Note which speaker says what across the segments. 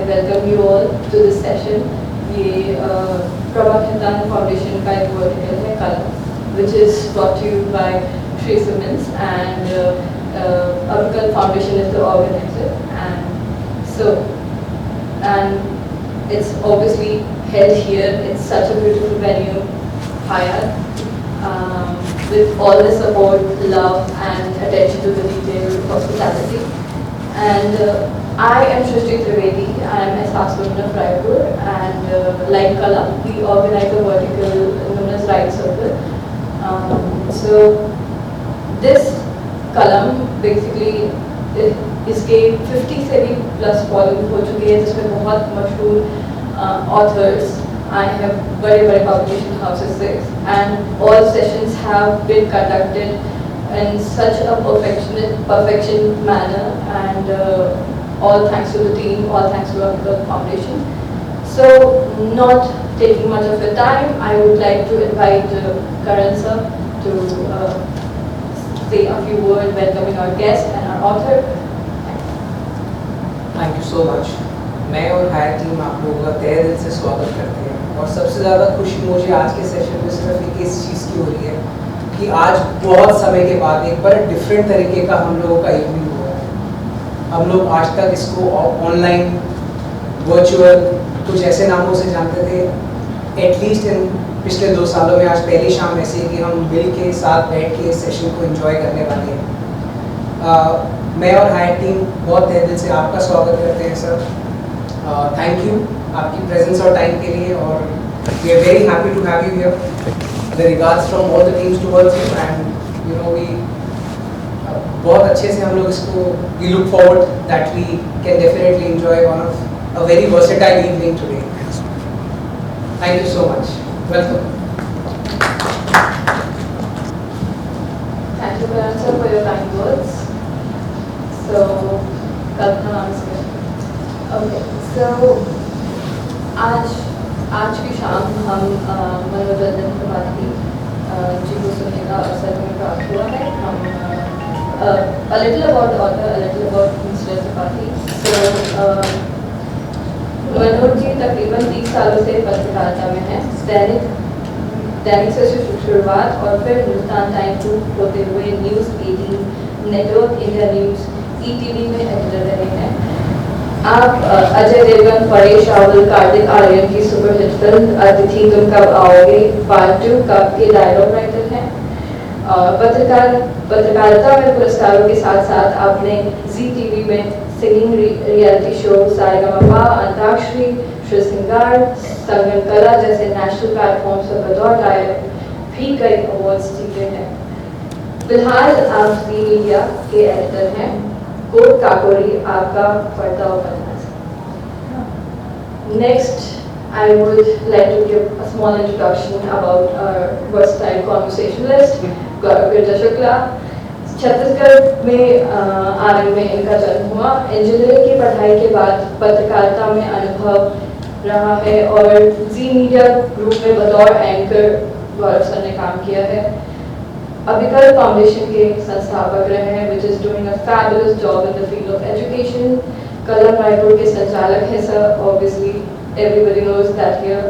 Speaker 1: welcome you all to this session. ये Prabha Khetan foundation का एक वर्टिकल है कलम, which is brought to you by Sri Siemens, and Abhikal Foundation is the organizer, and it's obviously held here. It's such a beautiful venue, Hyatt, with all the support, love, and attention to the detail, hospitality. And I am Shrishti Trivedi. I am Ehsaas Women of Raipur, and like Kala, we organize a vertical known as Right Circle. So this कलम basically इसके 50 से भी plus volume हो चुके हैं, जिसमें बहुत मशहूर ऑथर्स आए हैं बड़े बड़े पब्लिकेशन हाउसेस से, and all sessions have been conducted in such a perfection manner, and all thanks to the team, all thanks to Abhikal Foundation. So, not taking much of your time, I would like to invite Karan sir to say a few words welcoming our guest and our author.
Speaker 2: Thank you so much. मैं और higher team आप लोगों का तहे दिल से स्वागत करते हैं, और सबसे ज़्यादा खुशी मुझे आज के सेशन में सिर्फ इस चीज़ की हो रही है कि आज बहुत समय के बाद एक बार डिफरेंट तरीके का हम लोगों का इवनिंग हुआ है। हम लोग आज तक इसको ऑनलाइन, वर्चुअल, कुछ ऐसे नामों से जानते थे। एटलीस्ट इन पिछले 2 सालों में आज पहली शाम ऐसी है कि हम मिल के साथ बैठ के इस सेशन को एंजॉय करने वाले हैं। मैं और हायर टीम बहुत तहे दिल से आपका स्वागत करते हैं सर। थैंक यू आपकी प्रेजेंस और टाइम के लिए, और we are very happy to have you here. The regards from all the teams towards you, and you know we बहुत अच्छे से हम लोग इसको we look forward that we can definitely enjoy one of a very versatile evening today. Thank you so much. Welcome.
Speaker 1: Thank you, Karan sir, for your kind words. So, Kalpana answer. Okay, so आज की शाम हम मनोरंजन त्रिपाठी जी को सुनने का अवसर हमें प्राप्त हुआ है। हम a little about the author, a little about Mr. Tripathi. So Manoj ji तकरीबन 30 सालों से पत्रकारिता में हैं। दैनिक से शुरुआत और फिर हिंदुस्तान टाइम्स ग्रुप होते हुए news 18, network India news, ETV में एडिटर रहे हैं। आप अजय देवगन, परेश रावल, कार्तिक आर्यन की सुपरहिट फिल्म अतिथि तुम कब आओगे पार्ट 2 कब के डायलॉग राइटर हैं। पत्रकारिता में पुरस्कारों के साथ साथ आपने जी टीवी में singing reality show Sa Re Ga Ma Pa, Antakshari, Shri Singaar, Sangam कला जैसे नेशनल प्लेटफॉर्म्स पर बतौर गायक भी कई अवार्ड्स जीते हैं। फिलहाल आप जी मीडिया के एडिटर हैं। कोट काकोरी आपका पर्दा उपन्यास। Next, I would like to give a small introduction about our versatile conversationalist, Gaurav Shukla. Chhattisgarh में आनंद में इनका जन्म हुआ। इंजीनियरिंग की पढ़ाई के बाद पत्रकारिता में अनुभव रहा है और जी मीडिया ग्रुप में बतौर एंकर गौरव सर ने काम किया है। Abhikal Foundation के संस्थापक रहे हैं, which is doing a fabulous job in the field of education. कलम रायपुर के संचालक हैं sir, obviously everybody knows that here.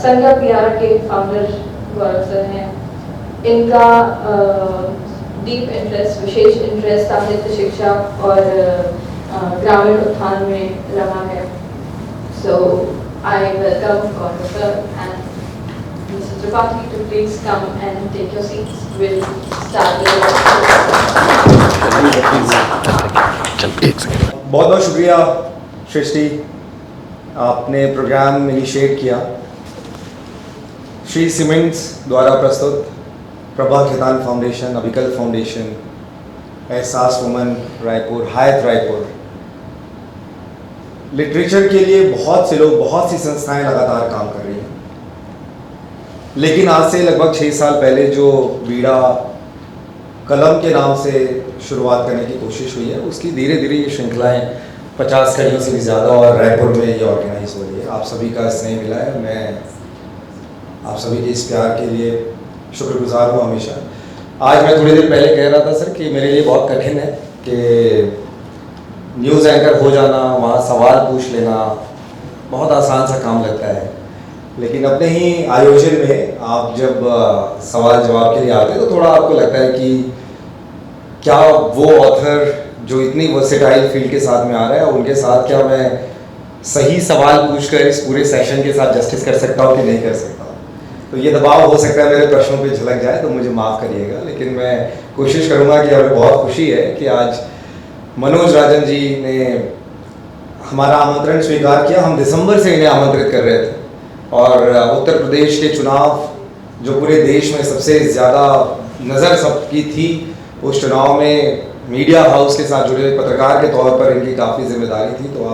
Speaker 1: संज्ञा PR के फाउंडर गौरव सर हैं। इनका डीप इंटरेस्ट, विशेष इंटरेस्ट साहित्य शिक्षा और ग्रामीण उत्थान में रहा है। So I welcome Gaurav sir and Mr. Tripathi to please come and take your seats. We'll start with
Speaker 3: बहुत बहुत शुक्रिया सृष्टि, आपने प्रोग्राम इनिशिएट किया। श्री सीमेंट्स द्वारा प्रस्तुत प्रभा खेतान फाउंडेशन, अभिकल फाउंडेशन, एहसास वुमेन रायपुर, हायत रायपुर, लिटरेचर के लिए बहुत से लोग, बहुत सी संस्थाएं लगातार काम कर रही हैं। लेकिन आज से लगभग 6 साल पहले जो बीड़ा कलम के नाम से शुरुआत करने की कोशिश हुई है, उसकी धीरे धीरे ये श्रृंखलाएँ 50 कड़ियों से भी ज़्यादा और रायपुर में ये ऑर्गेनाइज हो रही है। आप सभी का स्नेह मिला है, मैं आप सभी के इस प्यार के लिए शुक्रगुजार हूँ हमेशा। आज मैं थोड़ी देर पहले कह रहा था सर कि मेरे लिए बहुत कठिन है कि न्यूज़ एंकर हो जाना, वहाँ सवाल पूछ लेना बहुत आसान सा काम लगता है, लेकिन अपने ही आयोजन में आप जब सवाल जवाब के लिए आते हैं तो थोड़ा आपको लगता है कि क्या वो ऑथर जो इतनी वर्सेटाइल फील्ड के साथ में आ रहा है, उनके साथ क्या मैं सही सवाल पूछकर इस पूरे सेशन के साथ जस्टिस कर सकता हूँ कि नहीं कर सकता। तो ये दबाव हो सकता है मेरे प्रश्नों पे झलक जाए, तो मुझे माफ़ करिएगा, लेकिन मैं कोशिश करूँगा कि हमें बहुत खुशी है कि आज मनोज राजन जी ने हमारा आमंत्रण स्वीकार किया। हम दिसंबर से इन्हें आमंत्रित कर रहे थे और उत्तर प्रदेश के चुनाव जो पूरे देश में सबसे ज़्यादा नज़र सबकी थी, उस चुनाव में मीडिया हाउस के साथ जुड़े पत्रकार के तौर पर इनकी काफ़ी जिम्मेदारी थी। तो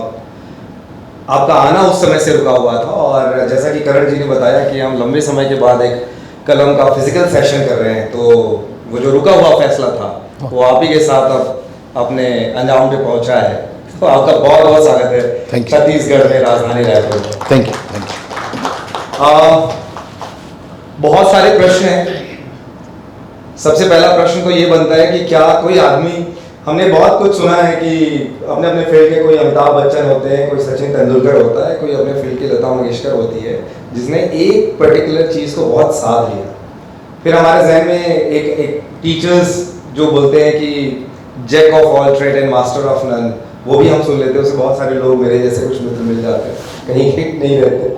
Speaker 3: आपका आना उस समय से रुका हुआ था और जैसा कि करण जी ने बताया कि हम लंबे समय के बाद एक कलम का फिजिकल सेशन कर रहे हैं, तो वो जो रुका हुआ फैसला था वो आप ही के साथ अब अपने अंजाम पे पहुंचा है। तो आपका बहुत बहुत स्वागत है छत्तीसगढ़ में, राजधानी रायपुर में।
Speaker 4: Thank you.
Speaker 3: बहुत सारे प्रश्न हैं। सबसे पहला प्रश्न तो ये बनता है कि क्या कोई आदमी, हमने बहुत कुछ सुना है कि अपने अपने फील्ड के कोई अमिताभ बच्चन होते हैं, कोई सचिन तेंदुलकर होता है, कोई अपने फील्ड की लता मंगेशकर होती है, जिसने एक पर्टिकुलर चीज़ को बहुत साथ लिया। फिर हमारे जहन में एक टीचर्स जो बोलते हैं कि jack of all trade and master of none, वो भी हम सुन लेते हैं। उससे बहुत सारे लोग मेरे जैसे कुछ मित्र मिल जाते हैं, कहीं नहीं रहते,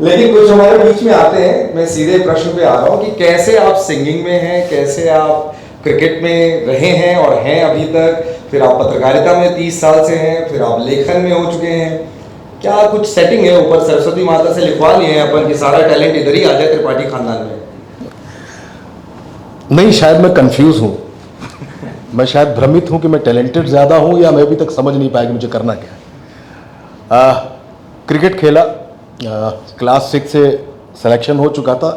Speaker 3: लेकिन कुछ हमारे बीच में आते हैं। मैं सीधे प्रश्न पे आ रहा हूँ कि कैसे आप सिंगिंग में हैं, कैसे आप क्रिकेट में रहे हैं और हैं अभी तक, फिर आप पत्रकारिता में 30 साल से हैं, फिर आप लेखन में हो चुके हैं। क्या कुछ सेटिंग है? ऊपर सरस्वती माता से लिखवा लिए हैं अपन कि सारा टैलेंट इधर ही आ जाए त्रिपाठी खानदान में?
Speaker 4: नहीं, शायद मैं कंफ्यूज हूँ। मैं शायद भ्रमित हूँ कि मैं टैलेंटेड ज़्यादा हूँ या मैं अभी तक समझ नहीं पाया कि मुझे करना क्या है। क्रिकेट खेला, क्लास 6 से सिलेक्शन हो चुका था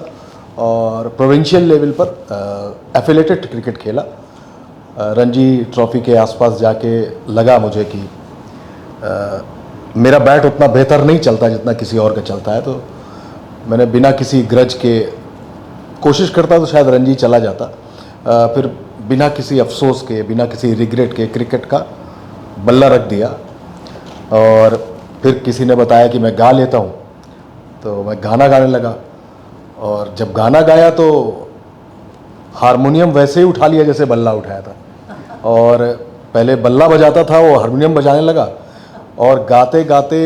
Speaker 4: और प्रोविंशियल लेवल पर एफिलेटेड क्रिकेट खेला। रणजी ट्रॉफी के आसपास जाके लगा मुझे कि मेरा बैट उतना बेहतर नहीं चलता जितना किसी और का चलता है, तो मैंने बिना किसी ग्रज के कोशिश करता तो शायद रणजी चला जाता। फिर बिना किसी अफसोस के, बिना किसी रिग्रेट के क्रिकेट का बल्ला रख दिया और फिर किसी ने बताया कि मैं गा लेता हूँ, तो मैं गाना गाने लगा। और जब गाना गाया तो हारमोनियम वैसे ही उठा लिया जैसे बल्ला उठाया था, और पहले बल्ला बजाता था, वो हारमोनियम बजाने लगा और गाते गाते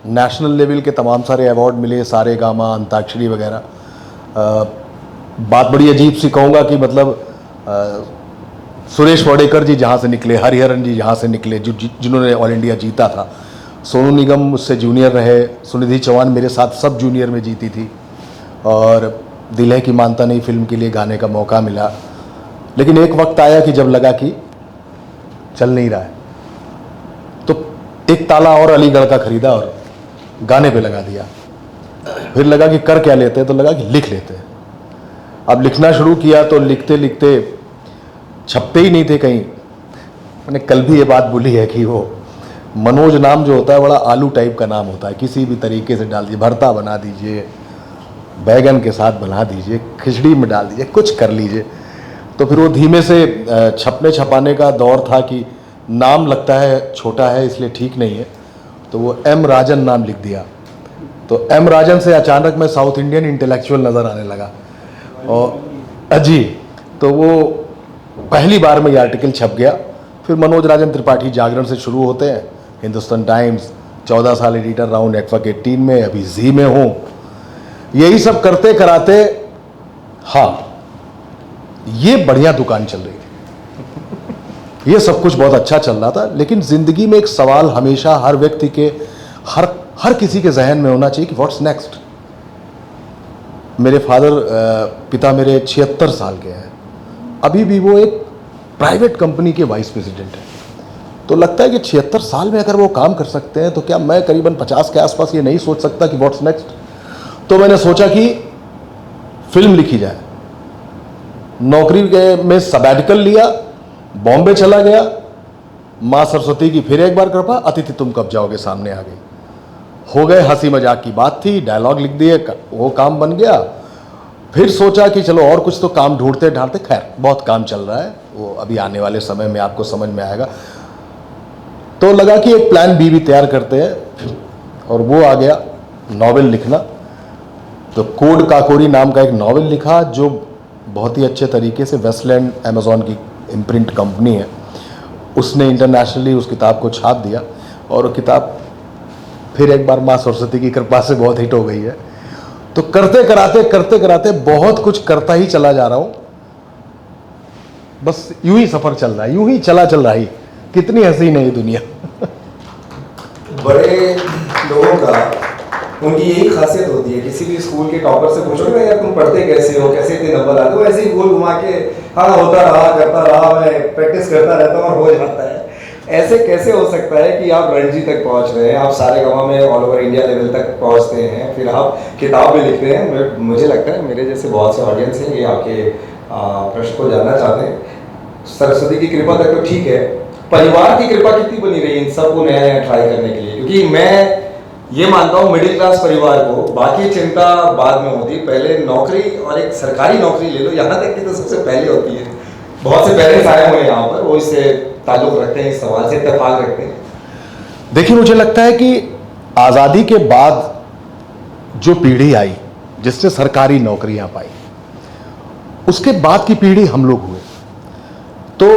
Speaker 4: नेशनल लेवल के तमाम सारे अवार्ड मिले, सारे गामा, अंताक्षरी वगैरह। बात बड़ी अजीब सी कहूँगा कि मतलब सुरेश वाडेकर जी जहाँ से निकले, हरिहरन जी जहाँ से निकले, जिन्होंने ऑल इंडिया जीता था, सोनू निगम मुझसे जूनियर रहे, सुनिधि चौहान मेरे साथ सब जूनियर में जीती थी, और दिल है कि मानता नहीं फिल्म के लिए गाने का मौका मिला। लेकिन एक वक्त आया कि जब लगा कि चल नहीं रहा है, तो एक ताला और अलीगढ़ का खरीदा और गाने पे लगा दिया। फिर लगा कि कर क्या लेते हैं, तो लगा कि लिख लेते हैं। अब लिखना शुरू किया तो लिखते लिखते छपते ही नहीं थे कहीं। मैंने कल भी ये बात बोली है कि वो मनोज नाम जो होता है बड़ा आलू टाइप का नाम होता है, किसी भी तरीके से डाल दीजिए, भरता बना दीजिए, बैगन के साथ बना दीजिए, खिचड़ी में डाल दीजिए, कुछ कर लीजिए। तो फिर वो धीमे से छपने छपाने का दौर था कि नाम लगता है छोटा है इसलिए ठीक नहीं है, तो वो एम राजन नाम लिख दिया। तो एम राजन से अचानक मैं साउथ इंडियन इंटेलेक्चुअल नज़र आने लगा और जी, तो वो पहली बार में ये आर्टिकल छप गया। फिर मनोज राजन त्रिपाठी जागरण से शुरू होते हैं, हिंदुस्तान टाइम्स, 14 साल एडिटर रहा हूँ नेटवर्क 18 में, अभी जी में हूँ। यही सब करते कराते, हाँ, ये बढ़िया दुकान चल रही थी, ये सब कुछ बहुत अच्छा चल रहा था। लेकिन ज़िंदगी में एक सवाल हमेशा हर व्यक्ति के, हर किसी के जहन में होना चाहिए कि व्हाट्स नेक्स्ट। मेरे पिता मेरे 76 साल के हैं, अभी भी वो एक प्राइवेट कंपनी के वाइस प्रेसिडेंट हैं। तो लगता है कि 76 साल में अगर वो काम कर सकते हैं, तो क्या मैं करीबन 50 के आसपास ये नहीं सोच सकता कि व्हाट्स नेक्स्ट। तो मैंने सोचा कि फिल्म लिखी जाए। नौकरी में सबैटिकल लिया, बॉम्बे चला गया, माँ सरस्वती की फिर एक बार कृपा, अतिथि तुम कब जाओगे सामने आ गई। हो गए, हंसी मजाक की बात थी, डायलॉग लिख दिए, वो काम बन गया। फिर सोचा कि चलो और कुछ तो काम ढूंढते ढांढते, खैर बहुत काम चल रहा है, वो अभी आने वाले समय में आपको समझ में आएगा। तो लगा कि एक प्लान बी भी तैयार करते हैं, और वो आ गया नॉवेल लिखना। तो कोड काकोरी नाम का एक नॉवेल लिखा, जो बहुत ही अच्छे तरीके से वेस्टलैंड अमेज़ॉन की इम्प्रिंट कंपनी है, उसने इंटरनेशनली उस किताब को छाप दिया, और वो किताब फिर एक बार माँ सरस्वती की कृपा से बहुत हिट हो गई है। तो करते कराते बहुत कुछ करता ही चला जा रहा हूँ, बस यूं ही सफर चल रहा है, यूं ही चल रहा है। कितनी हसीन है ये दुनिया।
Speaker 3: बड़े लोगों का उनकी यही खासियत होती है, किसी भी स्कूल के टॉपर से पूछोगे यार तुम पढ़ते कैसे हो, कैसे इतने नंबर आते हो, ऐसे ही गोल घुमा के हाँ होता रहा, करता रहा, मैं प्रैक्टिस करता रहता हूँ और हो जाता है। ऐसे कैसे हो सकता है कि आप रणजी तक पहुँच रहे हैं, आप सारे गाँव में ऑल ओवर इंडिया लेवल तक पहुँचते हैं, फिर आप किताब भी लिखते हैं। मुझे लगता है मेरे जैसे बहुत से ऑडियंस हैं, ये आपके प्रश्न को जानना चाहते हैं। सरस्वती की कृपा तक तो ठीक है, परिवार की कृपा कितनी बनी रही इन सबको नया नया ट्राई करने के लिए? क्योंकि मैं ये मानता हूँ मिडिल क्लास परिवार को बाकी चिंता बाद में होती, पहले नौकरी, और एक सरकारी नौकरी ले लो, यहाँ तक की तो सबसे पहले होती है। बहुत से पेरेंट्स आए हुए हैं यहाँ पर, वो इससे ताल्लुक रखते हैं, इस सवाल से इत्तेफाक रखते हैं।
Speaker 4: देखिए, मुझे लगता है कि आज़ादी के बाद जो पीढ़ी आई जिसने सरकारी नौकरियां पाई, उसके बाद की पीढ़ी हम लोग हुए। तो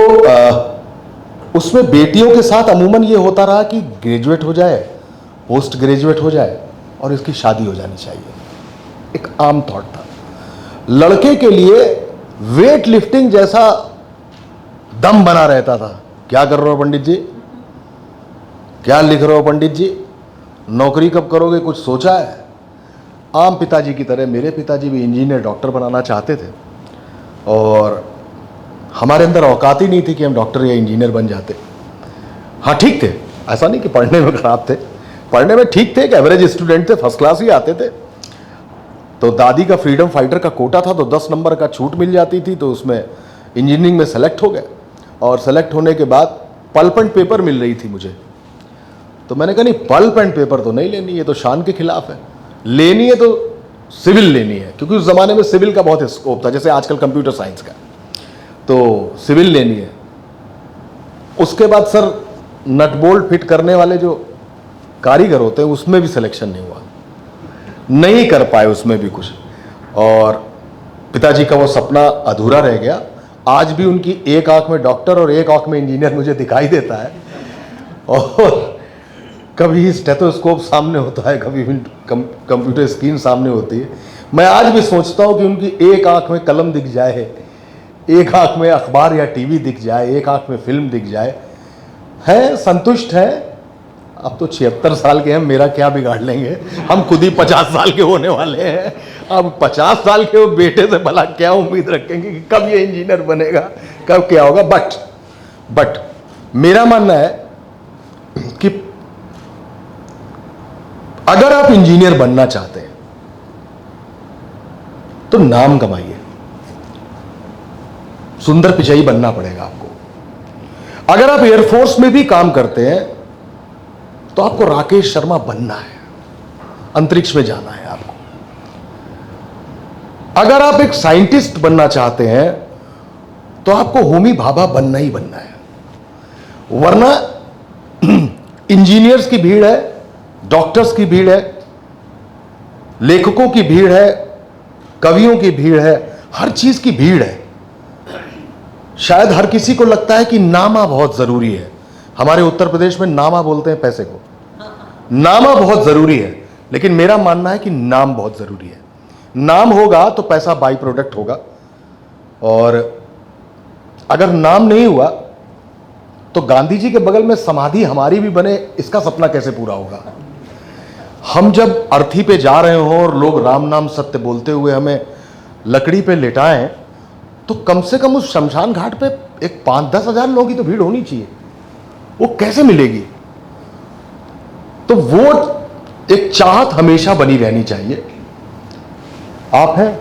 Speaker 4: उसमें बेटियों के साथ अमूमन ये होता रहा कि ग्रेजुएट हो जाए, पोस्ट ग्रेजुएट हो जाए और इसकी शादी हो जानी चाहिए, एक आम थॉट था। लड़के के लिए वेट लिफ्टिंग जैसा दम बना रहता था। क्या कर रहे हो पंडित जी, क्या लिख रहे हो पंडित जी, नौकरी कब करोगे, कुछ सोचा है? आम पिताजी की तरह मेरे पिताजी भी इंजीनियर डॉक्टर बनाना चाहते थे, और हमारे अंदर औकात ही नहीं थी कि हम डॉक्टर या इंजीनियर बन जाते। हाँ ठीक थे, ऐसा नहीं कि पढ़ने में खराब थे, पढ़ने में ठीक थे, एक एवरेज स्टूडेंट थे, फर्स्ट क्लास ही आते थे। तो दादी का फ्रीडम फाइटर का कोटा था, तो 10 नंबर का छूट मिल जाती थी, तो उसमें इंजीनियरिंग में सेलेक्ट हो गए। और सेलेक्ट होने के बाद पल्प एंड पेपर मिल रही थी मुझे, तो मैंने कहा नहीं, पल्प एंड पेपर तो नहीं लेनी, ये तो शान के खिलाफ है, लेनी है तो सिविल लेनी है, क्योंकि उस ज़माने में सिविल का बहुत स्कोप था, जैसे आजकल कंप्यूटर साइंस का, तो सिविल लेनी है। उसके बाद सर नट बोल्ट फिट करने वाले जो कारीगर होते हैं उसमें भी सिलेक्शन नहीं हुआ, नहीं कर पाए उसमें भी कुछ, और पिताजी का वो सपना अधूरा रह गया। आज भी उनकी एक आंख में डॉक्टर और एक आंख में इंजीनियर मुझे दिखाई देता है, और कभी स्टेथोस्कोप सामने होता है, कभी कंप्यूटर स्क्रीन सामने होती है। मैं आज भी सोचता हूँ कि उनकी एक आंख में कलम दिख जाए, एक आंख में अखबार या टीवी दिख जाए, एक आंख में फिल्म दिख जाए, हैं संतुष्ट हैं। अब तो 76 साल के हैं, मेरा क्या बिगाड़ लेंगे, हम खुद ही 50 साल के होने वाले हैं। अब 50 साल के वो बेटे से भला क्या उम्मीद रखेंगे कि कब ये इंजीनियर बनेगा, कब क्या होगा। बट मेरा मानना है कि अगर आप इंजीनियर बनना चाहते हैं तो नाम कमाइए, सुंदर पिचाई बनना पड़ेगा आपको। अगर आप एयरफोर्स में भी काम करते हैं तो आपको राकेश शर्मा बनना है, अंतरिक्ष में जाना है आपको। अगर आप एक साइंटिस्ट बनना चाहते हैं तो आपको होमी भाभा बनना ही बनना है, वरना इंजीनियर्स की भीड़ है, डॉक्टर्स की भीड़ है, लेखकों की भीड़ है, कवियों की भीड़ है, हर चीज की भीड़ है। शायद हर किसी को लगता है कि नामा बहुत जरूरी है। हमारे उत्तर प्रदेश में नामा बोलते हैं पैसे को, नामा बहुत जरूरी है, लेकिन मेरा मानना है कि नाम बहुत जरूरी है। नाम होगा तो पैसा बाई प्रोडक्ट होगा, और अगर नाम नहीं हुआ तो गांधी जी के बगल में समाधि हमारी भी बने, इसका सपना कैसे पूरा होगा। हम जब अर्थी पे जा रहे हो और लोग राम नाम सत्य बोलते हुए हमें लकड़ी पे लेटाएं, तो कम से कम उस शमशान घाट पे एक 5-10 हजार लोगों की तो भीड़ होनी चाहिए। वो कैसे मिलेगी? तो वो एक चाहत हमेशा बनी रहनी चाहिए। आप हैं,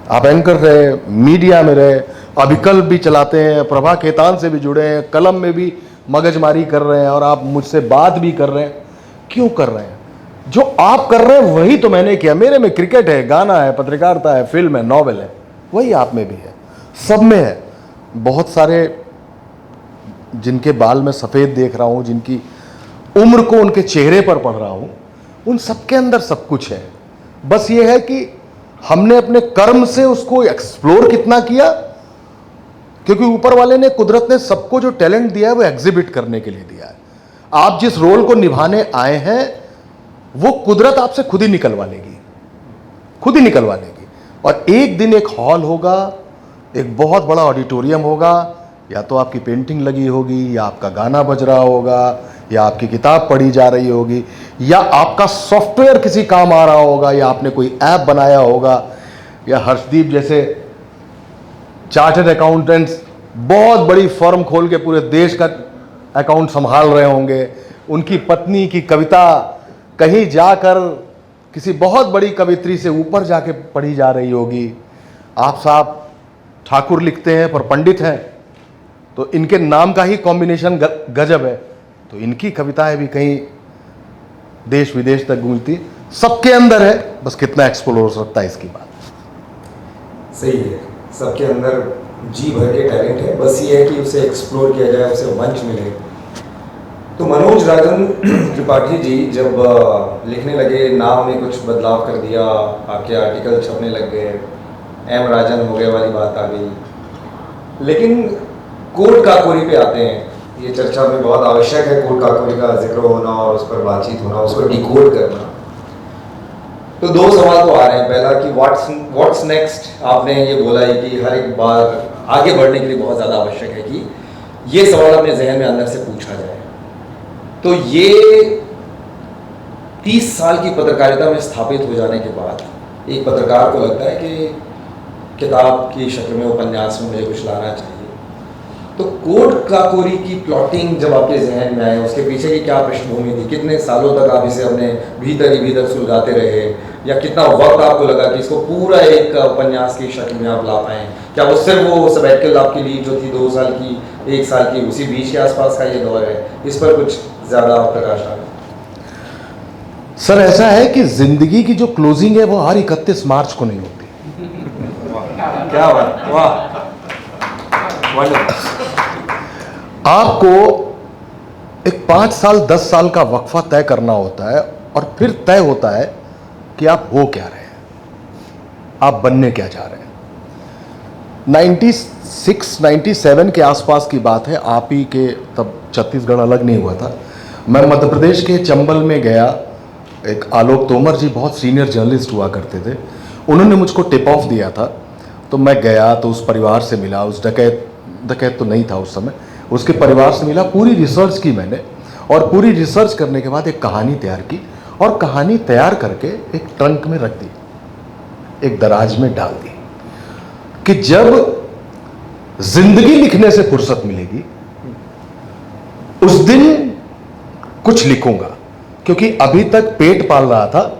Speaker 4: आप एंकर रहे, मीडिया में रहे, अभिकल्प भी चलाते हैं, प्रभा खेतान से भी जुड़े हैं, कलम में भी मगजमारी कर रहे हैं, और आप मुझसे बात भी कर रहे हैं। क्यों कर रहे हैं? जो आप कर रहे हैं वही तो मैंने किया। मेरे में क्रिकेट है, गाना है, पत्रकारिता है, फिल्म है, नॉवेल है, वही आप में भी है, सब में है। बहुत सारे जिनके बाल मैं सफ़ेद देख रहा हूँ, जिनकी उम्र को उनके चेहरे पर पढ़ रहा हूँ, उन सबके अंदर सब कुछ है। बस ये है कि हमने अपने कर्म से उसको एक्सप्लोर कितना किया, क्योंकि ऊपर वाले ने, कुदरत ने सबको जो टैलेंट दिया है वो एग्जिबिट करने के लिए दिया है। आप जिस रोल को निभाने आए हैं वो कुदरत आपसे खुद ही निकलवा लेगी, खुद ही निकलवा लेगी। और एक दिन एक हॉल होगा, एक बहुत बड़ा ऑडिटोरियम होगा, या तो आपकी पेंटिंग लगी होगी, या आपका गाना बज रहा होगा, या आपकी किताब पढ़ी जा रही होगी, या आपका सॉफ्टवेयर किसी काम आ रहा होगा, या आपने कोई ऐप बनाया होगा, या हर्षदीप जैसे चार्टर्ड अकाउंटेंट्स बहुत बड़ी फर्म खोल के पूरे देश का अकाउंट संभाल रहे होंगे, उनकी पत्नी की कविता कहीं जाकर किसी बहुत बड़ी कवित्री से ऊपर जाके पढ़ी जा रही होगी। आप साहब ठाकुर लिखते हैं पर पंडित हैं, तो इनके नाम का ही कॉम्बिनेशन गजब है, तो इनकी कविताएं भी कहीं देश विदेश तक गूंजती। सबके अंदर है, बस कितना एक्सप्लोर हो सकता है इसकी बात।
Speaker 3: सही है, सबके अंदर जी भर के टैलेंट है, बस ये है कि उसे एक्सप्लोर किया जाए, उसे मंच मिले। तो मनोज राजन त्रिपाठी जी जब लिखने लगे, नाम में कुछ बदलाव कर दिया, आपके आर्टिकल छपने लग गए, एम राजन हो गए वाली बात आ गई। लेकिन कोर्ट काकोरी पे आते हैं, ये चर्चा में बहुत आवश्यक है कोर्ट काकोरी का जिक्र होना और उस पर बातचीत होना, उसको डिकोड करना। तो दो सवाल तो आ रहे हैं। पहला कि व्हाट्स नेक्स्ट, आपने ये बोला है कि हर एक बार आगे बढ़ने के लिए बहुत ज़्यादा आवश्यक है कि ये सवाल अपने जहन में अंदर से पूछा जाए। तो ये 30 साल की पत्रकारिता में स्थापित हो जाने के बाद एक पत्रकार को लगता है कि किताब की शक्ल में, उपन्यास में मुझे कुछ लाना चाहिए। तो कोर्ट काकोरी की प्लॉटिंग जब आपके जहन में आए, उसके पीछे की क्या पृष्ठभूमि थी? कितने सालों तक आप इसे अपने भीतर ही भीतर सुलझाते रहे, या कितना वक्त आपको लगा कि इसको पूरा एक उपन्यास की शक्ल में आप ला पाएँ? क्या वो सिर्फ वो सबैटिकल आपकी लीव जो थी 2 साल की, 1 साल की, उसी बीच के आसपास का ये दौर है? इस पर कुछ ज़्यादा प्रकाश डालें।
Speaker 4: सर ऐसा है कि जिंदगी की जो क्लोजिंग है वो हर 31 मार्च को नहीं होती।
Speaker 3: क्या बात, वाह,
Speaker 4: आपको एक 5 साल 10 साल का वक्फा तय करना होता है, और फिर तय होता है कि आप हो क्या रहे हैं, आप बनने क्या जा रहे हैं। 96-97 के आसपास की बात है, आप ही के, तब छत्तीसगढ़ अलग नहीं हुआ था। मैं मध्य प्रदेश के चंबल में गया, एक आलोक तोमर जी बहुत सीनियर जर्नलिस्ट हुआ करते थे, उन्होंने मुझको टिप ऑफ दिया था। तो मैं गया तो उस परिवार से मिला, उस डकैत तो नहीं था उस समय, उसके परिवार से मिला, पूरी रिसर्च की मैंने, और पूरी रिसर्च करने के बाद एक कहानी तैयार की, और कहानी तैयार करके एक ट्रंक में रख दी, एक दराज में डाल दी, कि जब जिंदगी लिखने से फुर्सत मिलेगी उस दिन कुछ लिखूंगा। क्योंकि अभी तक पेट पाल रहा था,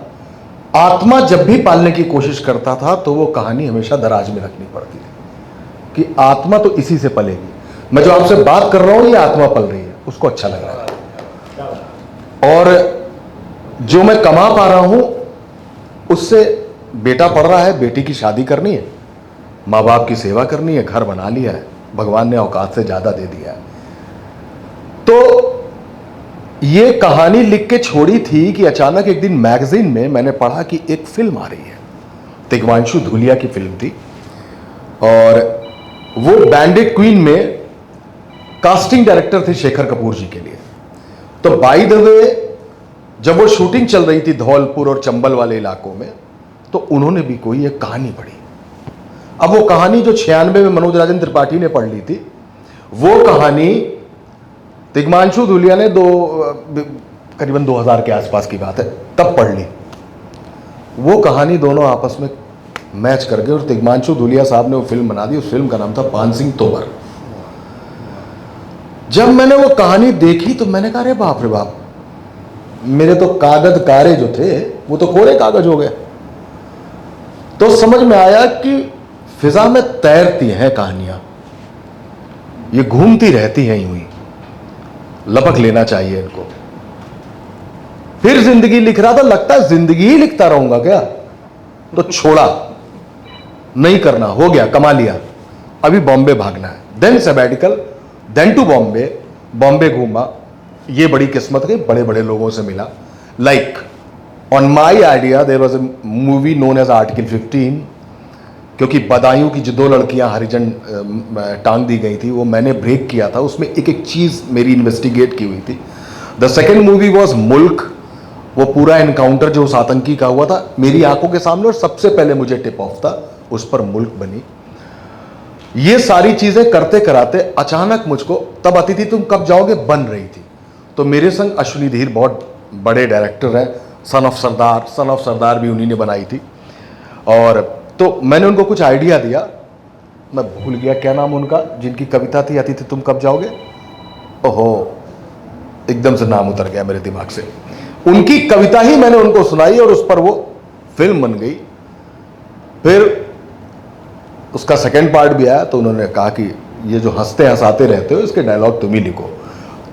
Speaker 4: आत्मा जब भी पालने की कोशिश करता था तो वो कहानी हमेशा दराज में रखनी पड़ती थी, कि आत्मा तो इसी से पलेगी। मैं जो आपसे बात कर रहा हूं ये आत्मा पल रही है, उसको अच्छा लग रहा है, और जो मैं कमा पा रहा हूं उससे बेटा पढ़ रहा है, बेटी की शादी करनी है, माँ बाप की सेवा करनी है, घर बना लिया है, भगवान ने औकात से ज्यादा दे दिया है। तो ये कहानी लिख के छोड़ी थी कि अचानक एक दिन मैगजीन में मैंने पढ़ा कि एक फिल्म आ रही है, तिग्मांशु धूलिया की फिल्म थी, और वो बैंडिट क्वीन में कास्टिंग डायरेक्टर थे शेखर कपूर जी के लिए। तो बाय द वे जब वो शूटिंग चल रही थी धौलपुर और चंबल वाले इलाकों में, तो उन्होंने भी कोई एक कहानी पढ़ी। अब वो कहानी जो 96 में मनोज राजन त्रिपाठी ने पढ़ ली थी, वो कहानी तिग्मांशु धूलिया ने करीबन 2000 के आसपास की बात है तब पढ़ ली। वो कहानी दोनों आपस में मैच कर गए, और तिग्मांशु धूलिया साहब ने वो फिल्म बना दी। उस फिल्म का नाम था पान सिंह तोमर। जब मैंने वो कहानी देखी तो मैंने कहा, अरे बाप रे बाप, मेरे तो कागज कारे जो थे वो तो कोरे कागज हो गए। तो समझ में आया कि फिजा में तैरती हैं कहानियां, ये घूमती रहती हैं यूं ही, लपक लेना चाहिए इनको। फिर जिंदगी लिख रहा था, लगता है जिंदगी ही लिखता रहूंगा क्या, तो छोड़ा, नहीं करना, हो गया, कमा लिया, अभी बॉम्बे भागना है, then sabbatical, then to Bombay, Bombay घूमा, ये बड़ी किस्मत के बड़े बड़े लोगों से मिला. Like on my idea there was a movie known as article 15, क्योंकि बदायूं की जो 2 लड़कियां हरिजन टांग दी गई थी वो मैंने ब्रेक किया था. उसमें एक एक चीज़ मेरी इन्वेस्टिगेट की हुई थी. द सेकेंड मूवी वॉज मुल्क. वो पूरा इनकाउंटर जो उस आतंकी का हुआ था मेरी आंखों के सामने, और सबसे पहले मुझे टिप ऑफ था, उस पर मुल्क बनी. ये सारी चीजें करते कराते अचानक मुझको तब आती थी तुम कब जाओगे बन रही थी. तो मेरे संग अश्विनी धीर बहुत बड़े डायरेक्टर हैं. सन ऑफ सरदार भी उन्हीं ने बनाई थी. और तो मैंने उनको कुछ आइडिया दिया, मैं भूल गया क्या नाम उनका, जिनकी कविता थी आती थी तुम कब जाओगे, ओहो एकदम से नाम उतर गया मेरे दिमाग से. उनकी कविता ही मैंने उनको सुनाई और उस पर वो फिल्म बन गई. फिर उसका सेकंड पार्ट भी आया तो उन्होंने कहा कि ये जो हंसते हंसाते रहते हो इसके डायलॉग तुम ही लिखो.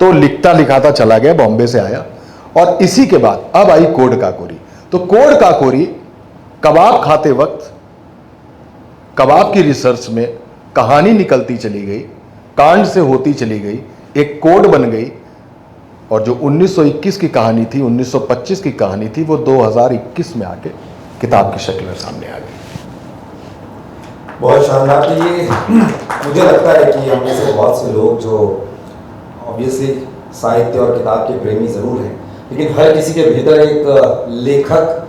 Speaker 4: तो लिखता लिखाता चला गया, बॉम्बे से आया. और इसी के बाद अब आई कोड काकोरी. तो कोड काकोरी कबाब खाते वक्त कबाब की रिसर्च में कहानी निकलती चली गई, कांड से होती चली गई, एक कोड बन गई. और जो 1921 की कहानी थी, 1925 की कहानी थी, वो 2021 में आके किताब की शक्ल में सामने आ गई.
Speaker 3: बहुत शानदार. तो ये मुझे लगता है कि हम में से बहुत से लोग जो ऑब्वियसली साहित्य और किताब के प्रेमी ज़रूर हैं, लेकिन हर किसी के भीतर एक लेखक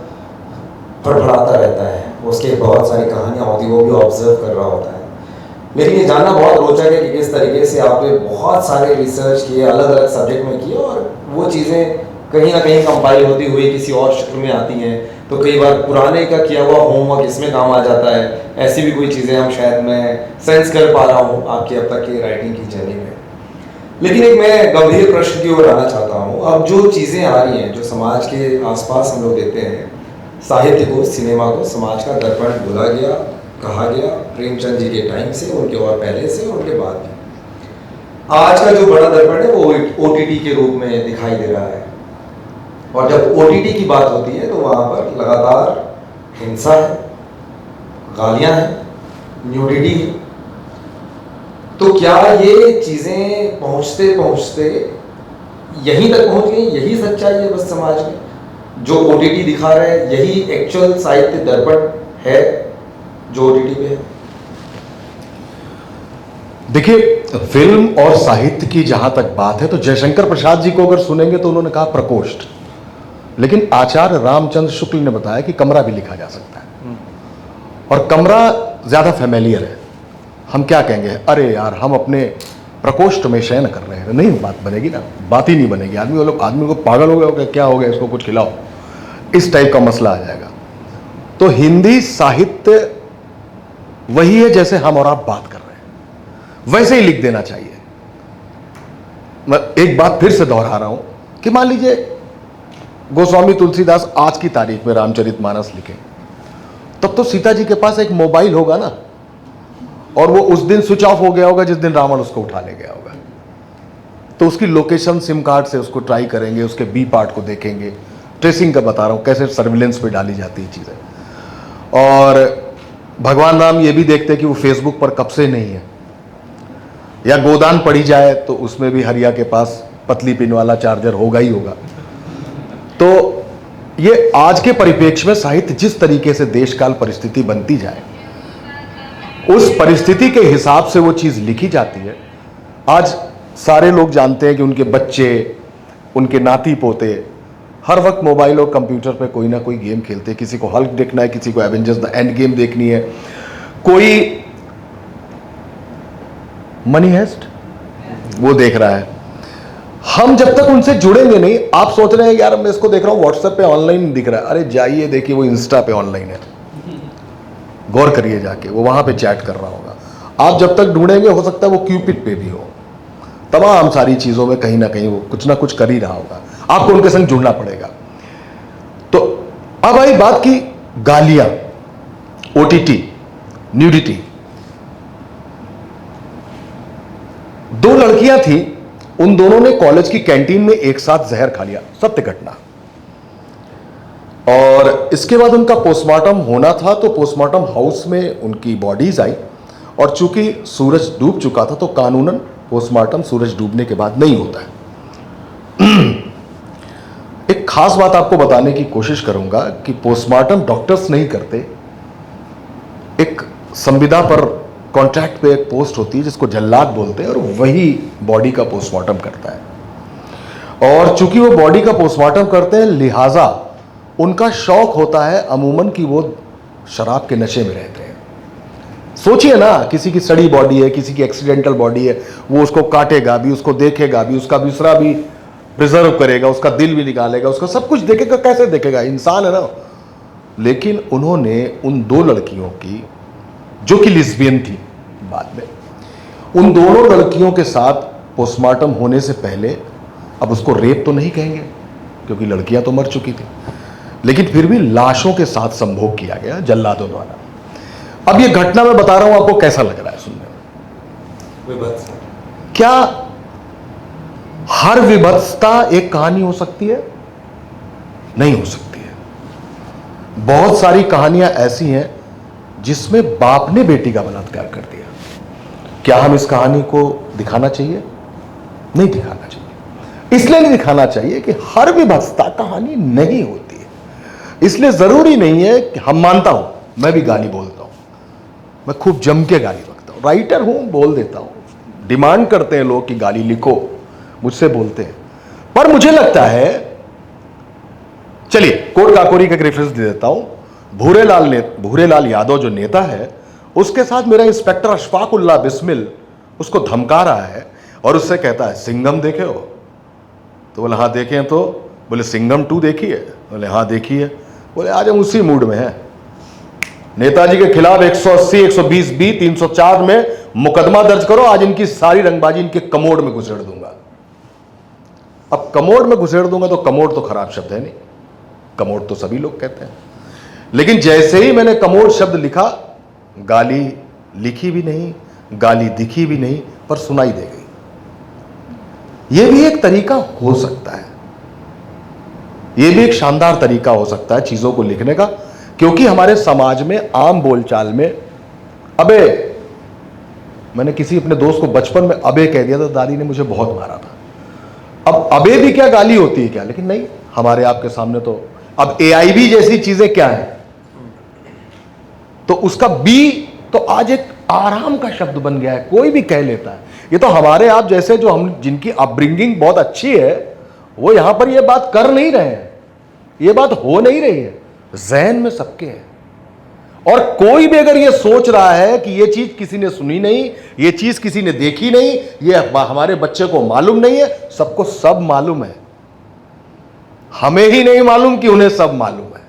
Speaker 3: फड़फड़ाता रहता है. उसके बहुत सारी कहानियाँ होती हैं, वो भी ऑब्जर्व कर रहा होता है. लेकिन ये जानना बहुत रोचक है कि किस तरीके से आपने बहुत सारे रिसर्च किए, अलग अलग सब्जेक्ट में किए, और वो चीज़ें कहीं ना कहीं कंपाइल होती हुई किसी और शक्ल में आती हैं. तो कई बार पुराने का किया हुआ होमवर्क इसमें काम आ जाता है. ऐसी भी कोई चीज़ें हम शायद मैं सेंस कर पा रहा हूँ आपकी अब तक की राइटिंग की जर्नी में. लेकिन एक मैं गंभीर प्रश्न की ओर आना चाहता हूँ. अब जो चीज़ें आ रही हैं, जो समाज के आसपास हम लोग देखते हैं, साहित्य को, सिनेमा को समाज का दर्पण बोला गया, कहा गया, प्रेमचंद जी के टाइम से, उनके और पहले से, उनके बाद भी. आज का जो बड़ा दर्पण है वो OTT के रूप में दिखाई दे रहा है. और जब OTT की बात होती है तो वहाँ पर लगातार हिंसा है, गालियाँ हैं, न्यूडिटी है. तो क्या ये चीज़ें पहुँचते पहुँचते यहीं तक पहुँच गई? यही सच्चाई है बस समाज में? जो OTT दिखा रहा है यही एक्चुअल साहित्य दर्पण है जो OTT पे है?
Speaker 4: देखिए, फिल्म और साहित्य की जहां तक बात है तो जयशंकर प्रसाद जी को अगर सुनेंगे तो उन्होंने कहा प्रकोष्ठ, लेकिन आचार्य रामचंद्र शुक्ल ने बताया कि कमरा भी लिखा जा सकता है. और कमरा ज्यादा फेमिलियर है. हम क्या कहेंगे, अरे यार हम अपने प्रकोष्ठ में शयन कर रहे हैं, नहीं बात बनेगी ना, बात ही नहीं बनेगी. आदमी को पागल हो गया, क्या हो गया, इसको कुछ खिलाओ, इस टाइप का मसला आ जाएगा. तो हिंदी साहित्य वही है जैसे हम और आप बात कर रहे हैं, वैसे ही लिख देना चाहिए. मैं एक बात फिर से दोहरा रहा हूं कि मान लीजिए गोस्वामी तुलसीदास आज की तारीख में रामचरितमानस लिखे, तब तो सीता जी के पास एक मोबाइल होगा ना, और वो उस दिन स्विच ऑफ हो गया होगा जिस दिन रावण उसको उठा ले गया होगा. तो उसकी लोकेशन सिम कार्ड से उसको ट्राई करेंगे, उसके बी पार्ट को देखेंगे. ट्रेसिंग का बता रहा हूं कैसे सर्विलेंस पे डाली जाती है चीजें. और भगवान राम ये भी देखते कि वो फेसबुक पर कब से नहीं है, या गोदान पड़ी जाए तो उसमें भी हरिया के पास पतली पिन वाला चार्जर होगा ही होगा. तो ये आज के परिप्रेक्ष्य में साहित्य जिस तरीके से देश काल परिस्थिति बनती जाए, उस परिस्थिति के हिसाब से वो चीज लिखी जाती है. आज सारे लोग जानते हैं कि उनके बच्चे, उनके नाती पोते हर वक्त मोबाइल और कंप्यूटर पे कोई ना कोई गेम खेलते हैं. किसी को हल्क देखना है, किसी को एवेंजर्स द एंड गेम देखनी है, कोई मनी हेस्ट वो देख रहा है. हम जब तक उनसे जुड़ेंगे नहीं, आप सोच रहे हैं यार मैं इसको देख रहा हूं व्हाट्सएप पे ऑनलाइन दिख रहा है, अरे जाइए देखिए वो इंस्टा पे ऑनलाइन है, गौर करिए जाके, वो वहां पे चैट कर रहा होगा. आप जब तक ढूंढेंगे हो सकता है वो क्यूपिड पे भी हो. तमाम सारी चीजों में कहीं ना कहीं वो कुछ ना कुछ कर ही रहा होगा. आपको उनके संग जुड़ना पड़ेगा. तो अब आई बात की गालियां, OTT, न्यूडिटी. 2 लड़कियां थी, उन दोनों ने कॉलेज की कैंटीन में एक साथ जहर खा लिया, सत्य घटना. और इसके बाद उनका पोस्टमार्टम होना था, तो पोस्टमार्टम हाउस में उनकी बॉडीज आई, और चूंकि सूरज डूब चुका था तो कानूनन पोस्टमार्टम सूरज डूबने के बाद नहीं होता है। एक खास बात आपको बताने की कोशिश करूंगा कि पोस्टमार्टम डॉक्टर्स नहीं करते। एक संविदा पर कॉन्ट्रैक्ट पे एक पोस्ट होती है जिसको जल्लाद बोलते हैं, और वही बॉडी का पोस्टमार्टम करता है। और चूंकि वो बॉडी का पोस्टमार्टम करते हैं, लिहाजा उनका शौक होता है अमूमन कि वो शराब के नशे में रहते हैं। सोचिए ना, किसी की सड़ी बॉडी है, किसी की एक्सीडेंटल बॉडी है, वो उसको काटेगा भी, उसको देखेगा भी, उसका दूसरा भी प्रिजर्व करेगा, उसका दिल भी निकालेगा, उसका सब कुछ देखेगा। कैसे देखेगा? इंसान है ना। लेकिन उन्होंने उन दो लड़कियों की, जो कि लिस्बियन थी बाद में, उन दोनों लड़कियों के साथ पोस्टमार्टम होने से पहले, अब उसको रेप तो नहीं कहेंगे क्योंकि लड़कियां तो मर चुकी थी, लेकिन फिर भी लाशों के साथ संभोग किया गया जल्लादों द्वारा। अब ये घटना मैं बता रहा हूं आपको, कैसा लग रहा है सुनने में? क्या हर विभत्सता एक कहानी हो सकती है? नहीं हो सकती है। बहुत सारी कहानियां ऐसी हैं जिसमें बाप ने बेटी का बलात्कार कर दिया। क्या हम इस कहानी को दिखाना चाहिए? नहीं दिखाना चाहिए। इसलिए नहीं दिखाना चाहिए कि हर विभत्सता कहानी नहीं होती है। इसलिए जरूरी नहीं है कि हम, मानता हूं, मैं भी गाली बोलता हूं, मैं खूब जम के गाली बकता हूं, राइटर हूं, बोल देता हूं। डिमांड करते हैं लोग कि गाली लिखो, मुझसे बोलते हैं। पर मुझे लगता है, चलिए कोट काकोरी का एक रेफरेंस दे देता हूं। भूरेलाल यादव जो नेता है, उसके साथ मेरा इंस्पेक्टर अशफाक उल्लाह बिस्मिल उसको धमका रहा है और उससे कहता है, सिंघम देखे हो? तो बोले हाँ देखे हैं। तो बोले सिंघम 2 देखी है? बोले हाँ देखी है। बोले आज हम उसी मूड में हैं, नेताजी के खिलाफ 180, 120B, 304 में मुकदमा दर्ज करो, आज इनकी सारी रंगबाजी इनके कमोड में घुसेड़ दूंगा। अब कमोड में घुसेड़ दूंगा तो कमोड तो खराब शब्द है नहीं, कमोड तो सभी लोग कहते हैं। लेकिन जैसे ही मैंने कमोड शब्द लिखा, गाली लिखी भी नहीं, गाली दिखी भी नहीं, पर सुनाई दे गई। यह भी एक तरीका हो सकता है, यह भी एक शानदार तरीका हो सकता है चीजों को लिखने का, क्योंकि हमारे समाज में आम बोलचाल में अबे, मैंने किसी अपने दोस्त को बचपन में अबे कह दिया था, दादी ने मुझे बहुत मारा था। अब अबे भी क्या गाली होती है क्या? लेकिन नहीं, हमारे आपके सामने तो अब AIB जैसी चीजें क्या है, तो उसका बी तो आज एक आराम का शब्द बन गया है, कोई भी कह लेता है। ये तो हमारे आप जैसे, जो हम, जिनकी अपब्रिंगिंग बहुत अच्छी है, वो यहां पर ये बात कर नहीं रहे हैं, ये बात हो नहीं रही है, ज़हन में सबके है। और कोई भी अगर ये सोच रहा है कि ये चीज किसी ने सुनी नहीं, ये चीज किसी ने देखी नहीं, ये हमारे बच्चे को मालूम नहीं है, सबको सब मालूम है। हमें ही नहीं मालूम कि उन्हें सब मालूम है।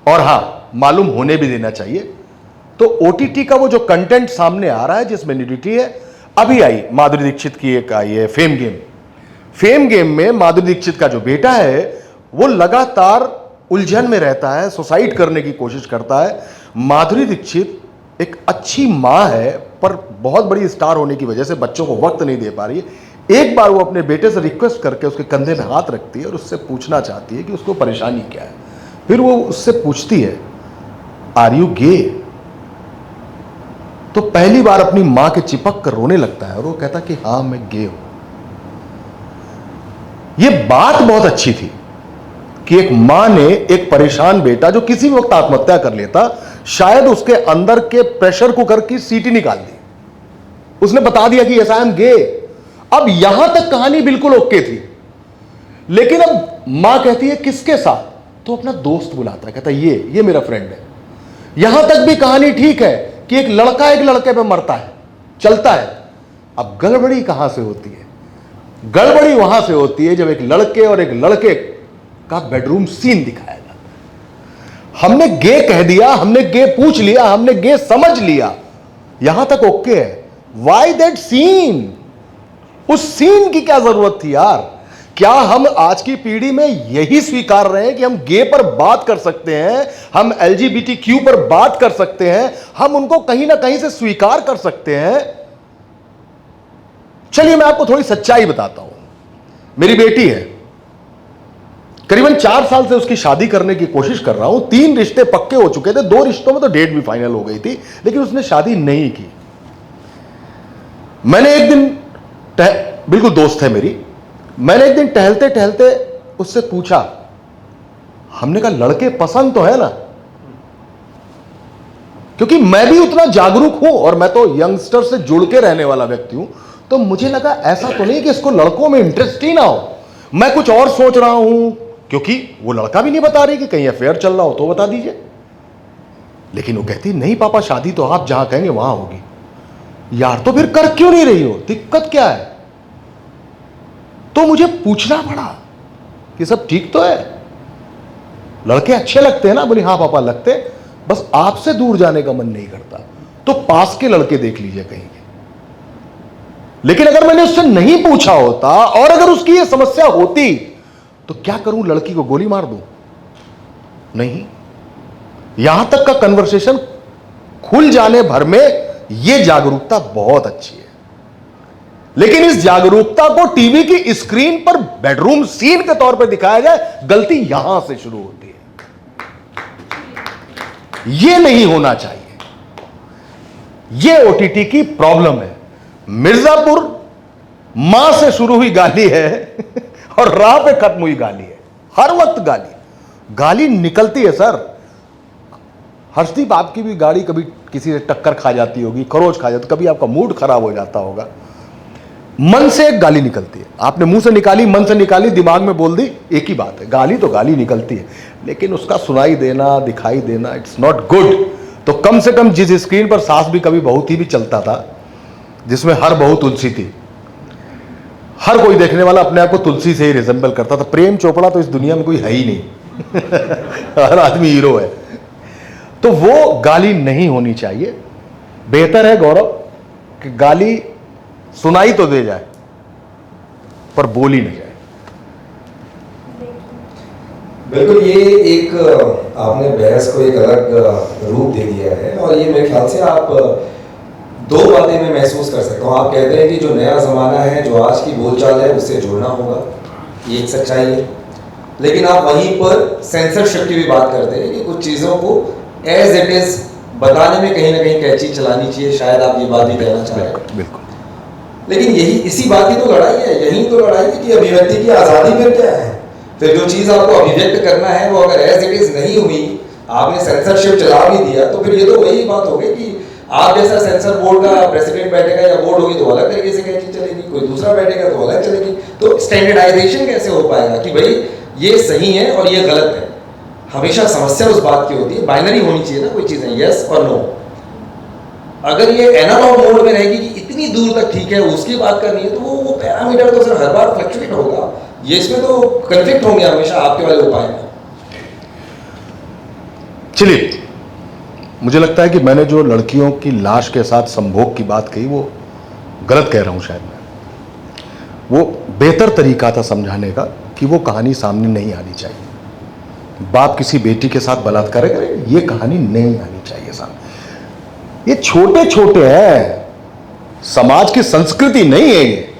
Speaker 4: और हां, मालूम होने भी देना चाहिए। तो OTT का वो जो कंटेंट सामने आ रहा है जिसमें न्यूडिटी है, अभी आई माधुरी दीक्षित की एक आई है फेम गेम। फेम गेम में माधुरी दीक्षित का जो बेटा है वो लगातार उलझन में रहता है, सुसाइड करने की कोशिश करता है। माधुरी दीक्षित एक अच्छी मां है, पर बहुत बड़ी स्टार होने की वजह से बच्चों को वक्त नहीं दे पा रही है। एक बार वो अपने बेटे से रिक्वेस्ट करके उसके कंधे में हाथ रखती है और उससे पूछना चाहती है कि उसको परेशानी क्या है। फिर वो उससे पूछती है, आर यू गे? तो पहली बार अपनी मां के चिपक कर रोने लगता है और वो कहता कि हां मैं गे हूं। यह बात बहुत अच्छी थी कि एक मां ने एक परेशान बेटा जो किसी वक्त आत्महत्या कर लेता, शायद उसके अंदर के प्रेशर कुकर की सीटी निकाल दी, उसने बता दिया कि यस आई एम गे। अब यहां तक कहानी बिल्कुल ओके थी, लेकिन अब मां कहती है किसके साथ? तो अपना दोस्त बुलाता है, कहता है ये मेरा फ्रेंड है। यहां तक भी कहानी ठीक है कि एक लड़का एक लड़के पे मरता है, चलता है। अब गड़बड़ी कहां से होती है? गड़बड़ी वहां से होती है जब एक लड़के और एक लड़के का बेडरूम सीन दिखाया जाता है। हमने गे कह दिया, हमने गे पूछ लिया, हमने गे समझ लिया, यहां तक ओके है। Why that scene? उस सीन की क्या जरूरत थी यार? क्या हम आज की पीढ़ी में यही स्वीकार रहे हैं कि हम गे पर बात कर सकते हैं, हम LGBTQ पर बात कर सकते हैं, हम उनको कहीं ना कहीं से स्वीकार कर सकते हैं? चलिए मैं आपको थोड़ी सच्चाई बताता हूं। मेरी बेटी है, करीबन 4 साल से उसकी शादी करने की कोशिश कर रहा हूं। 3 रिश्ते पक्के हो चुके थे, 2 रिश्तों में तो डेट भी फाइनल हो गई थी, लेकिन उसने शादी नहीं की। मैंने एक दिन बिल्कुल दोस्त है मेरी, मैंने एक दिन टहलते टहलते उससे पूछा, हमने कहा लड़के पसंद तो है ना, क्योंकि मैं भी उतना जागरूक हूं और मैं तो यंगस्टर से जुड़ के रहने वाला व्यक्ति हूं, तो मुझे लगा ऐसा तो नहीं कि इसको लड़कों में इंटरेस्ट ही ना हो, मैं कुछ और सोच रहा हूं, क्योंकि वो लड़का भी नहीं बता रही कि कहीं अफेयर चल रहा हो तो बता दीजिए। लेकिन वो कहती नहीं पापा शादी तो आप जहां कहेंगे वहां होगी। यार तो फिर कर क्यों नहीं रही हो, दिक्कत क्या है? तो मुझे पूछना पड़ा कि सब ठीक तो है, लड़के अच्छे लगते हैं ना? बोली हाँ पापा लगते, बस आपसे दूर जाने का मन नहीं करता, तो पास के लड़के देख लीजिए कहीं के। लेकिन अगर मैंने उससे नहीं पूछा होता और अगर उसकी यह समस्या होती तो क्या करूं, लड़की को गोली मार दूं? नहीं, यहां तक का कन्वर्सेशन खुल जाने भर में यह जागरूकता बहुत अच्छी है। लेकिन इस जागरूकता को टीवी की स्क्रीन पर बेडरूम सीन के तौर पर दिखाया जाए, गलती यहां से शुरू होती है। यह नहीं होना चाहिए, यह ओटीटी की प्रॉब्लम है। मिर्जापुर मां से शुरू हुई गाली है और राह पे खत्म हुई गाली है, हर वक्त गाली निकलती है सर। हर्षदीप आपकी भी गाड़ी कभी किसी से टक्कर खा जाती होगी, खरोच खा जाती, कभी आपका मूड खराब हो जाता होगा, मन से एक गाली निकलती है। आपने मुंह से निकाली, मन से निकाली, दिमाग में बोल दी, एक ही बात है, गाली तो गाली निकलती है, लेकिन उसका सुनाई देना, दिखाई देना, इट्स नॉट गुड। तो कम से कम जिस स्क्रीन पर सास भी कभी बहू थी भी चलता था, जिसमें हर बहू तुलसी थी, हर कोई देखने वाला अपने आप को तुलसी से ही रिजेंबल करता था। प्रेम चोपड़ा तो इस दुनिया में कोई है ही नहीं हर आदमी हीरो है। तो वो गाली नहीं होनी चाहिए। बेहतर है गौरव कि गाली सुनाई तो दे जाए पर बोली नहीं जाए।
Speaker 3: बिल्कुल, ये एक आपने बहस को एक अलग रूप दे दिया है और ये मेरे ख्याल से आप दो बातें मैं महसूस कर सकता हूँ। आप कहते हैं कि जो नया ज़माना है, जो आज की बोलचाल है, उससे जुड़ना होगा, ये एक सच्चाई है। लेकिन आप वहीं पर सेंसरशिप की भी बात करते हैं कि कुछ चीज़ों को एज इट इज़ बताने में कहीं ना कहीं कैंची चलानी चाहिए, शायद आप ये बात भी कहना चाह रहे हैं।
Speaker 4: बिल्कुल।
Speaker 3: लेकिन यही इसी बात की तो लड़ाई है, यही तो लड़ाई है कि अभिव्यक्ति की आज़ादी फिर क्या है? फिर जो चीज़ आपको अभिव्यक्त करना है वो अगर एज इट इज़ नहीं हुई, आपने सेंसरशिप चला भी दिया, तो फिर ये तो वही बात होगी कि आप जैसा सेंसर बोर्ड का प्रेसिडेंट बैठेगा या बोर्ड होगी तो अलग तरीके से कैंची चलेगी, कोई दूसरा बैठेगा तो अलग चलेगी। तो स्टैंडर्डाइजेशन कैसे हो पाएगा कि भाई ये सही है और ये गलत है? हमेशा समस्या उस बात की होती है, बाइनरी होनी चाहिए ना कोई चीज़ें, यस और नो। अगर ये एनालॉग मोड में रहेगी कि इतनी दूर तक ठीक है, उसकी बात करनी है, तो वो पैरामीटर तो सर हर बार फ्लक्चुएट होगा। ये इसमें तो कन्फ्लिक्ट होंगे हमेशा आपके वाले उपाय में।
Speaker 4: चलिए, मुझे लगता है कि मैंने जो लड़कियों की लाश के साथ संभोग की बात कही वो गलत कह रहा हूं शायद मैं। वो बेहतर तरीका था समझाने का कि वो कहानी सामने नहीं आनी चाहिए। बाप किसी बेटी के साथ बलात्कार करे, ये कहानी नहीं आनी चाहिए सामने। ये छोटे छोटे हैं, समाज की संस्कृति नहीं है ये।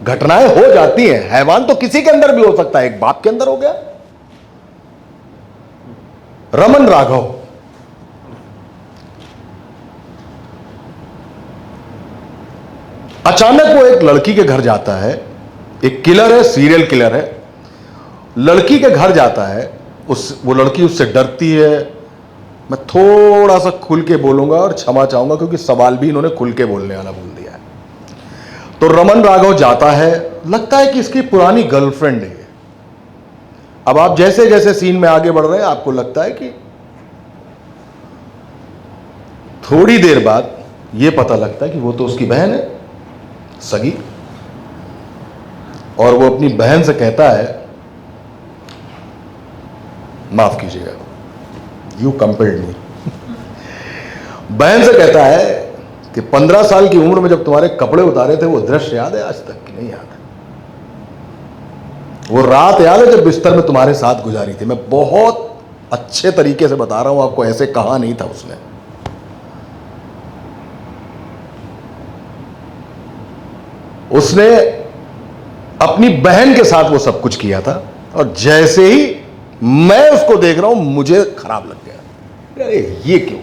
Speaker 4: घटनाएं हो जाती हैं, हैवान तो किसी के अंदर भी हो सकता है, एक बाप के अंदर हो गया। रमन राघव अचानक वो एक लड़की के घर जाता है, एक किलर है, सीरियल किलर है, लड़की के घर जाता है, वो लड़की उससे डरती है। मैं थोड़ा सा खुल के बोलूंगा और क्षमा चाहूंगा क्योंकि सवाल भी इन्होंने खुल के बोलने वाला बोल दिया है। तो रमन राघव जाता है, लगता है कि इसकी पुरानी गर्लफ्रेंड है। अब आप जैसे जैसे सीन में आगे बढ़ रहे हैं आपको लगता है कि थोड़ी देर बाद यह पता लगता है कि वो तो उसकी बहन है, सगी। और वो अपनी बहन से कहता है, माफ कीजिएगा, यू कंपेल्ड मी। बहन से कहता है कि 15 साल की उम्र में जब तुम्हारे कपड़े उतारे थे वो दृश्य याद है आज तक कि नहीं याद है? वो रात याद है जब बिस्तर में तुम्हारे साथ गुजारी थी? मैं बहुत अच्छे तरीके से बता रहा हूं आपको, ऐसे कहा नहीं था उसने। उसने अपनी बहन के साथ वो सब कुछ किया था और जैसे ही मैं उसको देख रहा हूं मुझे खराब लग गया। अरे ये क्यों?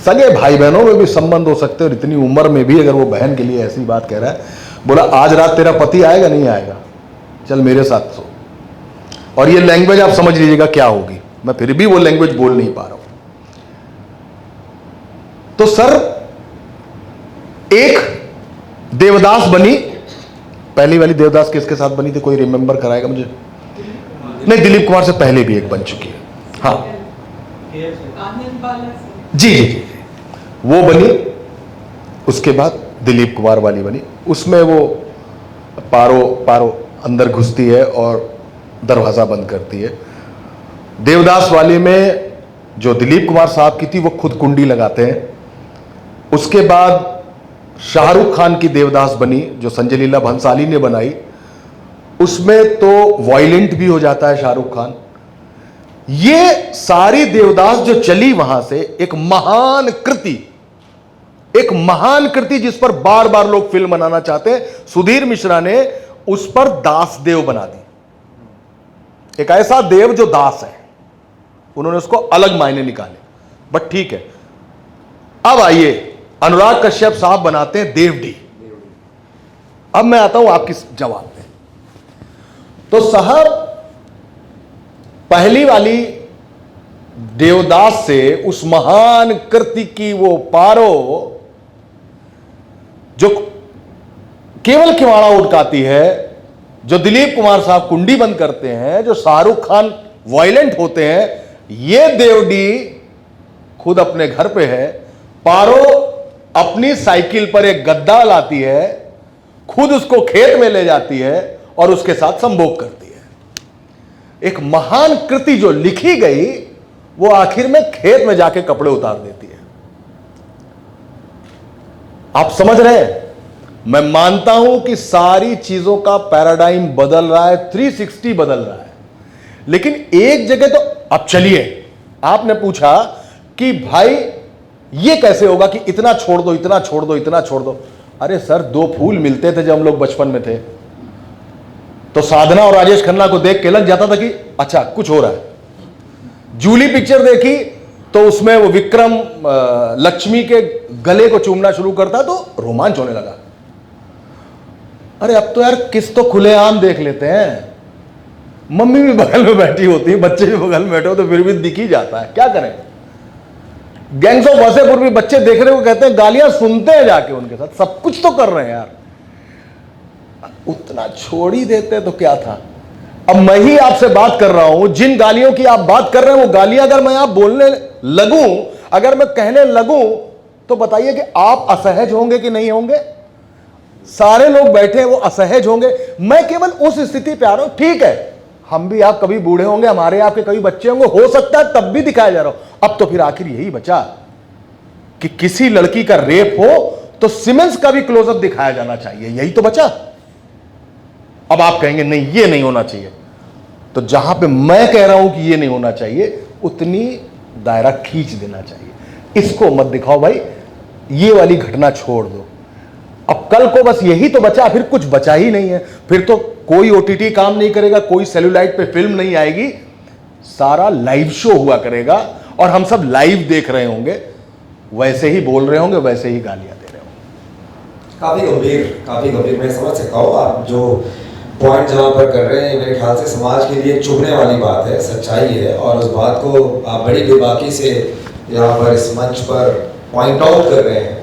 Speaker 4: सगे भाई बहनों में भी संबंध हो सकते हैं, और इतनी उम्र में भी अगर वो बहन के लिए ऐसी बात कह रहा है, बोला आज रात तेरा पति आएगा नहीं आएगा, चल मेरे साथ सो। और ये लैंग्वेज आप समझ लीजिएगा क्या होगी, मैं फिर भी वो लैंग्वेज बोल नहीं पा रहा हूं। तो सर एक देवदास बनी, पहली वाली देवदास किसके साथ बनी थी, कोई रिमेंबर कराएगा मुझे? नहीं, दिलीप कुमार से पहले भी एक बन चुकी है। हाँ जी जी जी, वो बनी, उसके बाद दिलीप कुमार वाली बनी। उसमें वो पारो अंदर घुसती है और दरवाजा बंद करती है। देवदास वाली में जो दिलीप कुमार साहब की थी वो खुद कुंडी लगाते हैं। उसके बाद शाहरुख खान की देवदास बनी जो संजय लीला भंसाली ने बनाई, उसमें तो वायलेंट भी हो जाता है शाहरुख खान। ये सारी देवदास जो चली वहां से एक महान कृति जिस पर बार बार लोग फिल्म बनाना चाहते हैं, सुधीर मिश्रा ने उस पर दास देव बना दी। एक ऐसा देव जो दास है, उन्होंने उसको अलग मायने निकाले, बट ठीक है। अब आइए, अनुराग कश्यप साहब बनाते हैं देवडी। अब मैं आता हूं आपकी जवाब में। तो साहब पहली वाली देवदास से उस महान कृति की वो पारो जो केवल किवाड़ा उड़काती है, जो दिलीप कुमार साहब कुंडी बंद करते हैं, जो शाहरुख खान वायलेंट होते हैं, ये देवडी खुद अपने घर पे है। पारो अपनी साइकिल पर एक गद्दा लाती है, खुद उसको खेत में ले जाती है और उसके साथ संभोग करती है। एक महान कृति जो लिखी गई, वो आखिर में खेत में जाके कपड़े उतार देती है। आप समझ रहे हैं? मैं मानता हूं कि सारी चीजों का पैराडाइम बदल रहा है, 360 बदल रहा है, लेकिन एक जगह तो अब चलिए, आपने पूछा कि भाई ये कैसे होगा कि इतना छोड़ दो, इतना छोड़ दो, इतना छोड़ दो। अरे सर, 2 फूल मिलते थे जब हम लोग बचपन में थे, तो साधना और राजेश खन्ना को देख के लग जाता था कि अच्छा कुछ हो रहा है। जूली पिक्चर देखी तो उसमें वो विक्रम लक्ष्मी के गले को चूमना शुरू करता तो रोमांच होने लगा। अरे अब तो यार किस तो खुलेआम देख लेते हैं, मम्मी भी बगल में बैठी होती है, बच्चे भी बगल में बैठे हो तो फिर भी दिख ही जाता है, क्या करें। गैंग्स ऑफ वासेपुर भी बच्चे देख रहे हो, कहते हैं गालियां सुनते हैं जाके उनके साथ, सब कुछ तो कर रहे हैं यार, उतना छोड़ ही देते तो क्या था। अब मैं ही आपसे बात कर रहा हूं, जिन गालियों की आप बात कर रहे हैं वो गालियां अगर मैं आप बोलने लगूं, अगर मैं कहने लगूं, तो बताइए कि आप असहज होंगे कि नहीं होंगे? सारे लोग बैठे हैं वो असहज होंगे। मैं केवल उस स्थिति पे आ रहा हूं, ठीक है हम भी आप कभी बूढ़े होंगे, हमारे आपके कभी बच्चे होंगे, हो सकता है तब भी दिखाया जा रहा हो। अब तो फिर आखिर यही बचा कि किसी लड़की का रेप हो तो सिमेंस का भी क्लोजअप दिखाया जाना चाहिए, यही तो बचा। अब आप कहेंगे नहीं ये नहीं होना चाहिए, तो जहां पे मैं कह रहा हूं कि ये नहीं होना चाहिए, उतनी दायरा खींच देना चाहिए। इसको मत दिखाओ भाई, ये वाली घटना छोड़ दो। अब कल को बस यही तो बचा, फिर कुछ बचा ही नहीं है। फिर तो कोई ओटीटी काम नहीं करेगा, कोई सेलुलाइट पे फिल्म नहीं आएगी, सारा लाइव शो हुआ करेगा और हम सब लाइव देख रहे होंगे, वैसे ही बोल रहे होंगे, वैसे ही गालियां दे रहे होंगे।
Speaker 3: काफी गंभीर मैं समझ सकता हूँ आप जो पॉइंट जहाँ पर कर रहे हैं। मेरे ख्याल से समाज के लिए चुभने वाली बात है, सच्चाई है, और उस बात को आप बड़ी बेबाकी से यहाँ पर इस मंच पर पॉइंट आउट कर रहे हैं।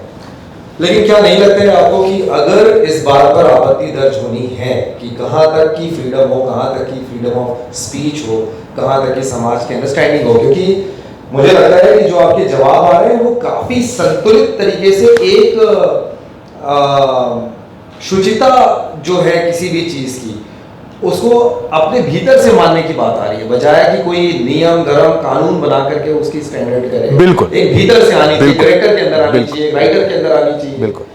Speaker 3: लेकिन क्या नहीं लगता है आपको कि अगर इस बात पर आपत्ति दर्ज होनी है कि कहाँ तक की फ्रीडम हो, कहाँ तक की फ्रीडम ऑफ स्पीच हो, कहाँ तक की समाज की अंडरस्टैंडिंग हो, क्योंकि मुझे लगता है कि जो आपके जवाब आ रहे हैं वो काफी संतुलित तरीके से एक शुचिता जो है किसी भी चीज की, उसको अपने भीतर से मानने की बात आ रही है, बजाय कि कोई नियम धर्म कानून बना करके उसकी स्टैंडर्ड करे।
Speaker 4: बिल्कुल,
Speaker 3: एक भीतर से आनी चाहिए, डायरेक्टर के अंदर आनी चाहिए, राइटर के अंदर आनी चाहिए।
Speaker 4: बिल्कुल।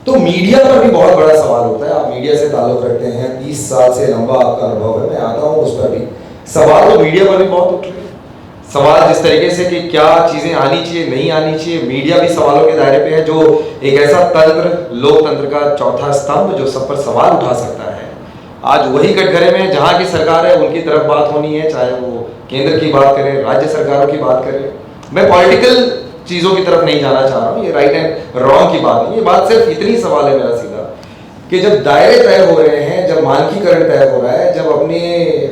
Speaker 3: तो मीडिया पर भी बहुत बड़ा सवाल होता है। आप मीडिया से ताल्लुक रखते हैं, 30 साल से लंबा आपका अनुभव है, मैं आता हूँ उस पर भी सवाल, तो मीडिया पर भी बहुत उठ रहे हैं सवाल, जिस तरीके से कि क्या चीजें आनी चाहिए, नहीं आनी चाहिए। मीडिया भी सवालों के दायरे पे है, जो एक ऐसा तंत्र, लोकतंत्र का चौथा स्तंभ जो सब पर सवाल उठा सकता है। आज वही कटघरे में जहां की सरकार है उनकी तरफ बात होनी है, चाहे वो केंद्र की बात करें, राज्य सरकारों की बात करें। मैं पॉलिटिकल चीज़ों की तरफ नहीं जाना चाह रहा हूँ, ये राइट एंड रॉन्ग की बात नहीं, ये बात सिर्फ इतनी सवाल है मेरा सीधा कि जब दायरे तय हो रहे हैं, जब मानकीकरण तय हो रहा है, जब अपने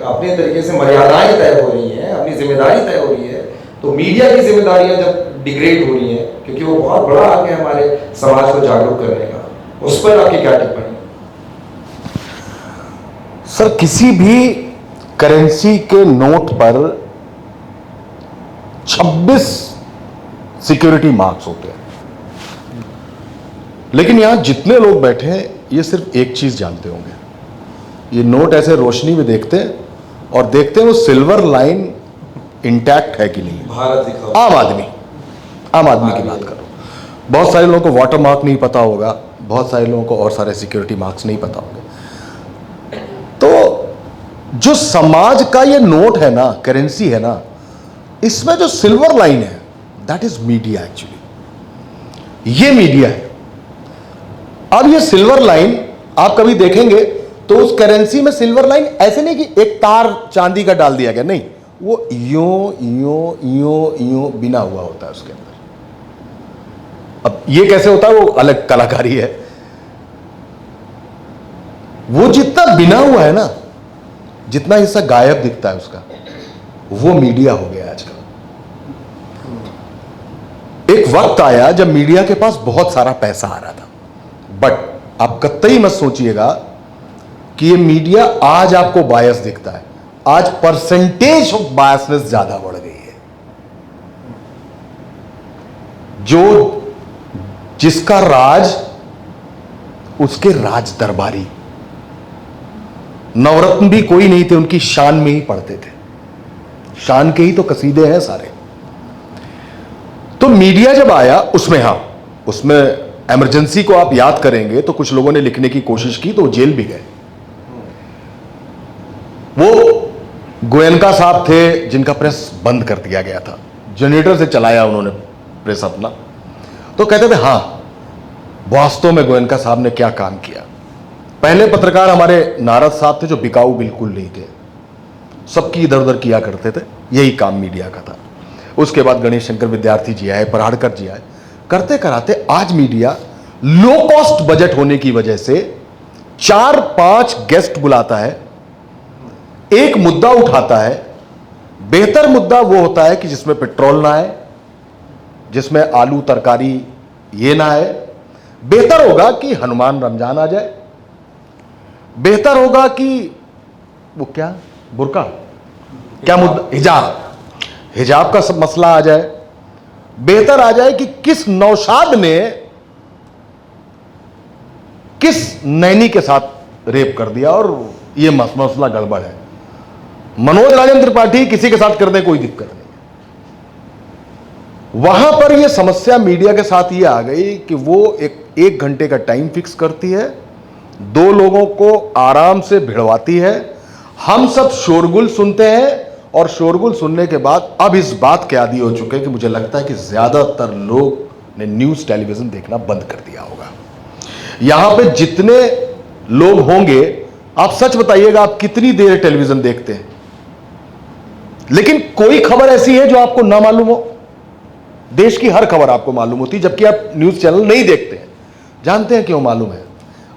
Speaker 3: अपने तरीके से मर्यादाएं तय हो रही हैं, अपनी जिम्मेदारी तय हो रही है, तो मीडिया की जिम्मेदारियां जब डिग्रेड हो रही हैं, क्योंकि वो बहुत बड़ा आगे हमारे समाज को जागरूक करने का, उस पर आपकी क्या टिप्पणी?
Speaker 4: सर, किसी भी करेंसी के नोट पर 26 सिक्योरिटी मार्क्स होते हैं, लेकिन यहां जितने लोग बैठे हैं ये सिर्फ एक चीज जानते होंगे, ये नोट ऐसे रोशनी में देखते हैं और देखते हैं वो सिल्वर लाइन इंटैक्ट है कि नहीं।
Speaker 3: भारत दिखाओ।
Speaker 4: आम आदमी की बात करो। बहुत सारे लोगों को वाटर मार्क नहीं पता होगा, बहुत सारे लोगों को और सारे सिक्योरिटी मार्क्स नहीं पता होंगे। तो जो समाज का ये नोट है ना, करेंसी है ना, इसमें जो सिल्वर लाइन है दैट इज मीडिया। एक्चुअली ये मीडिया है। अब ये सिल्वर लाइन आप कभी देखेंगे तो उस करेंसी में सिल्वर लाइन ऐसे नहीं कि एक तार चांदी का डाल दिया गया, नहीं, वो यूं बिना हुआ होता है उसके अंदर। अब ये कैसे होता है वो अलग कलाकारी है। वो जितना बिना हुआ है ना, जितना हिस्सा गायब दिखता है उसका, वो मीडिया हो गया आजकल। एक वक्त आया जब मीडिया के पास बहुत सारा पैसा आ रहा था, बट आप कतई मत सोचिएगा कि ये मीडिया आज आपको बायस दिखता है। आज परसेंटेज ऑफ बायसनेस ज्यादा बढ़ गई है। जो जिसका राज, उसके राज दरबारी, नवरत्न भी कोई नहीं थे, उनकी शान में ही पढ़ते थे, शान के ही तो कसीदे हैं सारे। तो मीडिया जब आया उसमें इमरजेंसी को आप याद करेंगे तो कुछ लोगों ने लिखने की कोशिश की तो जेल भी गए। वो गोयनका साहब थे जिनका प्रेस बंद कर दिया गया था, जनरेटर से चलाया उन्होंने प्रेस अपना, तो कहते थे हाँ वास्तव में गोयनका साहब ने क्या काम किया। पहले पत्रकार हमारे नारद साहब थे जो बिकाऊ बिल्कुल नहीं थे, सबकी इधर उधर किया करते थे, यही काम मीडिया का था। उसके बाद गणेश शंकर विद्यार्थी जी आए, पराड़कर जी आए, करते कराते आज मीडिया लो कॉस्ट बजट होने की वजह से 4-5 गेस्ट बुलाता है, एक मुद्दा उठाता है। बेहतर मुद्दा वो होता है कि जिसमें पेट्रोल ना आए, जिसमें आलू तरकारी ये ना आए। बेहतर होगा कि हनुमान रमजान आ जाए, बेहतर होगा कि वो क्या बुर्का क्या मुद्दा, हिजाब का सब मसला आ जाए। बेहतर आ जाए कि किस नौशाद ने किस नैनी के साथ रेप कर दिया और ये मसला गड़बड़ है। मनोज राजन त्रिपाठी किसी के साथ कर दे कोई दिक्कत नहीं। वहां पर यह समस्या मीडिया के साथ ये आ गई कि वो एक घंटे का टाइम फिक्स करती है, 2 लोगों को आराम से भिड़वाती है, हम सब शोरगुल सुनते हैं और शोरगुल सुनने के बाद अब इस बात के आदी हो चुके हैं कि मुझे लगता है कि ज्यादातर लोग ने न्यूज टेलीविजन देखना बंद कर दिया होगा। यहां पे जितने लोग होंगे, आप सच बताइएगा आप कितनी देर टेलीविजन देखते हैं, लेकिन कोई खबर ऐसी है जो आपको ना मालूम हो। देश की हर खबर आपको मालूम होती है, जबकि आप न्यूज चैनल नहीं देखते हैं। जानते हैं क्यों मालूम है?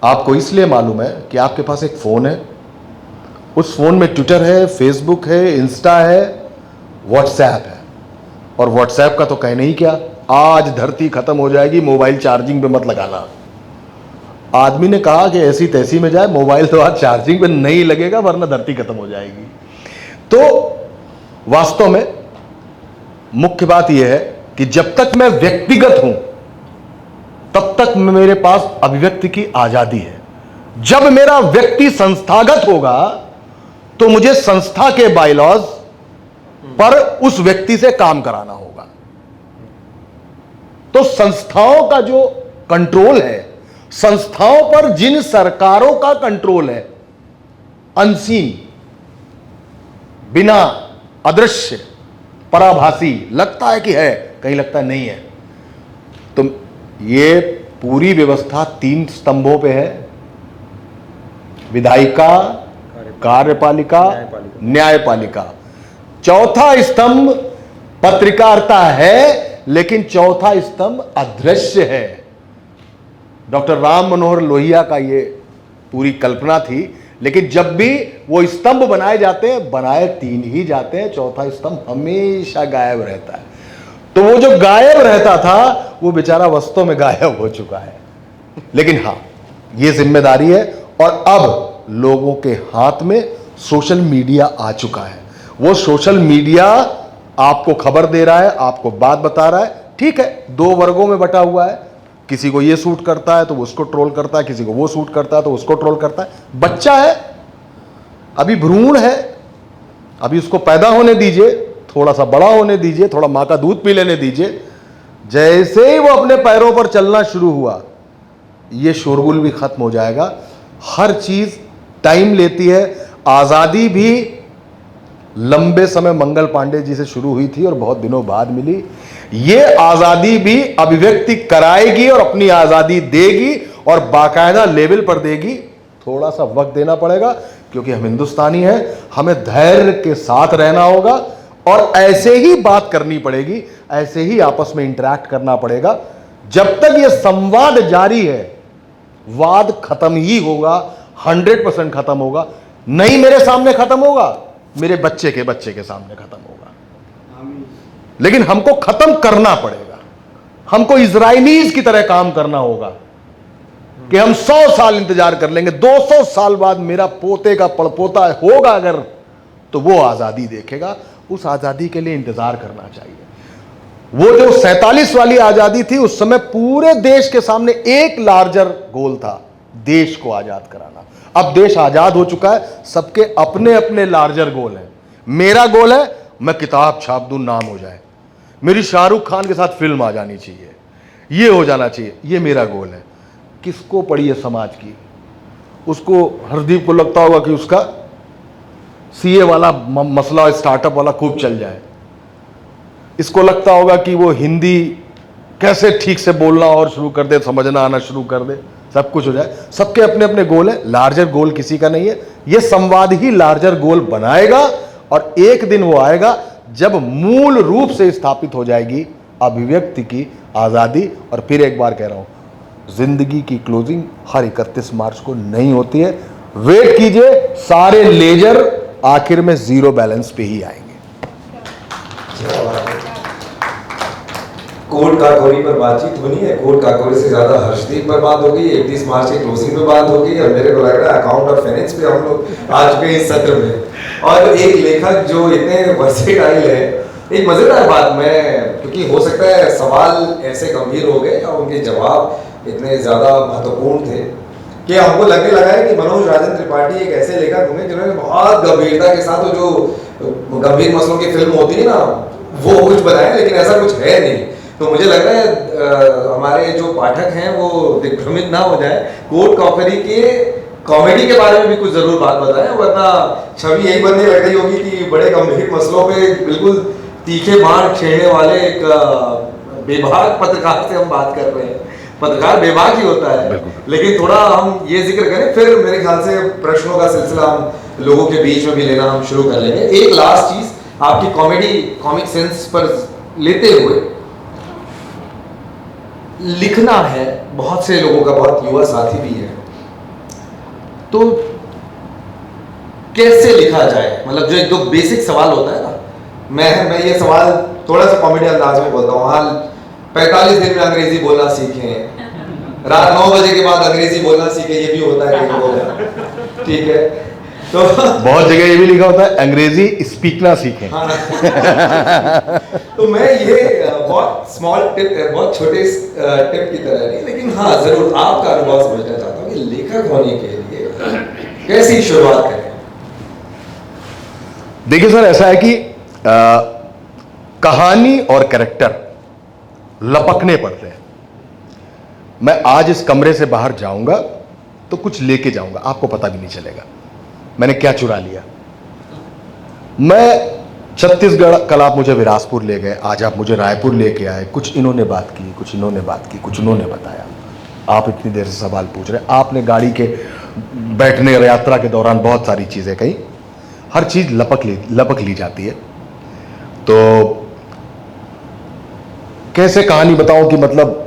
Speaker 4: आपको इसलिए मालूम है कि आपके पास एक फोन है, उस फोन में ट्विटर है, फेसबुक है, इंस्टा है, व्हाट्सएप है। और व्हाट्सएप का तो कहने ही क्या, आज धरती खत्म हो जाएगी, मोबाइल चार्जिंग पे मत लगाना। आदमी ने कहा कि ऐसी तैसी में जाए, मोबाइल तो आज चार्जिंग पे नहीं लगेगा वरना धरती खत्म हो जाएगी। तो वास्तव में मुख्य बात यह है कि जब तक मैं व्यक्तिगत हूं तब तक मेरे पास अभिव्यक्ति की आजादी है। जब मेरा व्यक्ति संस्थागत होगा तो मुझे संस्था के बायलॉज पर उस व्यक्ति से काम कराना होगा। तो संस्थाओं का जो कंट्रोल है, संस्थाओं पर जिन सरकारों का कंट्रोल है, अनसीन, बिना अदृश्य, पराभासी, लगता है कि है, कहीं लगता है नहीं है। तो ये पूरी व्यवस्था 3 स्तंभों पे है, विधायिका, कार्यपालिका, न्यायपालिका। चौथा स्तंभ पत्रकारिता है, लेकिन चौथा स्तंभ अदृश्य है। डॉक्टर राम मनोहर लोहिया का ये पूरी कल्पना थी, लेकिन जब भी वो स्तंभ बनाए जाते हैं, बनाए 3 ही जाते हैं, चौथा स्तंभ हमेशा गायब रहता है। तो वो जो गायब रहता था वो बेचारा वास्तव में गायब हो चुका है। लेकिन हां, ये जिम्मेदारी है, और अब लोगों के हाथ में सोशल मीडिया आ चुका है। वो सोशल मीडिया आपको खबर दे रहा है, आपको बात बता रहा है। ठीक है, 2 वर्गों में बटा हुआ है, किसी को ये सूट करता है तो वो उसको ट्रोल करता है, किसी को वो सूट करता है तो उसको ट्रोल करता है। बच्चा है, अभी भ्रूण है, अभी उसको पैदा होने दीजिए, थोड़ा सा बड़ा होने दीजिए, थोड़ा मां का दूध पी लेने दीजिए। जैसे ही वो अपने पैरों पर चलना शुरू हुआ, ये शोरगुल भी खत्म हो जाएगा। हर चीज टाइम लेती है। आजादी भी लंबे समय मंगल पांडे जी से शुरू हुई थी और बहुत दिनों बाद मिली। ये आजादी भी अभिव्यक्ति कराएगी और अपनी आजादी देगी, और बाकायदा लेवल पर देगी। थोड़ा सा वक्त देना पड़ेगा, क्योंकि हम हिंदुस्तानी हैं, हमें धैर्य के साथ रहना होगा, और ऐसे ही बात करनी पड़ेगी, ऐसे ही आपस में इंटरैक्ट करना पड़ेगा। जब तक ये संवाद जारी है, वाद खत्म ही होगा, 100% खत्म होगा। नहीं मेरे सामने खत्म होगा, मेरे बच्चे के सामने खत्म होगा। लेकिन हमको खत्म करना पड़ेगा। हमको इजराइलीज की तरह काम करना होगा कि हम 100 साल इंतजार कर लेंगे, 200 साल बाद मेरा पोते का पड़पोता होगा अगर, तो वो आजादी देखेगा। उस आजादी के लिए इंतजार करना चाहिए। वो जो 47 वाली आजादी थी, उस समय पूरे देश के सामने एक लार्जर गोल था, देश को आजाद कराना। अब देश आजाद हो चुका है, सबके अपने अपने लार्जर गोल हैं। मेरा गोल है मैं किताब छाप दूं, नाम हो जाए, मेरी शाहरुख खान के साथ फिल्म आ जानी चाहिए, ये हो जाना चाहिए, ये मेरा गोल है। किसको पड़ी है समाज की? उसको, हरदीप को लगता होगा कि उसका सीए वाला मसला, स्टार्टअप वाला खूब चल जाए। इसको लगता होगा कि वो हिंदी कैसे ठीक से बोलना और शुरू कर दे, समझना आना शुरू कर दे, सब कुछ हो जाए। सबके अपने अपने गोल है, लार्जर गोल किसी का नहीं है। ये संवाद ही लार्जर गोल बनाएगा, और एक दिन वो आएगा जब मूल रूप से स्थापित हो जाएगी अभिव्यक्ति की आजादी। और फिर एक बार कह रहा हूं, जिंदगी की क्लोजिंग हर 31 मार्च को नहीं होती है। वेट कीजिए, सारे लेजर आखिर में 0 बैलेंस पे ही आएंगे।
Speaker 3: कोर्ट काकोरी पर बातचीत होनी है, कोर्ट काकोरी से ज्यादा हर्षदीप पर बात होगी, 31 मार्च की क्लोजिंग पे बात होगी, और मेरे को लग रहा है अकाउंट और फाइनेंस पे हम लोग आज के इस सत्र में। और एक लेखक जो इतने वर्सेटाइल है, एक मजेदार बात, मैं क्योंकि हो सकता है सवाल ऐसे गंभीर हो गए और उनके जवाब इतने ज्यादा महत्वपूर्ण थे कि हमको लगने लगा है कि मनोज राजन त्रिपाठी एक ऐसे लेखक होंगे जिन्होंने बहुत गंभीरता के साथ जो गंभीर मसलों की फिल्म होती है ना, वो कुछ बनाए, लेकिन ऐसा कुछ है नहीं। तो मुझे लग रहा है हमारे जो पाठक हैं वो दिग्भ्रमित ना हो जाए, कोर्ट काकोरी के कॉमेडी के बारे में भी कुछ जरूर बात बताएं, वरना छवि यही बनने लग रही होगी कि बड़े गंभीर मसलों पे बिल्कुल तीखे बाण छेड़ने वाले एक बेबाक पत्रकार से हम बात कर रहे हैं। पत्रकार बेबाक ही होता है, लेकिन थोड़ा हम ये जिक्र करें, फिर मेरे ख्याल से प्रश्नों का सिलसिला हम लोगों के बीच में भी लेना हम शुरू कर लेंगे। एक लास्ट चीज आपकी कॉमेडी, कॉमिक सेंस पर लेते हुए, लिखना है, बहुत से लोगों का, बहुत युवा साथी भी है, तो कैसे लिखा जाए? मतलब जो एक दो बेसिक सवाल होता है ना, मैं ये सवाल थोड़ा सा कॉमेडी अंदाज में बोलता हूँ। हाँ, 45 दिन में अंग्रेजी बोलना सीखें, रात 9 बजे के बाद अंग्रेजी बोलना सीखें, ये भी होता है कई लोगों का, ठीक है? तो
Speaker 4: बहुत जगह ये भी लिखा होता है अंग्रेजी स्पीकना सीखें।
Speaker 3: हाँ। तो मैं ये बहुत स्मॉल टिप, बहुत छोटे टिप की तरह नहीं, लेकिन हाँ जरूर आपका अनुभव समझना चाहता हूँ कि लेखक होने के लिए कैसी शुरुआत करें?
Speaker 4: देखिए सर, ऐसा है कि कहानी और कैरेक्टर लपकने पड़ते हैं। मैं आज इस कमरे से बाहर जाऊंगा तो कुछ लेके जाऊंगा, आपको पता भी नहीं चलेगा मैंने क्या चुरा लिया। मैं छत्तीसगढ़, कल आप मुझे बिलासपुर ले गए, आज आप मुझे रायपुर लेके आए, कुछ इन्होंने बात की, कुछ इन्होंने बात की, कुछ उन्होंने बताया। आप इतनी देर से सवाल पूछ रहे हैं, आपने गाड़ी के बैठने और यात्रा के दौरान बहुत सारी चीज़ें कही, हर चीज़ लपक ली जाती है। तो कैसे कहानी बताऊं कि मतलब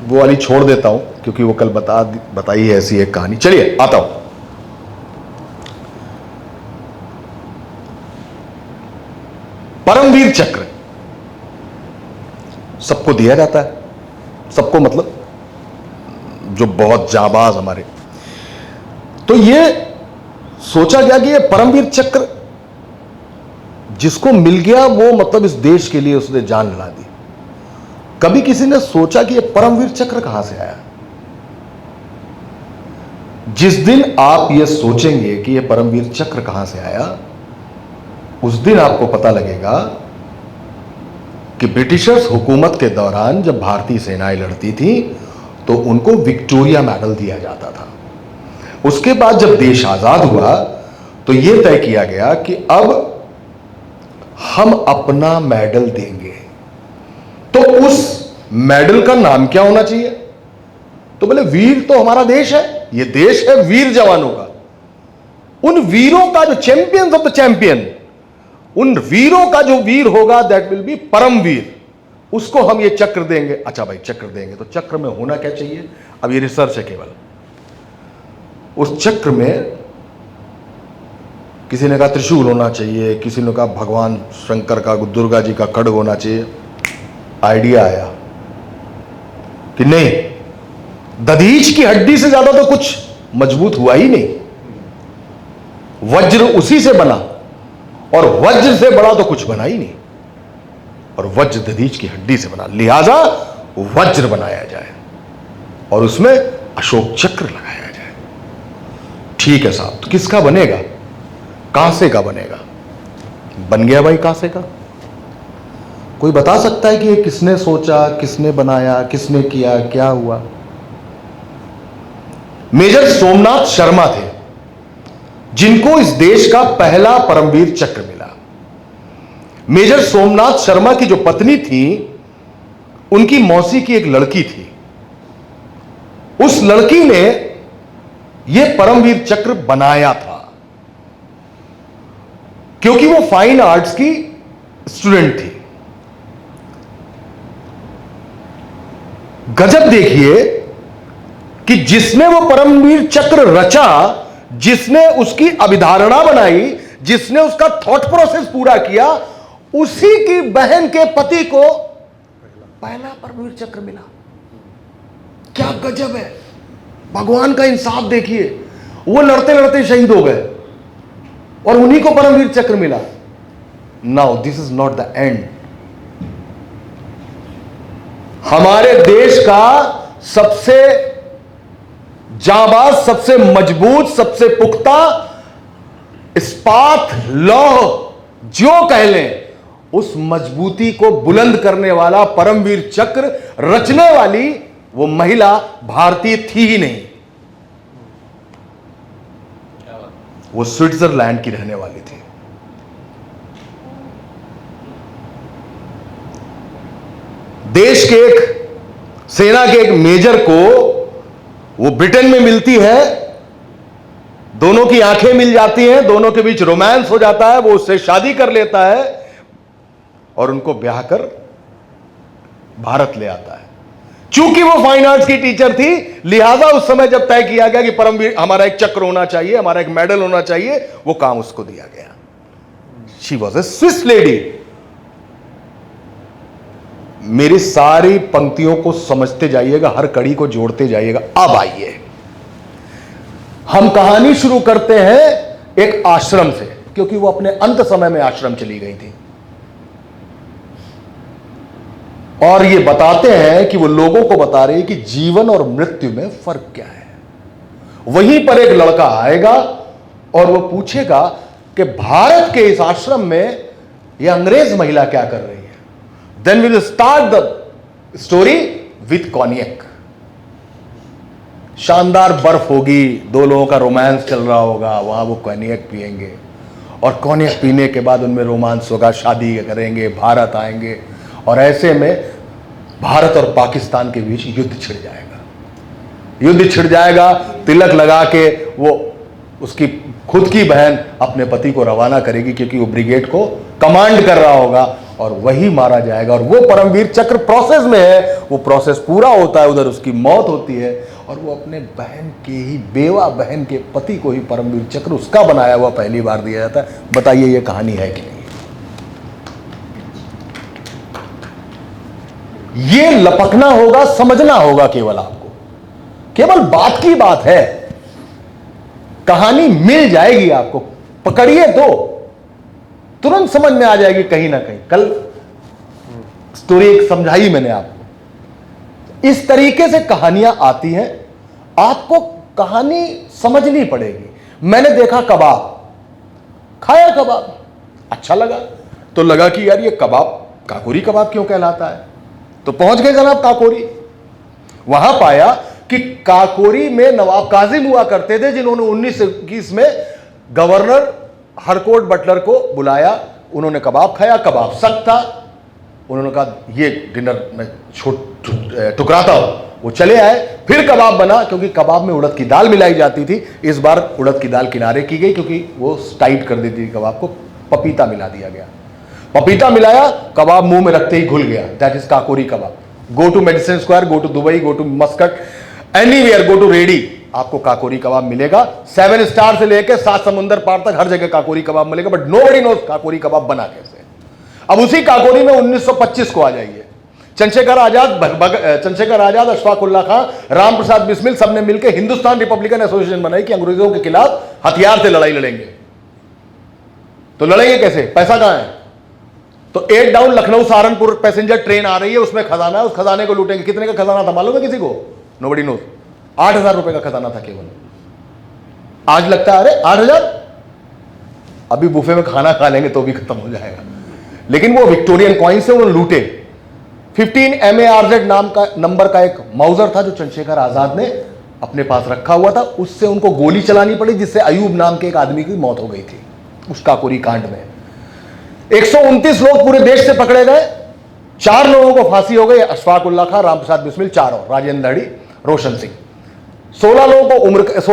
Speaker 4: वो वाली छोड़ देता हूं क्योंकि वो कल बताई है ऐसी एक कहानी। चलिए आता हूं। परमवीर चक्र सबको दिया जाता है, सबको मतलब जो बहुत जाबाज हमारे। तो ये सोचा गया कि ये परमवीर चक्र जिसको मिल गया वो मतलब इस देश के लिए उसने जान लगा दी। कभी किसी ने सोचा कि ये परमवीर चक्र कहां से आया? जिस दिन आप ये सोचेंगे कि ये परमवीर चक्र कहां से आया, उस दिन आपको पता लगेगा कि ब्रिटिशर्स हुकूमत के दौरान जब भारतीय सेनाएं लड़ती थी तो उनको विक्टोरिया मेडल दिया जाता था। उसके बाद जब देश आजाद हुआ तो यह तय किया गया कि अब हम अपना मेडल देंगे। तो उस मेडल का नाम क्या होना चाहिए? तो बोले वीर तो हमारा देश है, यह देश है वीर जवानों का। उन वीरों का जो चैंपियंस ऑफ द चैंपियन, उन वीरों का जो वीर होगा दैट विल बी परमवीर, उसको हम ये चक्र देंगे। अच्छा भाई चक्र देंगे तो चक्र में होना क्या चाहिए? अब ये रिसर्च है केवल। उस चक्र में किसी ने कहा त्रिशूल होना चाहिए, किसी ने कहा भगवान शंकर का दुर्गा जी का खड्ग होना चाहिए। आइडिया आया कि नहीं, दधीच की हड्डी से ज्यादा तो कुछ मजबूत हुआ ही नहीं। वज्र उसी से बना और वज्र से बड़ा तो कुछ बना ही नहीं, और वज्र दधीच की हड्डी से बना, लिहाजा वज्र बनाया जाए और उसमें अशोक चक्र लगाया जाए। ठीक है साहब, तो किसका बनेगा? कांसे का बनेगा। बन गया भाई कांसे का। कोई बता सकता है कि ये किसने सोचा, किसने बनाया, किसने किया, क्या हुआ? मेजर सोमनाथ शर्मा थे जिनको इस देश का पहला परमवीर चक्र मिला। मेजर सोमनाथ शर्मा की जो पत्नी थी, उनकी मौसी की एक लड़की थी। उस लड़की ने यह परमवीर चक्र बनाया था क्योंकि वो फाइन आर्ट्स की स्टूडेंट थी। गजब देखिए कि जिसने वो परमवीर चक्र रचा, जिसने उसकी अभिधारणा बनाई, जिसने उसका थॉट प्रोसेस पूरा किया, उसी की बहन के पति को पहला परमवीर चक्र मिला। क्या गजब है! भगवान का इंसाफ देखिए। वो लड़ते लड़ते शहीद हो गए और उन्हीं को परमवीर चक्र मिला। Now this is not the end. हमारे देश का सबसे जाबाज, सबसे मजबूत, सबसे पुख्ता इस्पात लौह जो कह लें, उस मजबूती को बुलंद करने वाला परमवीर चक्र रचने वाली वो महिला भारतीय थी ही नहीं। वो स्विट्जरलैंड की रहने वाली थी। देश के एक सेना के एक मेजर को वो ब्रिटेन में मिलती है, दोनों की आंखें मिल जाती हैं, दोनों के बीच रोमांस हो जाता है, वो उससे शादी कर लेता है और उनको ब्याह कर भारत ले आता है। चूंकि वो फाइन आर्ट्स की टीचर थी, लिहाजा उस समय जब तय किया गया कि परमवीर हमारा एक चक्र होना चाहिए, हमारा एक मेडल होना चाहिए, वो काम उसको दिया गया। She was a Swiss lady. मेरी सारी पंक्तियों को समझते जाइएगा, हर कड़ी को जोड़ते जाइएगा। अब आइए हम कहानी शुरू करते हैं एक आश्रम से, क्योंकि वो अपने अंत समय में आश्रम चली गई थी। और ये बताते हैं कि वो लोगों को बता रही है कि जीवन और मृत्यु में फर्क क्या है। वहीं पर एक लड़का आएगा और वो पूछेगा कि भारत के इस आश्रम में ये अंग्रेज महिला क्या कर रही है। Then we will start the story with cognac. शानदार बर्फ होगी, दो लोगों का रोमांस चल रहा होगा, वहां वो कॉन्यक पिएंगे और कॉन्यक पीने के बाद उनमें रोमांस होगा, शादी करेंगे, भारत आएंगे और ऐसे में भारत और पाकिस्तान के बीच युद्ध छिड़ जाएगा। युद्ध छिड़ जाएगा, तिलक लगा के वो उसकी खुद की बहन अपने पति को रवाना करेगी, क्योंकि वो ब्रिगेड को कमांड कर रहा होगा और वही मारा जाएगा। और वो परमवीर चक्र प्रोसेस में है, वो प्रोसेस पूरा होता है, उधर उसकी मौत होती है और वो अपने बहन के ही, बेवा बहन के पति को ही परमवीर चक्र उसका बनाया हुआ पहली बार दिया जाता है। बताइए ये कहानी है कि नहीं? ये लपकना होगा, समझना होगा केवल आपको, केवल बात की बात है। कहानी मिल जाएगी आपको, पकड़िए तो तुरंत समझ में आ जाएगी कहीं ना कहीं। कल स्टोरी एक समझाई मैंने आपको। इस तरीके से कहानियां आती हैं, आपको कहानी समझनी पड़ेगी। मैंने देखा कबाब, खाया कबाब, अच्छा लगा, तो लगा कि यार ये कबाब काकोरी कबाब क्यों कहलाता है, तो पहुंच गए जनाब काकोरी। वहां पाया कि काकोरी में नवाब काजिम हुआ करते थे, जिन्होंने 1921 में गवर्नर हरकोट बटलर को बुलाया। उन्होंने कबाब खाया, कबाब सख्त था। उन्होंने कहा ये डिनर में टुकराता हूं। वो चले आए, फिर कबाब बना, क्योंकि कबाब में उड़द की दाल मिलाई जाती थी। इस बार उड़द की दाल किनारे की गई, क्योंकि वो टाइट कर देती थी कबाब को। पपीता मिला दिया गया, पपीता मिलाया, कबाब मुंह में रखते ही घुल गया। That is Kakori kebab. Go to Madison square, go to Dubai, go to Muscat, anywhere, go to ready, आपको काकोरी कबाब मिलेगा। 7 स्टार से लेकर 7 समुंदर पार तक हर जगह काकोरी कबाब मिलेगा। बट नोबडी नोज काकोरी कबाब बना कैसे। अब उसी काकोरी में 1925 को आ जाइए। चंद्रशेखर आजाद, अशफाक उल्ला खां, राम प्रसाद बिस्मिल सबने मिलकर हिंदुस्तान रिपब्लिकन एसोसिएशन बनाई कि अंग्रेजों के खिलाफ हथियार से लड़ाई लड़ेंगे। तो लड़ेंगे कैसे, पैसा कहां है? तो 8 down Lucknow Saharanpur passenger train आ रही है, उसमें खजाना है, उस खजाने को लूटेंगे। कितने का खजाना था मालूम है किसी को? Nobody knows. 8,000 रुपए का खजाना था केवल। आज लगता है अरे 8,000, अभी बुफे में खाना खा लेंगे तो भी खत्म हो जाएगा। लेकिन वो विक्टोरियन कॉइन से उन्होंने लूटे। 15 MARZ नाम का नंबर का एक माउजर था जो चंद्रशेखर आजाद ने अपने पास रखा हुआ था। उससे उनको गोली चलानी पड़ी, जिससे अयूब नाम के एक आदमी की मौत हो गई थी उस काकोरी कांड में। 129 लोग पूरे देश से पकड़े गए। 4 लोगों को फांसी हो गई, अशफाक उल्ला खां, राम प्रसाद बिस्मिल, 4 और राजेंद्र धड़ी, रोशन सिंह। 16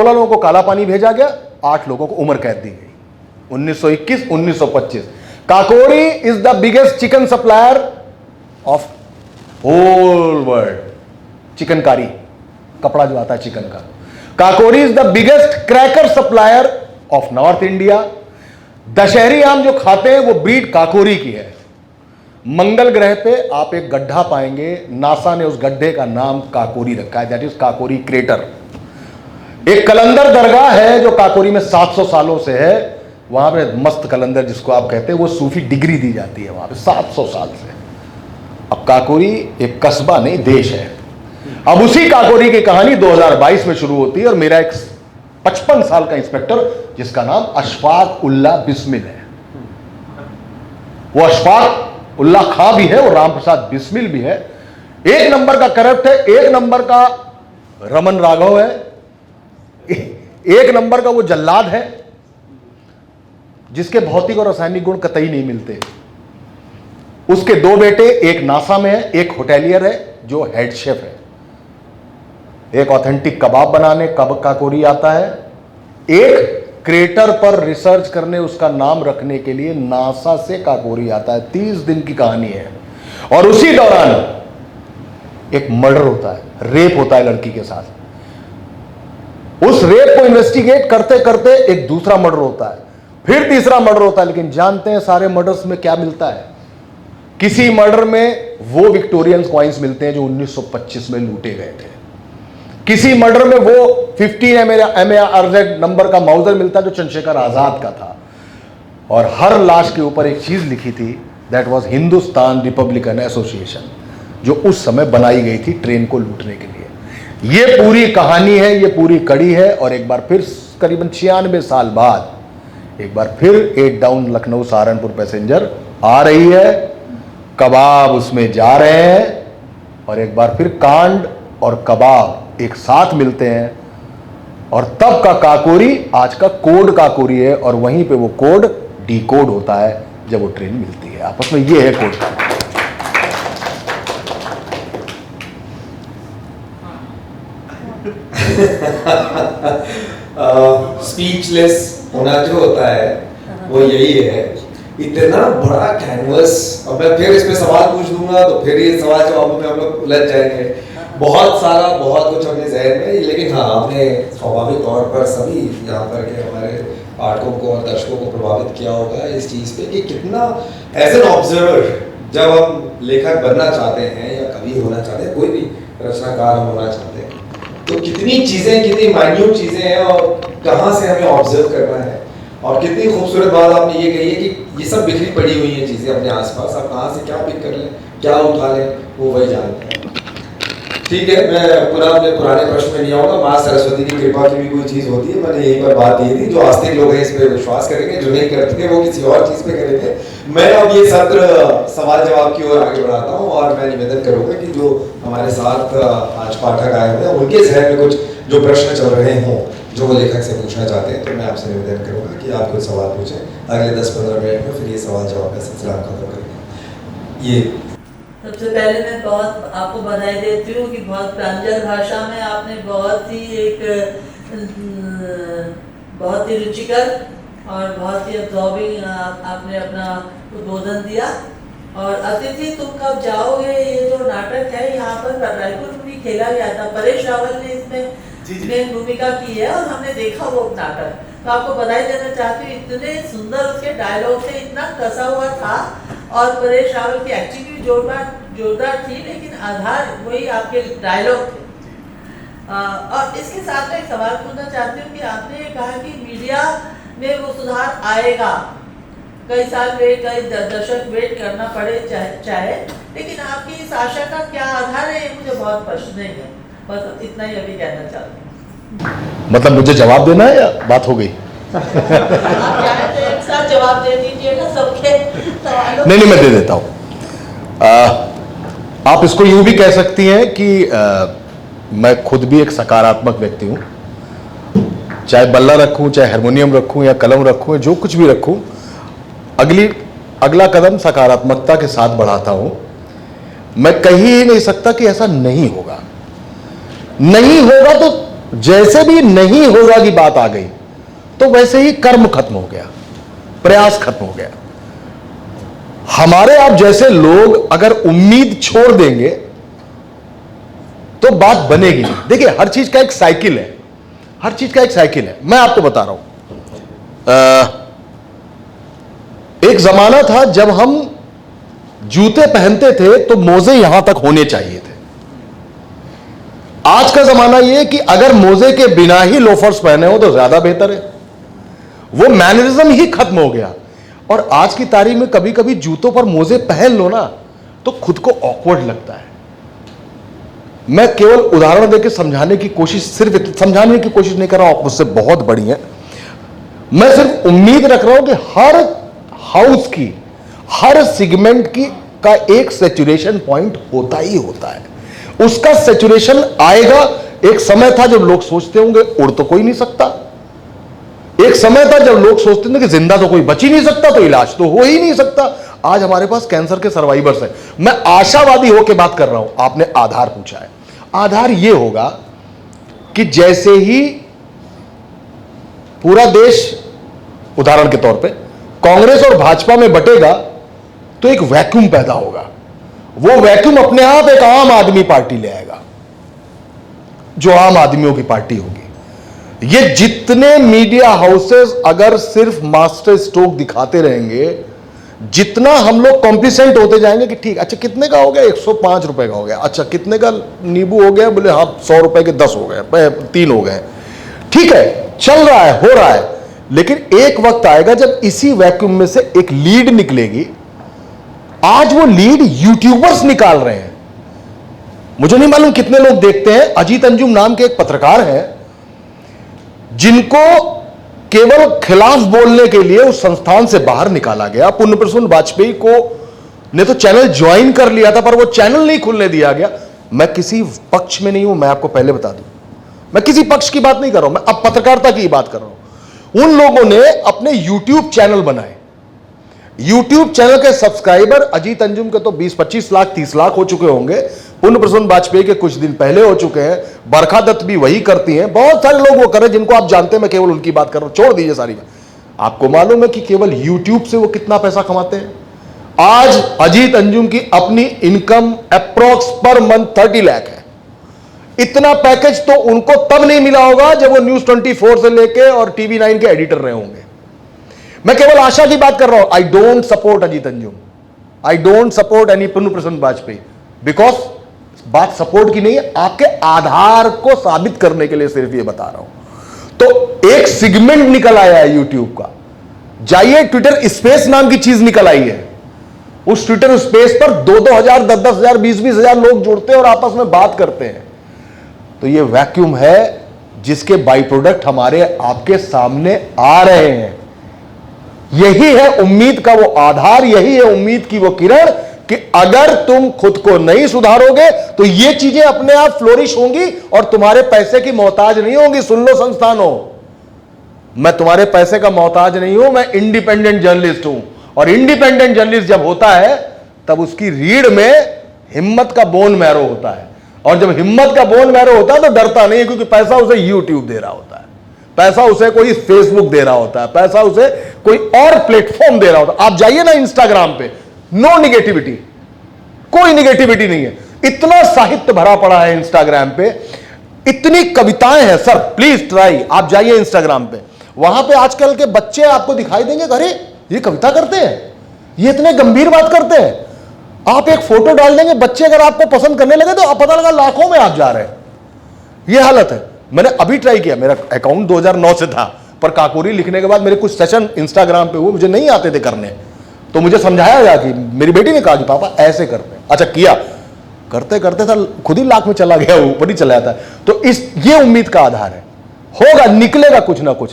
Speaker 4: लोगों को काला पानी भेजा गया, 8 लोगों को उम्र कैद दी गई। 1921, 1925। Kakori is the biggest chicken supplier of whole world. Chikankari, कपड़ा जो आता है चिकन का। Kakori is the biggest cracker supplier of north India. Dussehri आम जो खाते हैं वो ब्रीड काकोरी की है। मंगल ग्रह पे आप एक गड्ढा पाएंगे, नासा ने उस गड्ढे का नाम काकोरी रखा है, दैट इज काकोरी क्रेटर। एक कलंदर दरगाह है जो काकोरी में 700 सालों से है। वहां पे मस्त कलंदर जिसको आप कहते हैं, वो सूफी डिग्री दी जाती है वहां पे 700 साल से। अब काकोरी एक कस्बा नहीं, देश है। अब उसी काकोरी की कहानी 2022 में शुरू होती है और मेरा एक 55 साल का इंस्पेक्टर जिसका नाम अशफाक उल्ला बिस्मिल है। वो अशफाक उल्ला खां भी है और राम प्रसाद बिस्मिल भी है। 1 नंबर का करप्ट है, 1 नंबर का रमन राघव है, 1 नंबर का वो जल्लाद है जिसके भौतिक और रासायनिक गुण कतई नहीं मिलते। उसके 2 बेटे, एक नासा में है, एक होटेलियर है जो हेड शेफ है। एक ऑथेंटिक कबाब बनाने कब काकोरी आता है, एक क्रेटर पर रिसर्च करने, उसका नाम रखने के लिए नासा से काकोरी आता है। 30 दिन की कहानी है। और उसी दौरान एक मर्डर होता है, रेप होता है लड़की के साथ। उस रेप को इन्वेस्टिगेट करते करते एक दूसरा मर्डर होता है, फिर तीसरा मर्डर होता है। लेकिन जानते हैं सारे मर्डर्स में क्या मिलता है? किसी मर्डर में वो विक्टोरियन कॉइन्स मिलते हैं जो 1925 में लूटे गए थे। किसी मर्डर में वो 15 MARZ नंबर का माउजर मिलता है जो चंद्रशेखर आजाद का था। और हर लाश के ऊपर एक चीज लिखी थी, that was Hindustan Republican association, जो उस समय बनाई गई थी ट्रेन को लूटने के लिए। ये पूरी कहानी है, ये पूरी कड़ी है। और एक बार फिर करीबन 96 साल बाद एक बार फिर 8 डाउन लखनऊ सहारनपुर पैसेंजर आ रही है, कबाब उसमें जा रहे हैं और एक बार फिर कांड और कबाब एक साथ मिलते हैं। और तब का काकोरी आज का कोड काकोरी है और वहीं पे वो कोड डिकोड होता है जब वो ट्रेन मिलती है आपस में। ये है कोड का।
Speaker 3: स्पीचलेस होना जो होता है वो यही है, इतना बड़ा कैनवस। अब मैं फिर इस पे सवाल पूछ दूंगा तो फिर ये सवाल जवाबों में हम लोग उलझ जाएंगे, बहुत सारा बहुत कुछ अपने जहन में। लेकिन हाँ, आपने स्वाभाविक तौर पर सभी यहाँ पर के हमारे पाठकों को और दर्शकों को प्रभावित किया होगा इस चीज़ पे कि कितना एज एन ऑब्जर्वर जब हम लेखक बनना चाहते हैं या कवि होना चाहते हैं, कोई भी रचनाकार हम होना चाहते हैं, तो कितनी चीज़ें, कितनी माइन्यूट चीज़ें हैं और कहाँ से हमें ऑब्जर्व करना है। और कितनी खूबसूरत बात आपने ये कही है कि ये सब बिखरी पड़ी हुई हैं चीज़ें अपने आसपास, आप कहाँ से क्या पिक कर लें, क्या उठा लें, वो वही जानते हैं। ठीक है, मैं पुनः अपने पुराने प्रश्न में नहीं आऊँगा। माँ सरस्वती की कृपा की भी कोई चीज़ होती है, मैंने यहीं पर बात की थी। जो आस्तिक लोग हैं इस पर विश्वास करेंगे, जो नहीं करते वो किसी और चीज़ पे करेंगे। मैं अब ये सत्र सवाल जवाब की ओर आगे बढ़ाता हूँ और मैं निवेदन करूँगा कि जो हमारे साथ आज पाठक आए हुए हैं उनके जहन में कुछ जो प्रश्न चल रहे हों जो वो लेखक से पूछना चाहते हैं, तो मैं आपसे निवेदन करूँगा कि आप कुछ सवाल पूछें। अगले 10-15 मिनट में फिर ये सवाल जवाब का सिलसिला हम खत्म करेंगे। ये
Speaker 5: सबसे पहले मैं बहुत आपको बधाई देती हूँ कि बहुत प्रांजल भाषा में आपने बहुत ही रुचिकर और बहुत ही अब्जॉर्बिंग आपने अपना उद्बोधन दिया। और अतिथि तुम कब जाओगे, ये जो नाटक है यहाँ पर रायपुर में भी खेला गया था, परेश रावल ने इसमें मेन भूमिका की है और हमने देखा वो नाटक। तो आपको बधाई देना चाहती हूँ, इतने सुंदर उसके डायलॉग थे, इतना कसा हुआ था और परेश रावल की एक्टिंग भी जोरदार थी, लेकिन आधार वही आपके डायलॉग थे। और इसके साथ में एक सवाल पूछना चाहती हूँ कि आपने ये कहा कि मीडिया में वो सुधार आएगा, कई साल वेट, कई दशक वेट करना पड़े चाहे, लेकिन आपकी इस आशा का क्या आधार है, ये मुझे बहुत प्रश्न नहीं है। बस इतना ही अभी कहना चाहती हूँ।
Speaker 4: मतलब मुझे जवाब देना है या बात हो गई?
Speaker 5: आप चाहे तो एक साथ जवाब दे दीजिएगा सबके सवालों।
Speaker 4: नहीं, मैं दे देता हूँ। आप इसको यूं भी कह सकती हैं कि मैं खुद भी एक सकारात्मक व्यक्ति हूँ। चाहे बल्ला रखूँ, चाहे हारमोनियम रखूँ या कलम रखूँ, जो कुछ भी रखूँ, अगला कदम सकारात्मकता के साथ बढ़ाता हूँ। मैं कह ही नहीं सकता कि ऐसा नहीं होगा। नहीं होगा तो जैसे भी नहीं होगा की बात आ गई तो वैसे ही कर्म खत्म हो गया, प्रयास खत्म हो गया। हमारे आप जैसे लोग अगर उम्मीद छोड़ देंगे तो बात बनेगी नहीं। देखिए, हर चीज का एक साइकिल है, हर चीज का एक साइकिल है। मैं आपको बता रहा हूं, एक जमाना था जब हम जूते पहनते थे तो मोजे यहां तक होने चाहिए थे। आज का जमाना यह कि अगर मोजे के बिना ही लोफर्स पहने हो तो ज्यादा बेहतर है। वो मैनरिज्म ही खत्म हो गया। और आज की तारीख में कभी कभी जूतों पर मोजे पहन लो ना तो खुद को ऑकवर्ड लगता है। मैं केवल उदाहरण देकर समझाने की कोशिश, सिर्फ समझाने की कोशिश नहीं कर रहा हूं, आप मुझसे बहुत बड़ी हैं। मैं सिर्फ उम्मीद रख रहा हूं कि हर हाउस की, हर सेगमेंट की का एक सैचुरेशन पॉइंट होता ही होता है। उसका सैचुरेशन आएगा। एक समय था जब लोग सोचते होंगे उड़ तो कोई नहीं सकता। एक समय था जब लोग सोचते थे कि जिंदा तो कोई बच ही नहीं सकता, तो इलाज तो हो ही नहीं सकता। आज हमारे पास कैंसर के सर्वाइवर्स हैं। मैं आशावादी होकर बात कर रहा हूं। आपने आधार पूछा है, आधार यह होगा कि जैसे ही पूरा देश उदाहरण के तौर पे कांग्रेस और भाजपा में बटेगा तो एक वैक्यूम पैदा होगा। वो वैक्यूम अपने आप एक आम आदमी पार्टी ले आएगा, जो आम आदमियों की पार्टी होगी। ये जितने मीडिया हाउसेस अगर सिर्फ मास्टर स्ट्रोक दिखाते रहेंगे, जितना हम लोग कॉम्प्लिसेंट होते जाएंगे कि ठीक, अच्छा कितने का हो गया, 105 रुपए का हो गया, अच्छा कितने का नींबू हो गया, बोले हाँ 100 रुपए के 10 हो गए, 3 हो गए, ठीक है, चल रहा है, हो रहा है। लेकिन एक वक्त आएगा जब इसी वैक्यूम में से एक लीड निकलेगी। आज वो लीड यूट्यूबर्स निकाल रहे हैं। मुझे नहीं मालूम कितने लोग देखते हैं। अजीत अंजुम नाम के एक पत्रकार हैं जिनको केवल खिलाफ बोलने के लिए उस संस्थान से बाहर निकाला गया। पुण्य प्रसून वाजपेयी को ने तो चैनल ज्वाइन कर लिया था, पर वो चैनल नहीं खुलने दिया गया। मैं किसी पक्ष में नहीं हूं, मैं आपको पहले बता दूं। मैं किसी पक्ष की बात नहीं कर रहा हूं, मैं अब पत्रकारिता की बात कर रहा हूं। उन लोगों ने अपने यूट्यूब चैनल बनाए। यूट्यूब चैनल के सब्सक्राइबर अजीत अंजुम के तो 20-25 लाख 30 लाख हो चुके होंगे। पुण्य प्रसून वाजपेयी के कुछ दिन पहले हो चुके हैं। बरखा दत्त भी वही करती हैं। बहुत सारे लोग वो कर रहे हैं जिनको आप जानते हैं, मैं केवल उनकी बात कर रहा हूं, छोड़ दीजिए सारी बात। आपको मालूम है कि केवल YouTube से वो कितना पैसा कमाते हैं? आज अजीत अंजुम की अपनी income approx per month 30 lakh है। इतना पैकेज तो उनको तब नहीं मिला होगा जब वो न्यूज 24 से लेके और TV9 के एडिटर रहे होंगे। मैं केवल आशा की बात कर रहा हूं। I don't support Ajit Anjum, I don't support any पुनः प्रसन्न वाजपेयी, बिकॉज बात सपोर्ट की नहीं है, आपके आधार को साबित करने के लिए सिर्फ ये बता रहा हूं। तो एक सेगमेंट निकल आया है यूट्यूब का, जाइए ट्विटर स्पेस नाम की चीज निकल आई है। उस ट्विटर स्पेस पर 2-2 हजार, 10-10 हजार, 20-20 हजार लोग जुड़ते हैं और आपस में बात करते हैं। तो ये वैक्यूम है जिसके बाई प्रोडक्ट हमारे आपके सामने आ रहे हैं। यही है उम्मीद का वो आधार, यही है उम्मीद की वो किरण कि अगर तुम खुद को नहीं सुधारोगे तो ये चीजें अपने आप फ्लोरिश होंगी और तुम्हारे पैसे की मोहताज नहीं होंगी। सुन लो संस्थानों, मैं तुम्हारे पैसे का मोहताज नहीं हूं, मैं इंडिपेंडेंट जर्नलिस्ट हूं। और इंडिपेंडेंट जर्नलिस्ट जब होता है तब उसकी रीढ़ में हिम्मत का बोन मैरो होता है। और जब हिम्मत का बोन मैरो होता है तो डरता नहीं है, क्योंकि पैसा उसे यूट्यूब दे रहा होता है, पैसा उसे कोई फेसबुक दे रहा होता है, पैसा उसे कोई और प्लेटफॉर्म दे रहा होता है। आप जाइए ना इंस्टाग्राम पे, नो निगेटिविटी, कोई निगेटिविटी नहीं है। इतना साहित्य भरा पड़ा है इंस्टाग्राम पे, इतनी कविताएं हैं। सर प्लीज ट्राई, आप जाइए इंस्टाग्राम पे, वहां पे आजकल के बच्चे आपको दिखाई देंगे, अरे ये कविता करते हैं, ये इतने गंभीर बात करते हैं। आप एक फोटो डाल देंगे, बच्चे अगर आपको पसंद करने लगे तो पता लगा लाखों में आप जा रहे हैं। ये हालत है। मैंने अभी ट्राई किया, मेरा अकाउंट 2009 से था, पर काकोरी लिखने के बाद मेरे कुछ सेशन इंस्टाग्राम पे हुए, मुझे नहीं आते थे करने, तो मुझे समझाया गया कि मेरी बेटी ने कहा कि पापा ऐसे करते हैं। अच्छा किया, करते करते था खुद ही लाख में चला गया, ऊपर ही चला जाता है। तो ये उम्मीद का आधार है, होगा, निकलेगा कुछ ना कुछ।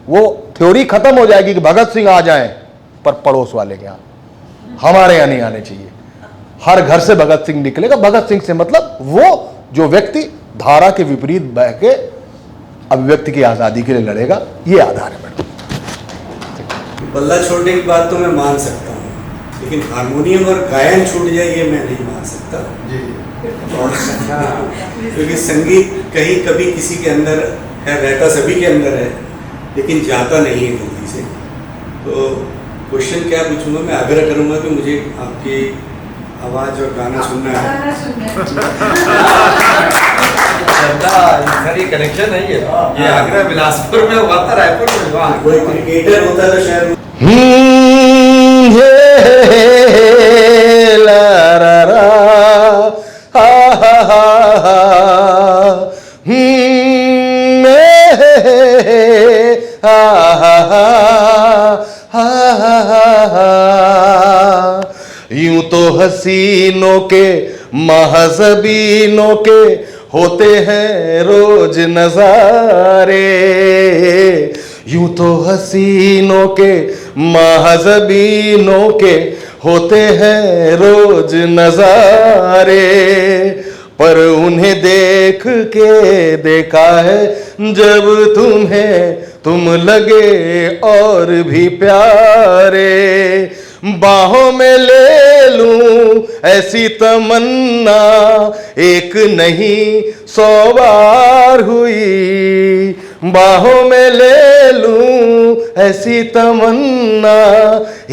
Speaker 4: वो थ्योरी खत्म हो जाएगी कि भगत सिंह आ जाएं, पर पड़ोस वाले के यहां, हमारे यहां नहीं आने चाहिए। हर घर से भगत सिंह निकलेगा। भगत सिंह से मतलब वो जो व्यक्ति धारा के विपरीत बह के अभिव्यक्ति की आजादी के लिए लड़ेगा। ये आधार है मैडम।
Speaker 6: बल्ला छोड़ने की बात तो मैं मान सकता हूँ, लेकिन हारमोनियम और गायन छूट जाए ये मैं नहीं मान सकता जी। और क्योंकि संगीत कहीं कभी किसी के अंदर है, रहता सभी के अंदर है, लेकिन जाता नहीं है जल्दी से। तो क्वेश्चन क्या पूछूंगा, मैं आग्रह करूंगा कि मुझे आपकी आवाज़ और गाना सुनना है।
Speaker 7: सर ये कनेक्शन नहीं है, ये आगरा बिलासपुर में हुआ था, रायपुर में हुआ।
Speaker 6: कोई क्रिकेटर होता तो शायद
Speaker 4: यूं तो हसीनों के महज़बीनों के होते हैं रोज नजारे, यूं तो हसीनों के महज़बीनों के होते हैं रोज नजारे, पर उन्हें देख के देखा है जब तुम्हें तुम लगे और भी प्यारे, बाहों में ले लूं ऐसी तमन्ना एक नहीं 100 बार हुई, बाहों में ले लूं ऐसी तमन्ना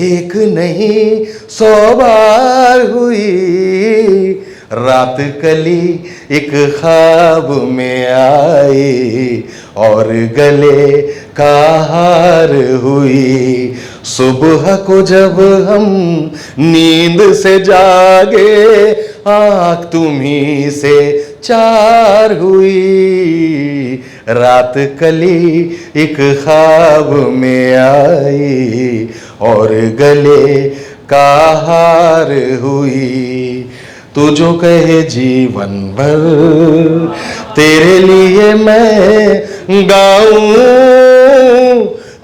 Speaker 4: एक नहीं 100 बार हुई, रात कली एक ख्वाब में आई और गले का हार हुई, सुबह को जब हम नींद से जागे आँख तुम्ही से 4 हुई, रात कली एक ख्वाब में आई और गले का हार हुई, तू जो कहे जीवन भर तेरे लिए मैं गाऊं,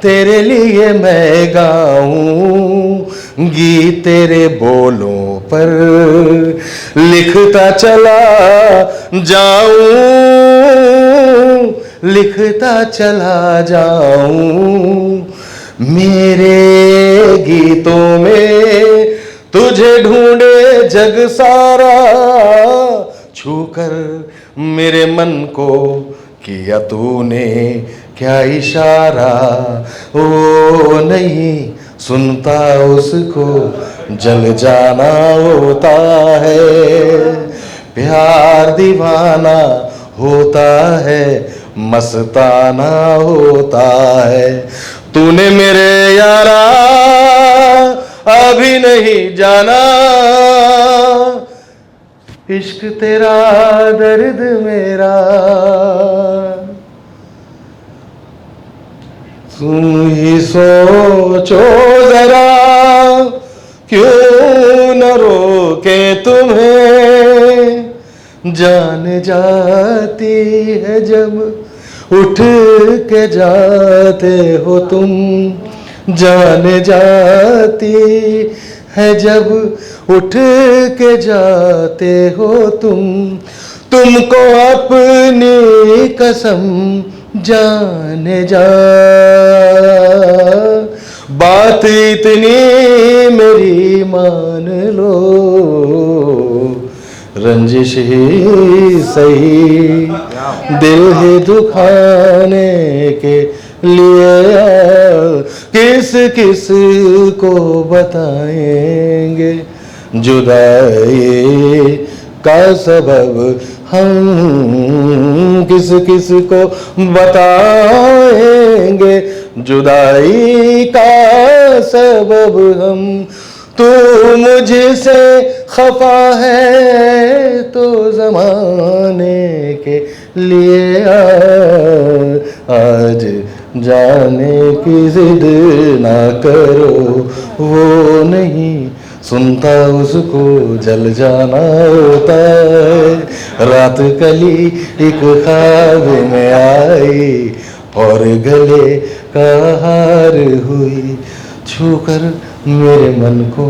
Speaker 4: तेरे लिए मैं गाऊं गीत तेरे बोलों पर लिखता चला जाऊं, लिखता चला जाऊं, मेरे गीतों में तुझे ढूंढे जग सारा, छूकर मेरे मन को किया तूने क्या इशारा, ओ नहीं सुनता उसको जल जाना होता है। प्यार दीवाना होता है, मस्ताना होता है। तूने मेरे यारा अभी नहीं जाना, इश्क तेरा दर्द मेरा। तुम ही सोचो जरा, क्यों न रोके तुम्हें। जान जाती है जब उठ के जाते हो तुम। जान जाती है जब उठ के जाते हो तुम। तुमको अपनी कसम जाने जा, बात इतनी मेरी मान लो। रंजिश ही सही दिल ही दुखाने के लिए किस किस को बताएंगे। जुदाई का सबब हम किस किस को बताएंगे। जुदाई का सबब हम। तू मुझसे खफा है तो जमाने के लिए आज जाने की जिद ना करो। वो नहीं सुनता उसको जल जाना होता है। रात कली एक ख्वाब में आई और गले का हार हुई। छूकर मेरे मन को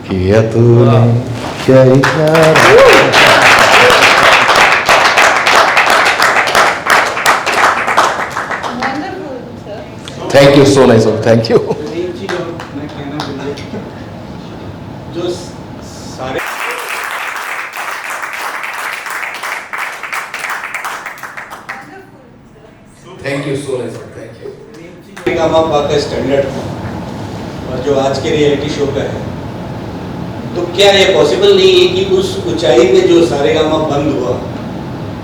Speaker 4: किया तूने क्या इशारा। Thank you so nice, thank you.
Speaker 6: जो सारे
Speaker 4: thank you so nice, thank you.
Speaker 6: Gamma का स्टैंडर्ड था और जो आज के रियलिटी शो का है, तो क्या ये पॉसिबल नहीं है कि उस ऊंचाई पे जो सारे गामा बंद हुआ,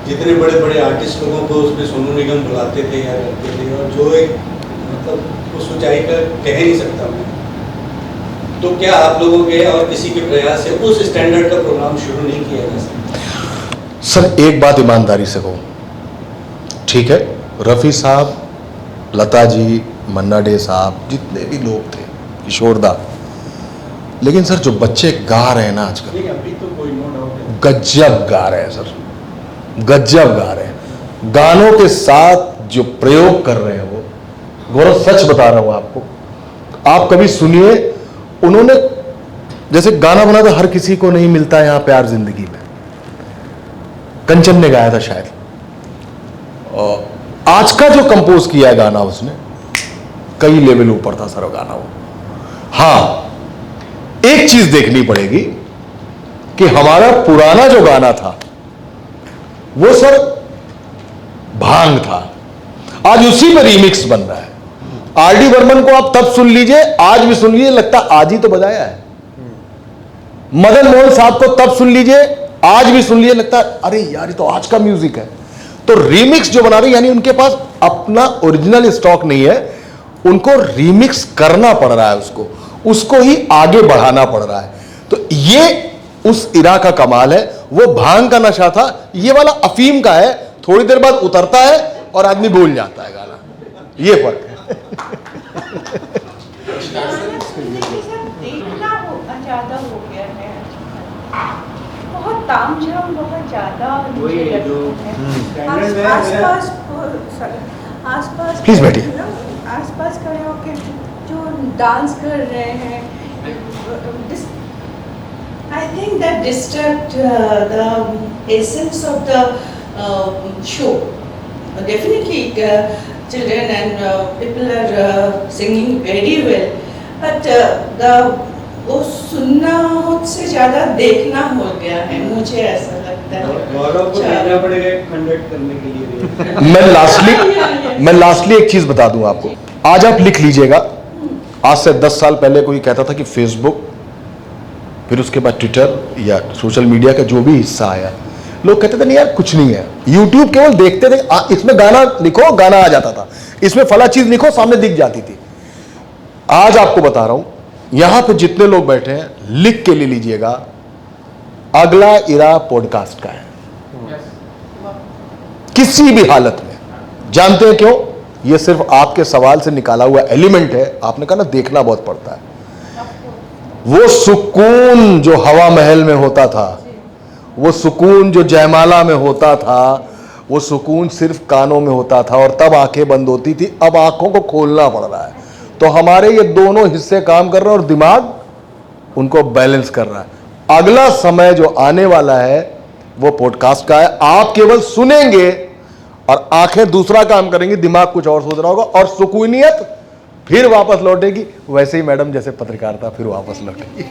Speaker 6: जितने बड़े बड़े आर्टिस्ट लोगों को उसमें सोनू निगम बुलाते थे या करते थे, और जो एक मतलब उस ऊंचाई का कह नहीं सकता मैं, तो क्या आप लोगों के और किसी के प्रयास से उस स्टैंडर्ड का प्रोग्राम शुरू नहीं किया जा सकता?
Speaker 4: सर एक बात ईमानदारी से कहूँ, ठीक है, रफ़ी साहब, लता जी, मन्ना डे साहब, जितने भी लोग थे, किशोर दा, लेकिन सर जो बच्चे गा रहे हैं ना आजकल,
Speaker 6: अभी तो कोई नो डाउट है,
Speaker 4: गजब गा रहे हैं सर, गजब गा रहे हैं। गानों के साथ जो प्रयोग कर रहे हैं वो, गौरव सच बता रहा हूं आपको, आप कभी सुनिए, उन्होंने जैसे गाना बना तो हर किसी को नहीं मिलता है यहाँ प्यार जिंदगी में, कंचन ने गाया था शायद, और आज का जो कंपोज किया है गाना उसने कई लेवल ऊपर था सर गाना वो। हाँ, एक चीज देखनी पड़ेगी कि हमारा पुराना जो गाना था वो सर भांग था, आज उसी में रीमिक्स बन रहा है। आर.डी. बर्मन को आप तब सुन लीजिए, आज भी सुन लीजिए, लगता आज ही तो बजाया है। मदन मोहन साहब को तब सुन लीजिए, आज भी सुन लीजिए, लगता है अरे यार ये तो आज का म्यूजिक है। तो रीमिक्स जो बना रहे, यानी उनके पास अपना ओरिजिनल स्टॉक नहीं है, उनको रीमिक्स करना पड़ रहा है, उसको ही आगे बढ़ाना पड़ रहा है। तो ये उस इरा का कमाल है। वो भांग का नशा था, ये वाला अफीम का है, थोड़ी देर बाद उतरता है और आदमी भूल जाता है गाना, ये फर्क है।
Speaker 8: ज्यादा हो गया है, बहुत तामझाम बहुत ज्यादा मुझे लगता है। आसपास
Speaker 4: प्लीज बैठिए।
Speaker 8: आसपास खड़े होकर जो डांस कर रहे हैं, I think that disturbed the essence of the show. Definitely, children and people are singing very well, but वो सुनना से ज़्यादा देखना हो गया है, मुझे ऐसा लगता है।
Speaker 6: गौरव को भेजना पड़ेगा कंडक्ट करने के लिए।
Speaker 4: मैं लास्टली एक चीज बता दूं आपको। आज आप लिख लीजिएगा, आज से 10 साल पहले कोई कहता था कि फेसबुक, फिर उसके बाद ट्विटर या सोशल मीडिया का जो भी हिस्सा आया, लोग कहते थे नहीं यार कुछ नहीं है। यूट्यूब केवल देखते थे, इसमें गाना लिखो गाना आ जाता था, इसमें फला चीज लिखो सामने दिख जाती थी। आज आपको बता रहा हूं, यहां पे जितने लोग बैठे हैं लिख के ले लीजिएगा, अगला इरा पॉडकास्ट का है, किसी भी हालत में। जानते हैं क्यों? ये सिर्फ आपके सवाल से निकाला हुआ एलिमेंट है। आपने कहा ना देखना बहुत पड़ता है। वो सुकून जो हवा महल में होता था, वो सुकून जो जयमाला में होता था, वो सुकून सिर्फ कानों में होता था और तब आंखें बंद होती थी। अब आंखों को खोलना पड़ रहा है। तो हमारे ये दोनों हिस्से काम कर रहे हैं और दिमाग उनको बैलेंस कर रहा है। अगला समय जो आने वाला है वो पॉडकास्ट का है। आप केवल सुनेंगे और आंखें दूसरा काम करेंगी, दिमाग कुछ और सोच रहा होगा और सुकूनियत फिर वापस लौटेगी। वैसे ही मैडम जैसे पत्रकारिता फिर वापस लौटेगी।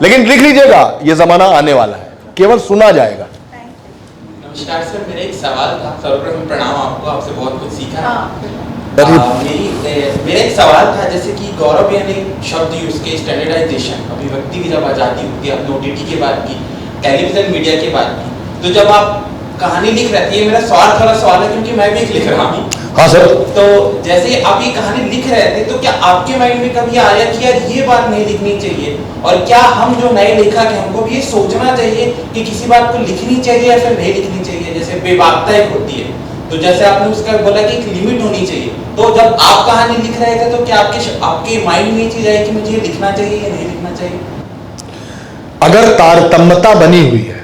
Speaker 4: लेकिन लिख लीजिएगा, ये जमाना आने वाला है, केवल सुना जाएगा।
Speaker 9: नमस्कार सर, मेरा एक सवाल था। सर्वप्रथम प्रणाम आपको, आपसे बहुत कुछ सीखा। मेरा एक सवाल था, जैसे कि गौरव भैया ने शब्द यूज किए स्टैंडर्डाइजेशन, अभिव्यक्ति की जब आज़ादी होती है, अपने OTT के बाद की, टेलीविजन मीडिया के बाद की, तो जब आप कहानी लिख रहे थे, मेरा थोड़ा सवाल है क्योंकि मैं भी एक लिख रहा हूँ।
Speaker 4: हाँ सर।
Speaker 9: तो जैसे आप ये कहानी लिख रहे थे, तो क्या आपके माइंड में कभी आया कि यार ये बात नहीं लिखनी चाहिए, और क्या हम जो नए लेखक हैं हमको भी ये सोचना चाहिए कि किसी बात को लिखनी चाहिए या फिर नहीं लिखनी चाहिए? जैसे बेबाकता एक होती है, तो जैसे आपने उसका बोला कि एक लिमिट होनी चाहिए, तो जब आप कहानी लिख रहे थे तो क्या आपके माइंड में ये चीज आई कि मुझे ये लिखना चाहिए या नहीं लिखना चाहिए?
Speaker 4: अगर तारतम्यता बनी हुई है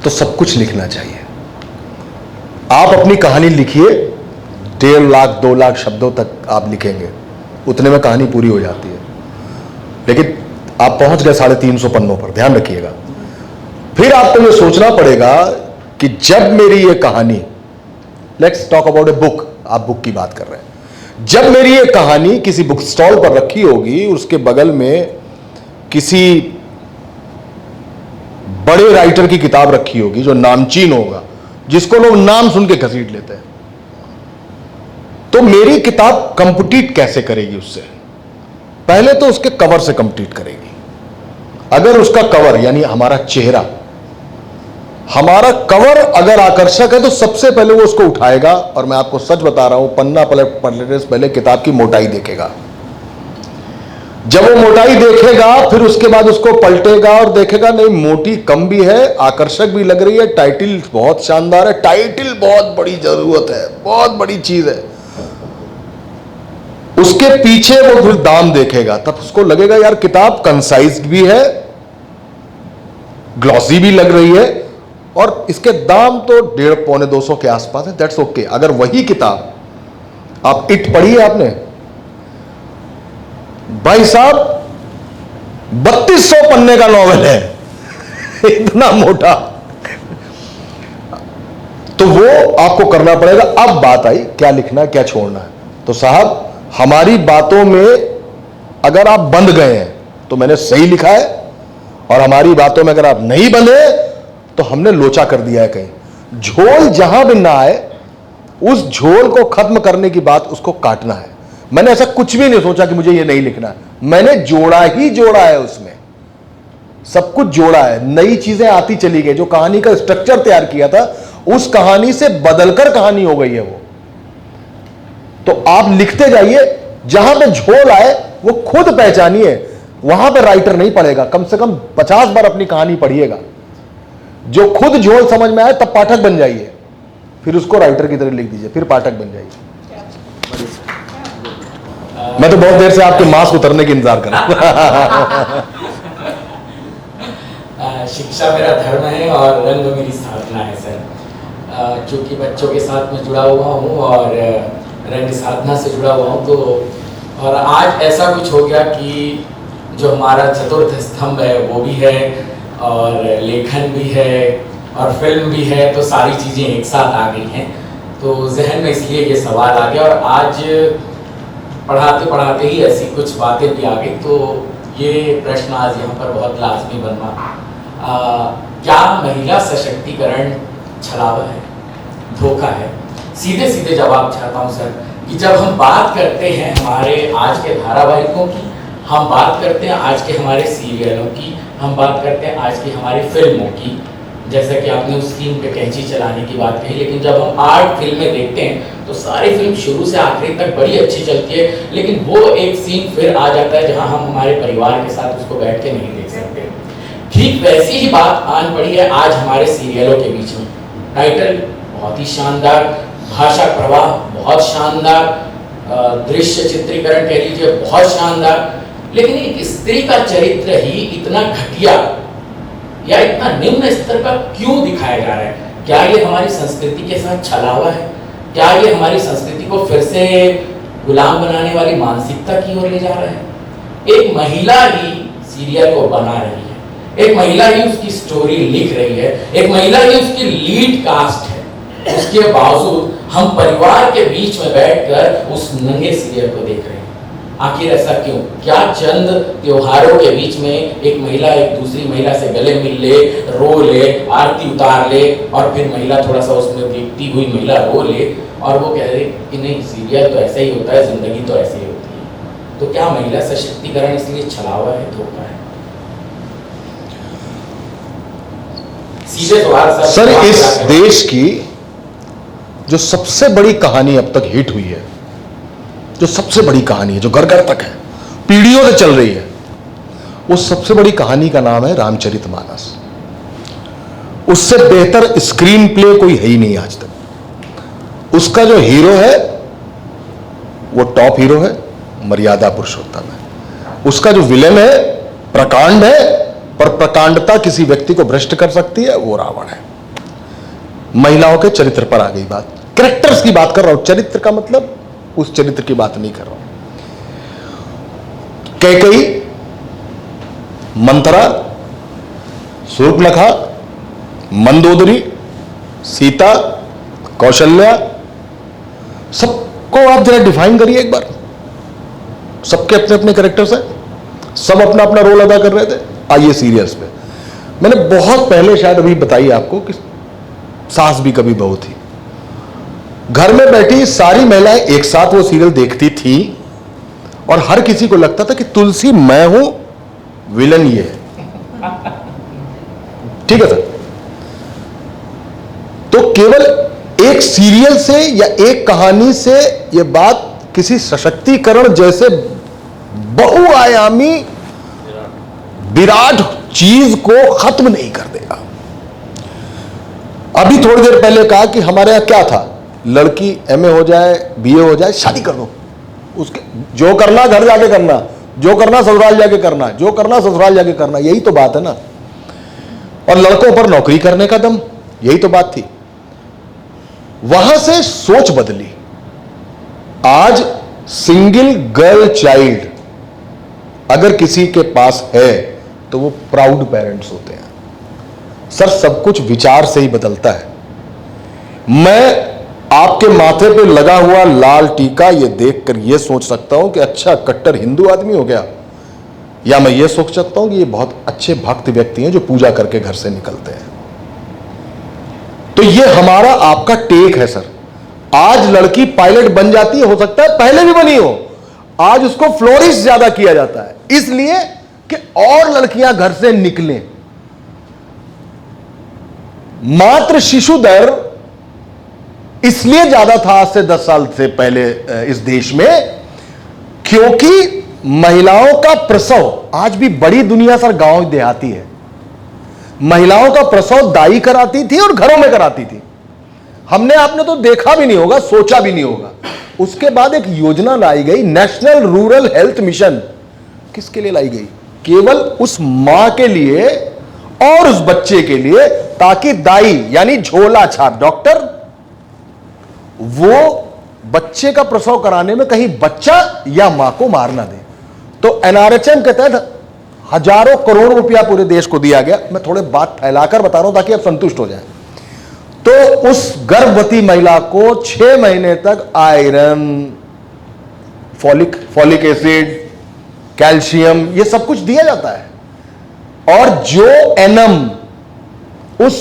Speaker 4: तो सब कुछ लिखना चाहिए। आप अपनी कहानी लिखिए, 1.5 लाख 2 लाख शब्दों तक आप लिखेंगे, उतने में कहानी पूरी हो जाती है। लेकिन आप पहुंच गए 350 पन्नों पर, ध्यान रखिएगा। फिर आपको ये सोचना पड़ेगा कि जब मेरी ये कहानी, let's talk about a book, आप बुक की बात कर रहे हैं, जब मेरी ये कहानी किसी बुक स्टॉल पर रखी होगी, उसके बगल में किसी बड़े राइटर की किताब रखी होगी जो नामचीन होगा, जिसको लोग नाम सुन के घसीट लेते हैं, तो मेरी किताब कंपीट कैसे करेगी उससे? पहले तो उसके कवर से कंपीट करेगी। अगर उसका कवर यानी हमारा चेहरा, हमारा कवर अगर आकर्षक है तो सबसे पहले वो उसको उठाएगा। और मैं आपको सच बता रहा हूं, पन्ना पलटने से पहले किताब की मोटाई देखेगा। जब वो मोटाई देखेगा फिर उसके बाद उसको पलटेगा और देखेगा नहीं मोटी कम भी है, आकर्षक भी लग रही है, टाइटिल बहुत शानदार है, टाइटिल बहुत बड़ी जरूरत है, बहुत बड़ी चीज है। उसके पीछे वो फिर दाम देखेगा, तब उसको लगेगा यार किताब कंसाइज भी है, ग्लॉसी भी लग रही है और इसके दाम तो 150-200 के आसपास है। That's okay. अगर वही किताब, आप इट पढ़ी है आपने भाई साहब, 3200 पन्ने का नॉवेल है, इतना मोटा, तो वो आपको करना पड़ेगा। अब बात आई क्या लिखना क्या छोड़ना है, तो साहब हमारी बातों में अगर आप बंध गए हैं तो मैंने सही लिखा है, और हमारी बातों में अगर आप नहीं बंधे तो हमने लोचा कर दिया है कहीं। झोल जहां भी ना आए, उस झोल को खत्म करने की बात उसको काटना है। मैंने ऐसा कुछ भी नहीं सोचा कि मुझे ये नहीं लिखना है, मैंने जोड़ा ही जोड़ा है, उसमें सब कुछ जोड़ा है, नई चीजें आती चली गई। जो कहानी का स्ट्रक्चर तैयार किया था उस कहानी से बदलकर कहानी हो गई है वो। तो आप लिखते जाइए, जहां पे झोल आए वो खुद पहचानिए, वहां पे राइटर नहीं पढ़ेगा। कम से कम 50 बार अपनी कहानी पढ़िएगा, जो खुद झोल समझ में आए तब पाठक बन जाइए, फिर उसको राइटर की तरह लिख दीजिए, फिर पाठक बन जाइए। मैं तो बहुत देर से आपके मास्क उतरने की इंतजार कर रहा हूं।
Speaker 10: शिक्षा मेरा धर्म है और रंग मेरी साधना है सर। चूँकि बच्चों के साथ मैं जुड़ा हुआ हूँ और रंग साधना से जुड़ा हुआ हूँ, तो और आज ऐसा कुछ हो गया कि जो हमारा चतुर्थ स्तंभ है वो भी है और लेखन भी है और फिल्म भी है, तो सारी चीज़ें एक साथ आ गई हैं। तो जहन में इसलिए ये सवाल आ गया, और आज पढ़ाते पढ़ाते ही ऐसी कुछ बातें भी आ गई, तो ये प्रश्न आज यहाँ पर बहुत लाजमी बनना। क्या महिला सशक्तिकरण छलावा है, धोखा है? सीधे सीधे जवाब चाहता हूँ सर कि जब हम बात करते हैं हमारे आज के धारावाहिकों की, हम बात करते हैं आज के हमारे सीरियलों की, हम बात करते हैं आज की हमारी फिल्मों की, जैसा कि आपने उस सीन पे कैंची चलाने की बात कही, लेकिन जब हम आर्ट फिल्में देखते हैं तो सारी फिल्म शुरू से आखिरी तक बड़ी अच्छी चलती है, लेकिन वो एक सीन फिर आ जाता है जहां हम हमारे परिवार के साथ उसको बैठ के नहीं देख सकते। ठीक वैसी ही बात आन पड़ी है आज हमारे सीरियलों के बीच में। टाइटल बहुत ही शानदार, भाषा प्रवाह बहुत शानदार, दृश्य चित्रीकरण कह लीजिए बहुत शानदार, लेकिन एक स्त्री का चरित्र ही इतना घटिया या इतना निम्न स्तर का क्यों दिखाया जा रहा है? क्या ये हमारी संस्कृति के साथ छलावा है? क्या ये हमारी संस्कृति को फिर से गुलाम बनाने वाली मानसिकता की ओर ले जा रहा है? एक महिला ही सीरियल को बना रही है, एक महिला ही उसकी स्टोरी लिख रही है, एक महिला ही उसकी लीड कास्ट है, उसके बावजूद हम परिवार के बीच में बैठकर उस नंगे सीरियल को देख रहे हैं। आखिर ऐसा क्यों? क्या चंद त्योहारों के बीच में एक महिला एक दूसरी महिला से गले मिल ले, रो ले, आरती उतार ले और फिर महिला थोड़ा सा उसमें देखती हुई महिला रो ले और वो कह रही कि नहीं सीरियल तो ऐसा ही होता है, जिंदगी तो ऐसे ही होती है। तो क्या महिला सशक्तिकरण इसलिए छलावा है, धोखा है? सीधे सवाल
Speaker 4: सर, इस देश की जो सबसे बड़ी कहानी अब तक हिट हुई है, जो सबसे बड़ी कहानी है, जो घर घर तक है, पीढ़ियों से चल रही है, उस सबसे बड़ी कहानी का नाम है रामचरितमानस। उससे बेहतर स्क्रीन प्ले कोई है ही नहीं आज तक। उसका जो हीरो है वो टॉप हीरो है, मर्यादा पुरुषोत्तम है। उसका जो विलेन है प्रकांड है, पर प्रकांडता किसी व्यक्ति को भ्रष्ट कर सकती है, वो रावण है। महिलाओं के चरित्र पर आ गई बात, कैरेक्टर्स की बात कर रहा हूं, चरित्र का मतलब उस चरित्र की बात नहीं कर रहा हूं। कैकेयी, मंथरा, शूर्पणखा, मंदोदरी, सीता, कौशल्या, सबको आप जरा डिफाइन करिए एक बार। सबके अपने अपने कैरेक्टर्स हैं, सब अपना अपना रोल अदा कर रहे थे। आइए सीरियल्स पे, मैंने बहुत पहले शायद अभी बताई आपको कि सास भी कभी बहू थी। घर में बैठी सारी महिलाएं एक साथ वो सीरियल देखती थी और हर किसी को लगता था कि तुलसी मैं हूं, विलन ये है। ठीक है सर? तो केवल एक सीरियल से या एक कहानी से यह बात किसी सशक्तिकरण जैसे बहुआयामी विराट चीज को खत्म नहीं कर देगा। अभी थोड़ी देर पहले कहा कि हमारे यहां क्या था, लड़की एमए हो जाए, बीए हो जाए, शादी कर दो, उसके जो करना घर जाके करना, जो करना ससुराल जाके करना, जो करना ससुराल जाके करना, यही तो बात है ना। और लड़कों पर नौकरी करने का दम, यही तो बात थी। वहां से सोच बदली। आज सिंगल गर्ल चाइल्ड अगर किसी के पास है तो वो प्राउड पेरेंट्स होते हैं। सर, सब कुछ विचार से ही बदलता है। मैं आपके माथे पे लगा हुआ लाल टीका ये देखकर ये सोच सकता हूं कि अच्छा कट्टर हिंदू आदमी हो गया, या मैं ये सोच सकता हूं कि ये बहुत अच्छे भक्त व्यक्ति हैं जो पूजा करके घर से निकलते हैं। तो ये हमारा आपका टेक है सर। आज लड़की पायलट बन जाती है, हो सकता है पहले भी बनी हो, आज उसको फ्लोरिश ज्यादा किया जाता है इसलिए कि और लड़कियां घर से निकलें। मात्र शिशु दर इसलिए ज्यादा था आज से 10 साल से पहले इस देश में क्योंकि महिलाओं का प्रसव, आज भी बड़ी दुनिया सर गांव देहाती है, महिलाओं का प्रसव दाई कराती थी और घरों में कराती थी। हमने आपने तो देखा भी नहीं होगा, सोचा भी नहीं होगा। उसके बाद एक योजना लाई गई, नेशनल रूरल हेल्थ मिशन। किसके लिए लाई गई? केवल उस मां के लिए और उस बच्चे के लिए, ताकि दाई यानी झोला छाप डॉक्टर वो बच्चे का प्रसव कराने में कहीं बच्चा या मां को मार ना दे। तो एनआरएचएम के तहत हजारों करोड़ रुपया पूरे देश को दिया गया। मैं थोड़े बात फैलाकर बता रहा हूं ताकि आप संतुष्ट हो जाएं। तो उस गर्भवती महिला को 6 महीने तक आयरन, फॉलिक एसिड, कैल्शियम, ये सब कुछ दिया जाता है। और जो एनएम उस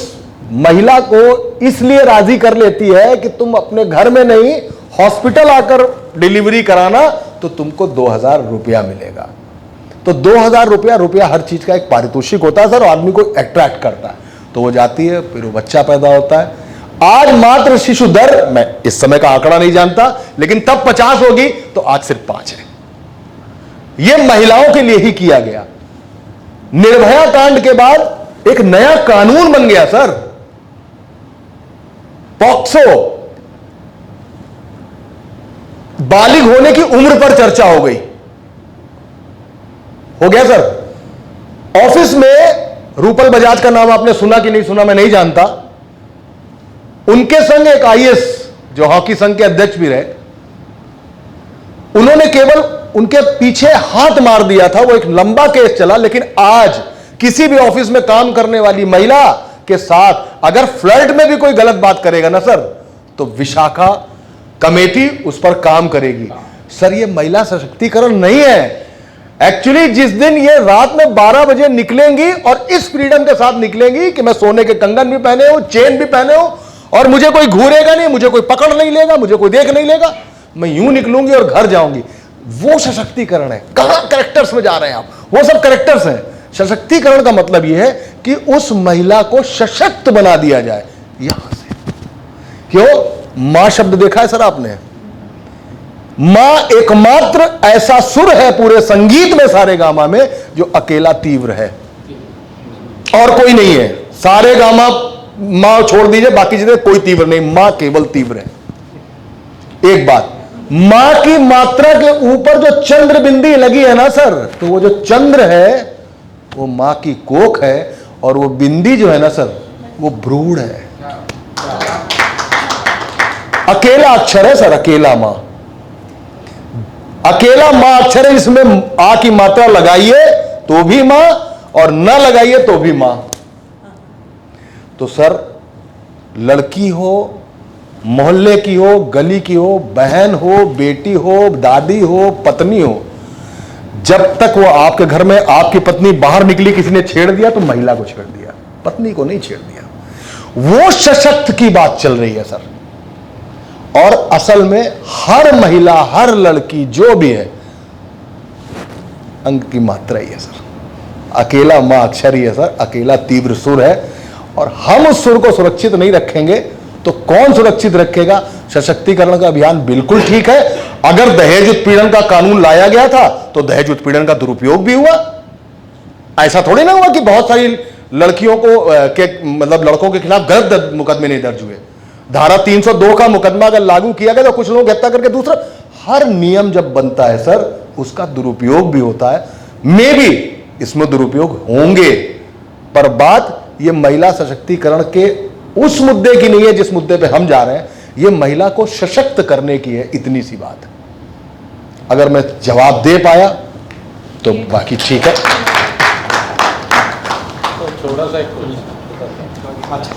Speaker 4: महिला को इसलिए राजी कर लेती है कि तुम अपने घर में नहीं हॉस्पिटल आकर डिलीवरी कराना तो तुमको 2000 रुपया मिलेगा। तो 2000 रुपया हर चीज का एक पारितोषिक होता है सर, आदमी को अट्रैक्ट करता है। तो वो जाती है, फिर वो बच्चा पैदा होता है। आज मात्र शिशु दर, मैं इस समय का आंकड़ा नहीं जानता, लेकिन तब 50 होगी तो आज सिर्फ 5 है। यह महिलाओं के लिए ही किया गया। निर्भया कांड के बाद एक नया कानून बन गया सर, पॉक्सो। बालिग होने की उम्र पर चर्चा हो गई, हो गया सर। ऑफिस में रूपल बजाज का नाम आपने सुना कि नहीं सुना मैं नहीं जानता, उनके संग एक आईएएस जो हॉकी संघ के अध्यक्ष भी रहे, उन्होंने केवल उनके पीछे हाथ मार दिया था। वो एक लंबा केस चला, लेकिन आज किसी भी ऑफिस में काम करने वाली महिला के साथ अगर फ्लर्ट में भी कोई गलत बात करेगा ना सर, तो विशाखा कमेटी उस पर काम करेगी। सर ये महिला सशक्तिकरण नहीं है। एक्चुअली जिस दिन ये रात में 12 बजे निकलेंगी और इस फ्रीडम के साथ निकलेंगी कि मैं सोने के कंगन भी पहने हूं, चेन भी पहने हूं, और मुझे कोई घूरेगा नहीं, मुझे कोई पकड़ नहीं लेगा, मुझे कोई देख नहीं लेगा, मैं यूं निकलूंगी और घर जाऊंगी, वो सशक्तिकरण है। कहां कैरेक्टर्स में जा रहे हैं आप? वो सब कैरेक्टर्स हैं। सशक्तिकरण का मतलब यह है कि उस महिला को सशक्त बना दिया जाए यहां से। क्यों? मां शब्द देखा है सर आपने? मां एकमात्र ऐसा सुर है पूरे संगीत में, सारे गामा में, जो अकेला तीव्र है और कोई नहीं है। सारे गामा मां छोड़ दीजिए, बाकी चीजें कोई तीव्र नहीं, मां केवल तीव्र है। एक बात, मां की मात्रा के ऊपर जो चंद्र बिंदी लगी है ना सर, तो वो जो चंद्र है वो मां की कोख है, और वो बिंदी जो है ना सर वो भ्रूण है। अकेला अक्षर है सर, अकेला मां, अकेला मां अक्षर है, इसमें आ की मात्रा लगाइए तो भी मां और न लगाइए तो भी मां। तो सर लड़की हो, मोहल्ले की हो, गली की हो, बहन हो, बेटी हो, दादी हो, पत्नी हो, जब तक वो आपके घर में आपकी पत्नी बाहर निकली, किसी ने छेड़ दिया तो महिला को छेड़ दिया, पत्नी को नहीं छेड़ दिया। वो सशक्त की बात चल रही है सर। और असल में हर महिला, हर लड़की जो भी है, अंक की मात्रा ही है सर। अकेला मां अक्षर ही है सर, अकेला तीव्र सुर है। और हम उस सुर को सुरक्षित नहीं रखेंगे तो कौन सुरक्षित रखेगा? सशक्तिकरण का अभियान बिल्कुल ठीक है। अगर दहेज उत्पीड़न का कानून लाया गया था तो दहेज उत्पीड़न का दुरुपयोग भी हुआ। ऐसा थोड़ी ना हुआ कि बहुत सारी लड़कियों को मतलब लड़कों के खिलाफ गलत मुकदमे नहीं दर्ज हुए। धारा 302 का मुकदमा अगर लागू किया गया तो कुछ लोग हत्या करके, दूसरा, हर नियम जब बनता है सर उसका दुरुपयोग भी होता है। मे भी इसमें दुरुपयोग होंगे, पर बात ये महिला सशक्तिकरण के उस मुद्दे की नहीं है जिस मुद्दे पे हम जा रहे हैं। ये महिला को सशक्त करने की है, इतनी सी बात है। अगर मैं जवाब दे पाया तो बाकी ठीक है।
Speaker 7: तो थोड़ा सा
Speaker 3: अच्छा,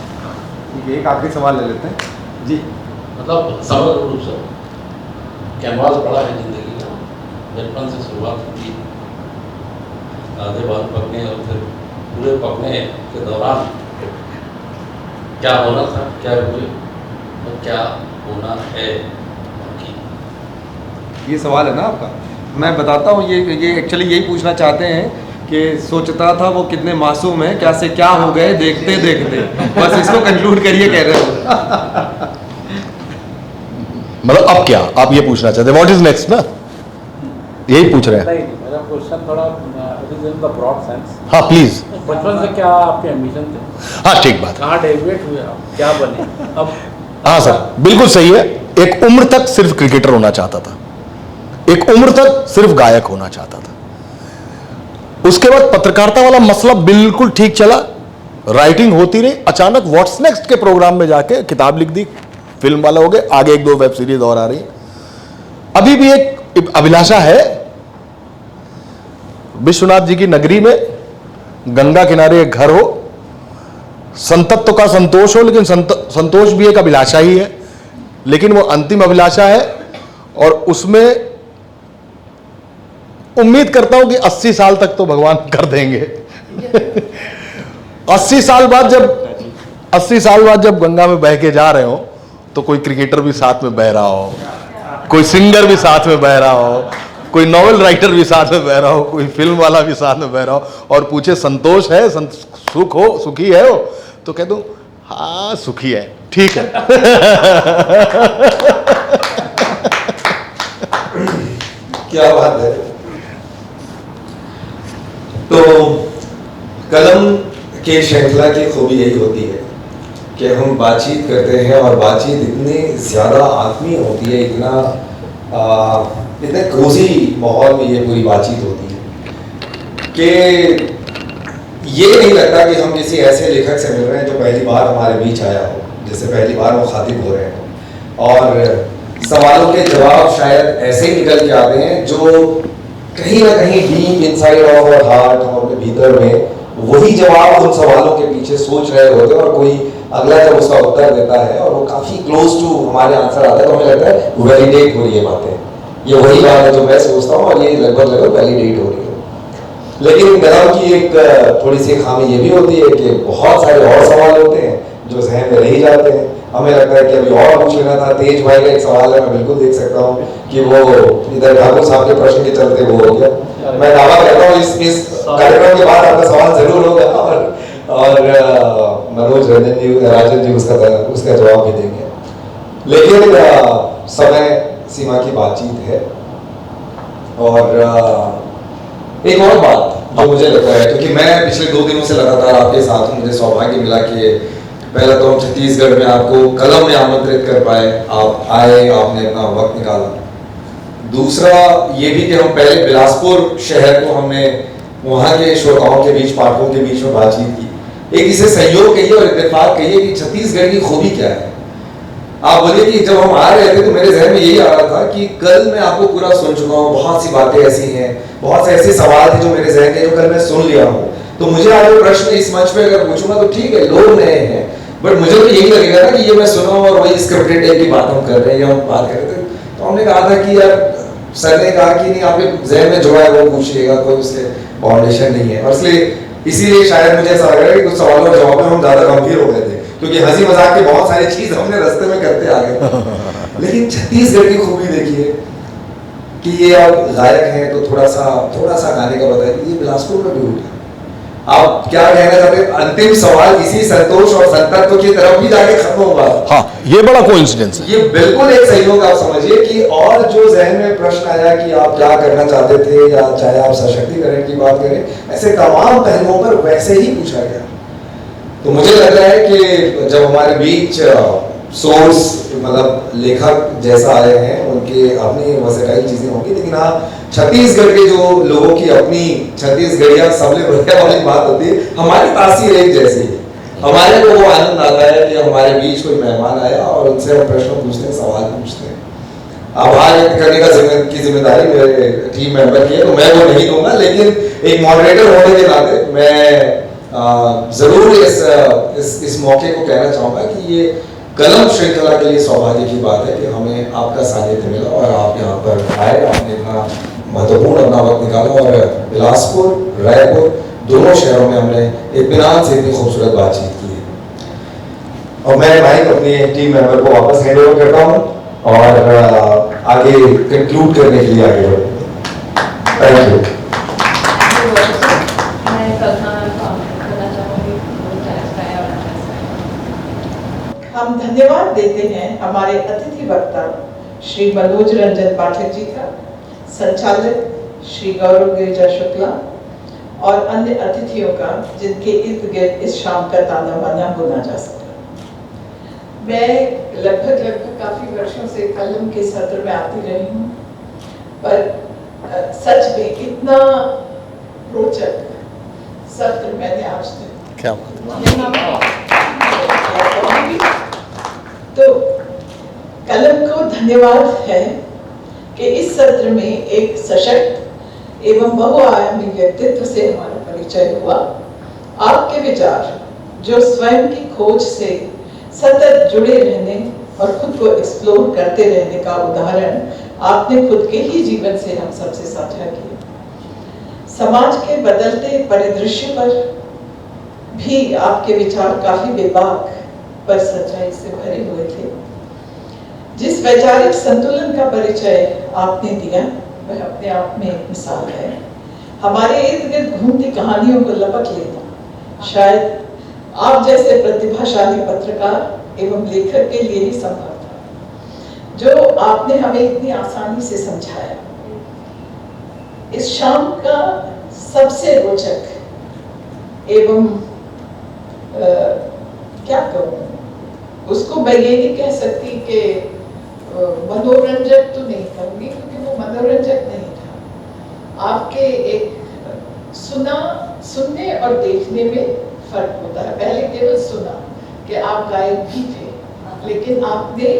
Speaker 3: एक आखिरी सवाल ले लेते हैं जी।
Speaker 11: मतलब समग्र रूप से कैनवास बड़ा है जिंदगी का, बचपन से शुरुआत होती, आधे बाल पकने और फिर पूरे पकने के दौरान क्या होना था, क्या हुए और क्या होना है।
Speaker 3: ये सवाल है ना आपका, मैं बताता हूँ। ये एक्चुअली यही पूछना चाहते हैं कि सोचता था वो कितने मासूम हैं, क्या से क्या हो गए देखते देखते, बस इसको कंक्लूड करिए कह रहे हो।
Speaker 4: मतलब अब क्या आप ये पूछना चाहते हैं, व्हाट इज नेक्स्ट ना, यही पूछ रहे हैं?
Speaker 12: नहीं, मेरा क्वेश्चन थोड़ा इन द ब्रॉड सेंस।
Speaker 4: हाँ प्लीज।
Speaker 12: बचपन से क्या आपके एम्बिशन थे?
Speaker 4: हाँ ठीक बात।
Speaker 12: कहाँ डेविएट हुए आप, क्या बने अब?
Speaker 4: हाँ सर बिल्कुल सही है। एक उम्र तक सिर्फ क्रिकेटर होना चाहता था, एक उम्र तक सिर्फ गायक होना चाहता था। उसके बाद पत्रकारिता वाला मसला बिल्कुल ठीक चला, राइटिंग होती रही। अचानक व्हाट्स नेक्स्ट के प्रोग्राम में जाके किताब लिख दी, फिल्म वाला हो गए, आगे 1-2 वेब सीरीज और आ रही। अभी भी एक अभिलाषा है, विश्वनाथ जी की नगरी में गंगा किनारे एक घर हो, संतत्व का संतोष हो, लेकिन संतोष भी एक अभिलाषा ही है, लेकिन वो अंतिम अभिलाषा है। और उसमें उम्मीद करता हूं कि 80 साल तक तो भगवान कर देंगे, 80 साल बाद जब गंगा में बह के जा रहे हो तो कोई क्रिकेटर भी साथ में बह रहा हो, कोई सिंगर भी साथ में बह रहा हो, कोई नॉवेल राइटर भी साथ में बह रहा हो, कोई फिल्म वाला भी साथ में बह रहा हो और पूछे संतोष है, सुखी है हो, तो कह दूं हाँ सुखी है, ठीक है।
Speaker 3: क्या बात है। तो कलम के श्रृंखला की खूबी यही होती है कि हम बातचीत करते हैं और बातचीत इतनी ज़्यादा आत्मीय होती है, इतने कोजी माहौल में ये पूरी बातचीत होती है कि ये नहीं लगता कि हम किसी ऐसे लेखक से मिल रहे हैं जो पहली बार हमारे बीच आया हो, जैसे पहली बार मुखातिब हो रहे हो, और सवालों के जवाब शायद ऐसे ही निकल के आते हैं जो कहीं ना कहीं deep inside of our heart, हम अपने भीतर में वही जवाब उन सवालों के पीछे सोच रहे होते हैं, और कोई अगला जब उसका उत्तर देता है और वो काफ़ी क्लोज टू हमारे आंसर आता है तो हमें लगता है वैलिडेट हो रही है बातें, ये वही बात है जो मैं सोचता हूँ और ये लगभग वैलिडेट हो रही है। लेकिन कलम की एक थोड़ी सी खामी ये भी होती है कि बहुत सारे और सवाल होते हैं जो जहन में रह जाते हैं। हमें लगता है कि अभी और पूछ लेना था। तेज भाई का एक सवाल है, मैं बिल्कुल देख सकता हूँ कि वो इधर ठाकुर साहब के प्रश्न के चलते वो हो गया। मैं दावा करता हूँ इस कार्यक्रम के बाद आपका सवाल जरूर होगा और मनोज राजन जी उसका जवाब भी देंगे। लेकिन समय सीमा की बातचीत है। और एक और बात जो मुझे लगता है, क्योंकि मैं पिछले 2 दिनों से लगातार आपके साथ हूँ, मुझे सौभाग्य मिला कि पहला तो हम छत्तीसगढ़ में आपको कलम में आमंत्रित कर पाए, आप आए, आपने अपना वक्त निकाला। दूसरा ये भी कि हम पहले बिलासपुर शहर को हमने वहाँ के श्रोताओं के बीच, पाठकों के बीच में बातचीत की। एक इसे सहयोग कहिए और इत्तेफाक कहिए कि छत्तीसगढ़ की खूबी क्या है। आप बोलिए कि जब हम आ रहे थे तो मेरे जहन में यही आ रहा था कि कल मैं आपको पूरा सुन चुका हूँ, बहुत सी बातें ऐसी हैं, बहुत से ऐसे सवाल थे जो मेरे जहन के जो कल मैं सुन लिया हूँ। तो मुझे आज वो प्रश्न इस मंच पे अगर पूछूंगा तो ठीक है, लोग नए हैं, बट मुझे तो यही लगेगा ना कि ये मैं सुना और वही स्क्रिप्टेड टाइप की बात हम कर रहे हैं या हम बात कर रहे थे। तो हमने कहा था कि यार, सर ने कहा कि नहीं, आपके जहन में जो है वो पूछिएगा, कोई उसके फाउंडेशन नहीं है। और इसीलिए शायद मुझे ऐसा लग रहा है कि कुछ सवालों और जवाब में हम ज़्यादा गंभीर हो गए थे, क्योंकि हंसी मजाक की बहुत सारी चीज हमने रास्ते में करते आ गए। लेकिन छत्तीसगढ़ की खूबी देखिए कि ये आप गायक हैं तो थोड़ा सा गाने का बताइए। ये बिलासपुर में भी उठा, आप क्या कहना चाहते हैं? अंतिम सवाल इसी संतोष और संतत्व की तरफ भी जाके खत्म होगा।
Speaker 4: हाँ, ये बड़ा कोइंसिडेंस है।
Speaker 3: ये बिल्कुल एक सहयोग आप समझिए कि और जो जहन में प्रश्न आया कि आप क्या करना चाहते थे, या चाहे आप सशक्तिकरण की बात करें, ऐसे तमाम पहलुओं पर वैसे ही पूछा गया। तो मुझे लग रहा है कि जब हमारे बीच सोर्स मतलब लेखक जैसा आए हैं, उनके अपनी वर्सेटाइल चीजें होंगी, लेकिन हाँ, छत्तीसगढ़ के जो लोगों की अपनी छत्तीसगढ़िया सबले बढ़िया वाली बात होती है, हमारी तासीर एक जैसी है। हमारे को वो आनंद आता है कि हमारे बीच कोई मेहमान आया और उनसे हम प्रश्न पूछते हैं, सवाल पूछते हैं। आभार व्यक्त करने की जिम्मेदारी मेरे टीम मेंबर की है, तो मैं वो नहीं दूंगा, लेकिन एक मॉडरेटर होने के नाते मैं जरूर इस मौके को कहना चाहूँगा कि ये कलम श्रृंखला के लिए सौभाग्य की बात है कि हमें आपका सानिध्य मिला और आप यहाँ पर आए, आपने इतना महत्वपूर्ण अपना वक्त निकाला और बिलासपुर, रायपुर दोनों शहरों में हमने इत्मीनान से इतनी खूबसूरत बातचीत की है। और मैं माइक अपने टीम मेंबर को वापस हैंड ओवर करता हूँ और आगे कंक्लूड करने के लिए आगे बढ़ेंगे। Thank you.
Speaker 13: हम धन्यवाद देते हैं हमारे अतिथि वक्ता श्री मनोज रंजन पाठक जी का, संचालक श्री गौरव गिरिजा शुक्ला और अन्य अतिथियों का जिनके इर्द गिर्द इस शाम का ताना बाना होना जा सका। मैं लगभग काफी वर्षों से कलम के सत्र में आती रही हूँ, पर सच में इतना रोचक सत्र मैंने आज तक
Speaker 4: क्या
Speaker 13: तो कलम को धन्यवाद है कि इस सत्र में एक सशक्त एवं बहुआयामी व्यक्तित्व से हमारा परिचय हुआ। आपके विचार जो स्वयं की खोज से सतत जुड़े रहने और खुद को एक्सप्लोर करते रहने का उदाहरण आपने खुद के ही जीवन से हम सबसे साझा किए। समाज के बदलते परिदृश्य पर भी आपके विचार काफी बेबाक पर सच्चाई से भरे हुए थे। जिस वैचारिक संतुलन का परिचय आपने दिया वह अपने आप में एक मिसाल है। हमारे इर्द गिर्द घूमती कहानियों को लपक लेना शायद आप जैसे प्रतिभाशाली पत्रकार एवं लेखक के लिए ही संभव था, जो आपने हमें इतनी आसानी से समझाया। इस शाम का सबसे रोचक एवं क्या कहूँ, उसको मैं ये नहीं कह सकती कि मनोरंजक तो नहीं कहूँगी, क्योंकि वो मनोरंजक नहीं था। आपके एक सुनने और देखने में फर्क होता है। पहले केवल सुना कि आप गायक भी थे, लेकिन आपने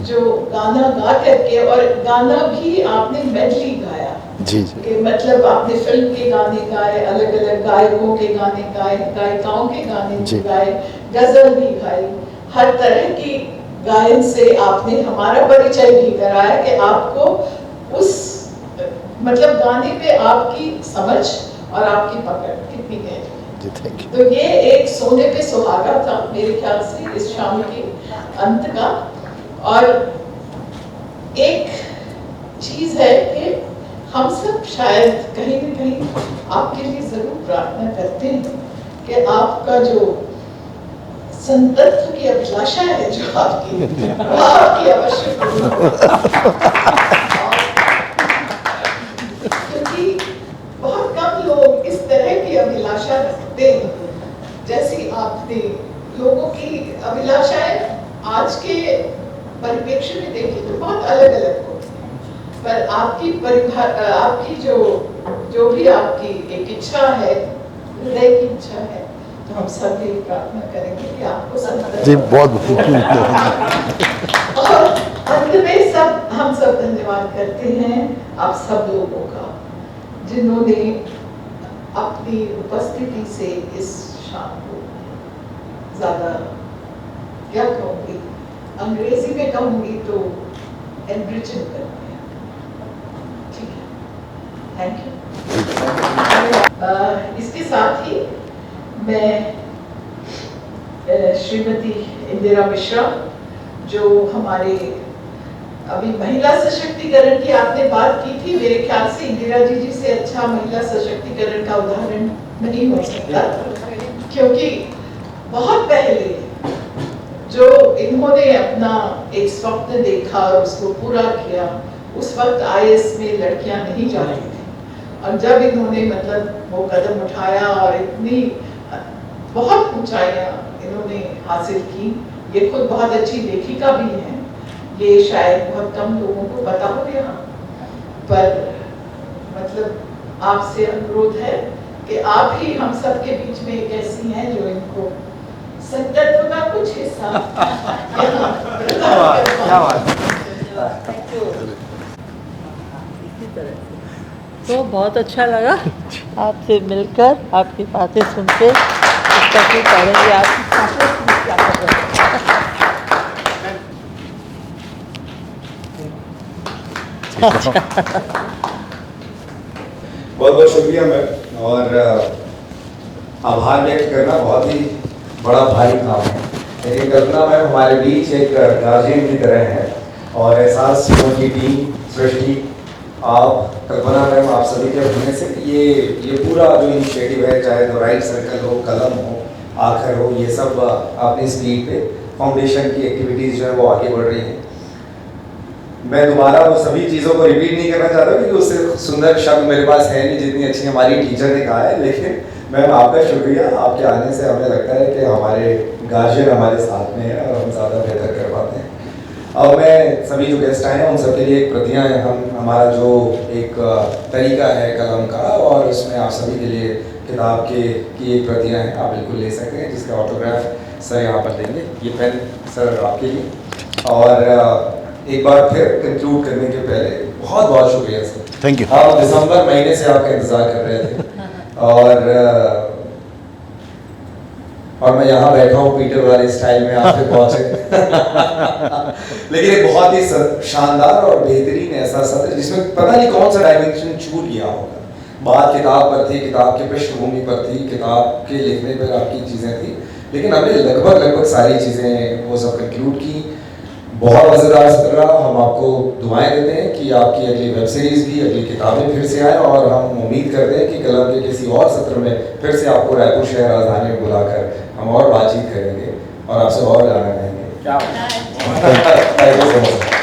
Speaker 13: जो गाना गा करके, और गाना भी आपने मेडली गाया
Speaker 4: जी
Speaker 13: कि मतलब आपने फिल्म के गाने गाए, अलग अलग गायकों के गाने गाए, गायिकाओं के गाने भी गाए, गजल भी गाई, हर तरह की गायन से आपने हमारा परिचय भी कराया कि आपको उस मतलब गाने पे आपकी समझ और आपकी पकड़ कितनी गहरी है। तो ये एक सोने पे सुहागा था मेरे ख्याल से इस शाम के अंत का। और एक चीज है कि हम सब शायद कहीं न कहीं आपके लिए जरूर प्रार्थना करते हैं कि आपका जो संतत्व की अभिलाषा है जो आपकी, वो आपकी अवश्य पूर्ण हो। क्योंकि बहुत कम लोग इस तरह की अभिलाषा रखते हैं जैसी आपने। लोगों की अभिलाषाएं आज के परिप्रेक्ष्य में देखिए तो बहुत अलग अलग होती हैं, पर आपकी जो भी आपकी एक इच्छा है, हृदय की इच्छा है, तो हम सब यही प्रार्थना करेंगे कि आपको
Speaker 4: जी बहुत
Speaker 13: और अंत में हम सब धन्यवाद करते हैं आप सब लोगों का, जिन्होंने अपनी उपस्थिति से इस शाम को ज्यादा क्या कहूँगी, अंग्रेजी में कहूँगी तो एनरिचिंग कर दिया। ठीक है, थैंक यू। इसके साथ ही मैं श्रीमती इंदिरा मिश्रा, जो हमारे अभी महिला सशक्तिकरण की आपने बात की थी, मेरे ख्याल से इंदिरा जी से अच्छा महिला सशक्तिकरण का उदाहरण नहीं हो सकता, क्योंकि बहुत पहले जो इन्होंने अपना एक स्वप्न देखा और उसको पूरा किया, उस वक्त आईएएस में लड़कियां नहीं जाती थी, और जब इन्होंने मतलब वो कदम उठाया और इतनी बहुत ऊंचाइयां इन्होंने हासिल की, ये खुद बहुत अच्छी लेखिका भी हैं, ये शायद बहुत कम लोगों को पता हो गया, पर मतलब आपसे अनुरोध है कि आप ही हम सब के बीच में एक ऐसी हैं जो इनको संतत्व का कुछ हिस्सा
Speaker 5: तो बहुत अच्छा लगा आपसे मिलकर, आपकी बातें सुन के, पुस्तकें पढ़ेंगे
Speaker 3: बहुत बहुत शुक्रिया मैम, और आभार व्यक्त करना बहुत ही बड़ा भारी काम है, लेकिन कल्पना मैम हमारे बीच एक गार्जियन की तरह है, और एहसास की टीम सृष्टि, आप कल्पना मैम, आप सभी के होने से ये पूरा जो इनिशिएटिव है, चाहे द राइट सर्कल हो, कलम हो, आखिर हो, ये सब अपनी स्पीड पे फाउंडेशन की एक्टिविटीज़ जो है वो आगे बढ़ रही हैं। मैं दोबारा वो सभी चीज़ों को रिपीट नहीं करना चाहता, क्योंकि उससे सुंदर शब्द मेरे पास है नहीं जितनी अच्छी हमारी टीचर ने कहा है, लेकिन मैम आपका शुक्रिया, आपके आने से हमें लगता है कि हमारे गार्जियन हमारे साथ में है और हम ज़्यादा बेहतर कर पाते हैं। अब मैं सभी जो गेस्ट आए हैं उन सबके लिए एक प्रतियाँ हैं, हमारा जो एक तरीका है कलम का, और उसमें आप सभी के लिए किताब की एक प्रतियाँ हैं, आप बिल्कुल ले सकते हैं, जिसका ऑटोग्राफ सर यहाँ पर देंगे। ये पेन सर आपके लिए, और एक बार फिर कंक्लूड करने के पहले बहुत बहुत शुक्रिया सर,
Speaker 4: थैंक यू।
Speaker 3: हम दिसंबर महीने से आपका इंतज़ार कर रहे थे, और मैं यहाँ बैठा हूँ पीटर वाले स्टाइल में, आप फिर पहुँचे लेकिन एक बहुत ही शानदार और बेहतरीन ऐसा सत्र, जिसमें पता नहीं कौन सा डायमेंशन छूट गया होगा, बात किताब पर थी, किताब की पृष्ठभूमि पर थी, किताब के लिखने पर आपकी चीज़ें थी, लेकिन हमने लगभग सारी चीज़ें वो सब कंक्लूड की। बहुत मज़ेदार सत्र रहा। हम आपको दुआएं देते हैं कि आपकी अगली वेब सीरीज़ भी, अगली किताबें फिर से आए, और हम उम्मीद करते हैं कि कलम के किसी और सत्र में फिर से आपको रायपुर शहर राजधानी में बुलाकर हम और बातचीत करेंगे और आपसे और गाना गाएंगे।
Speaker 12: क्या
Speaker 3: थैंक यू सो मच।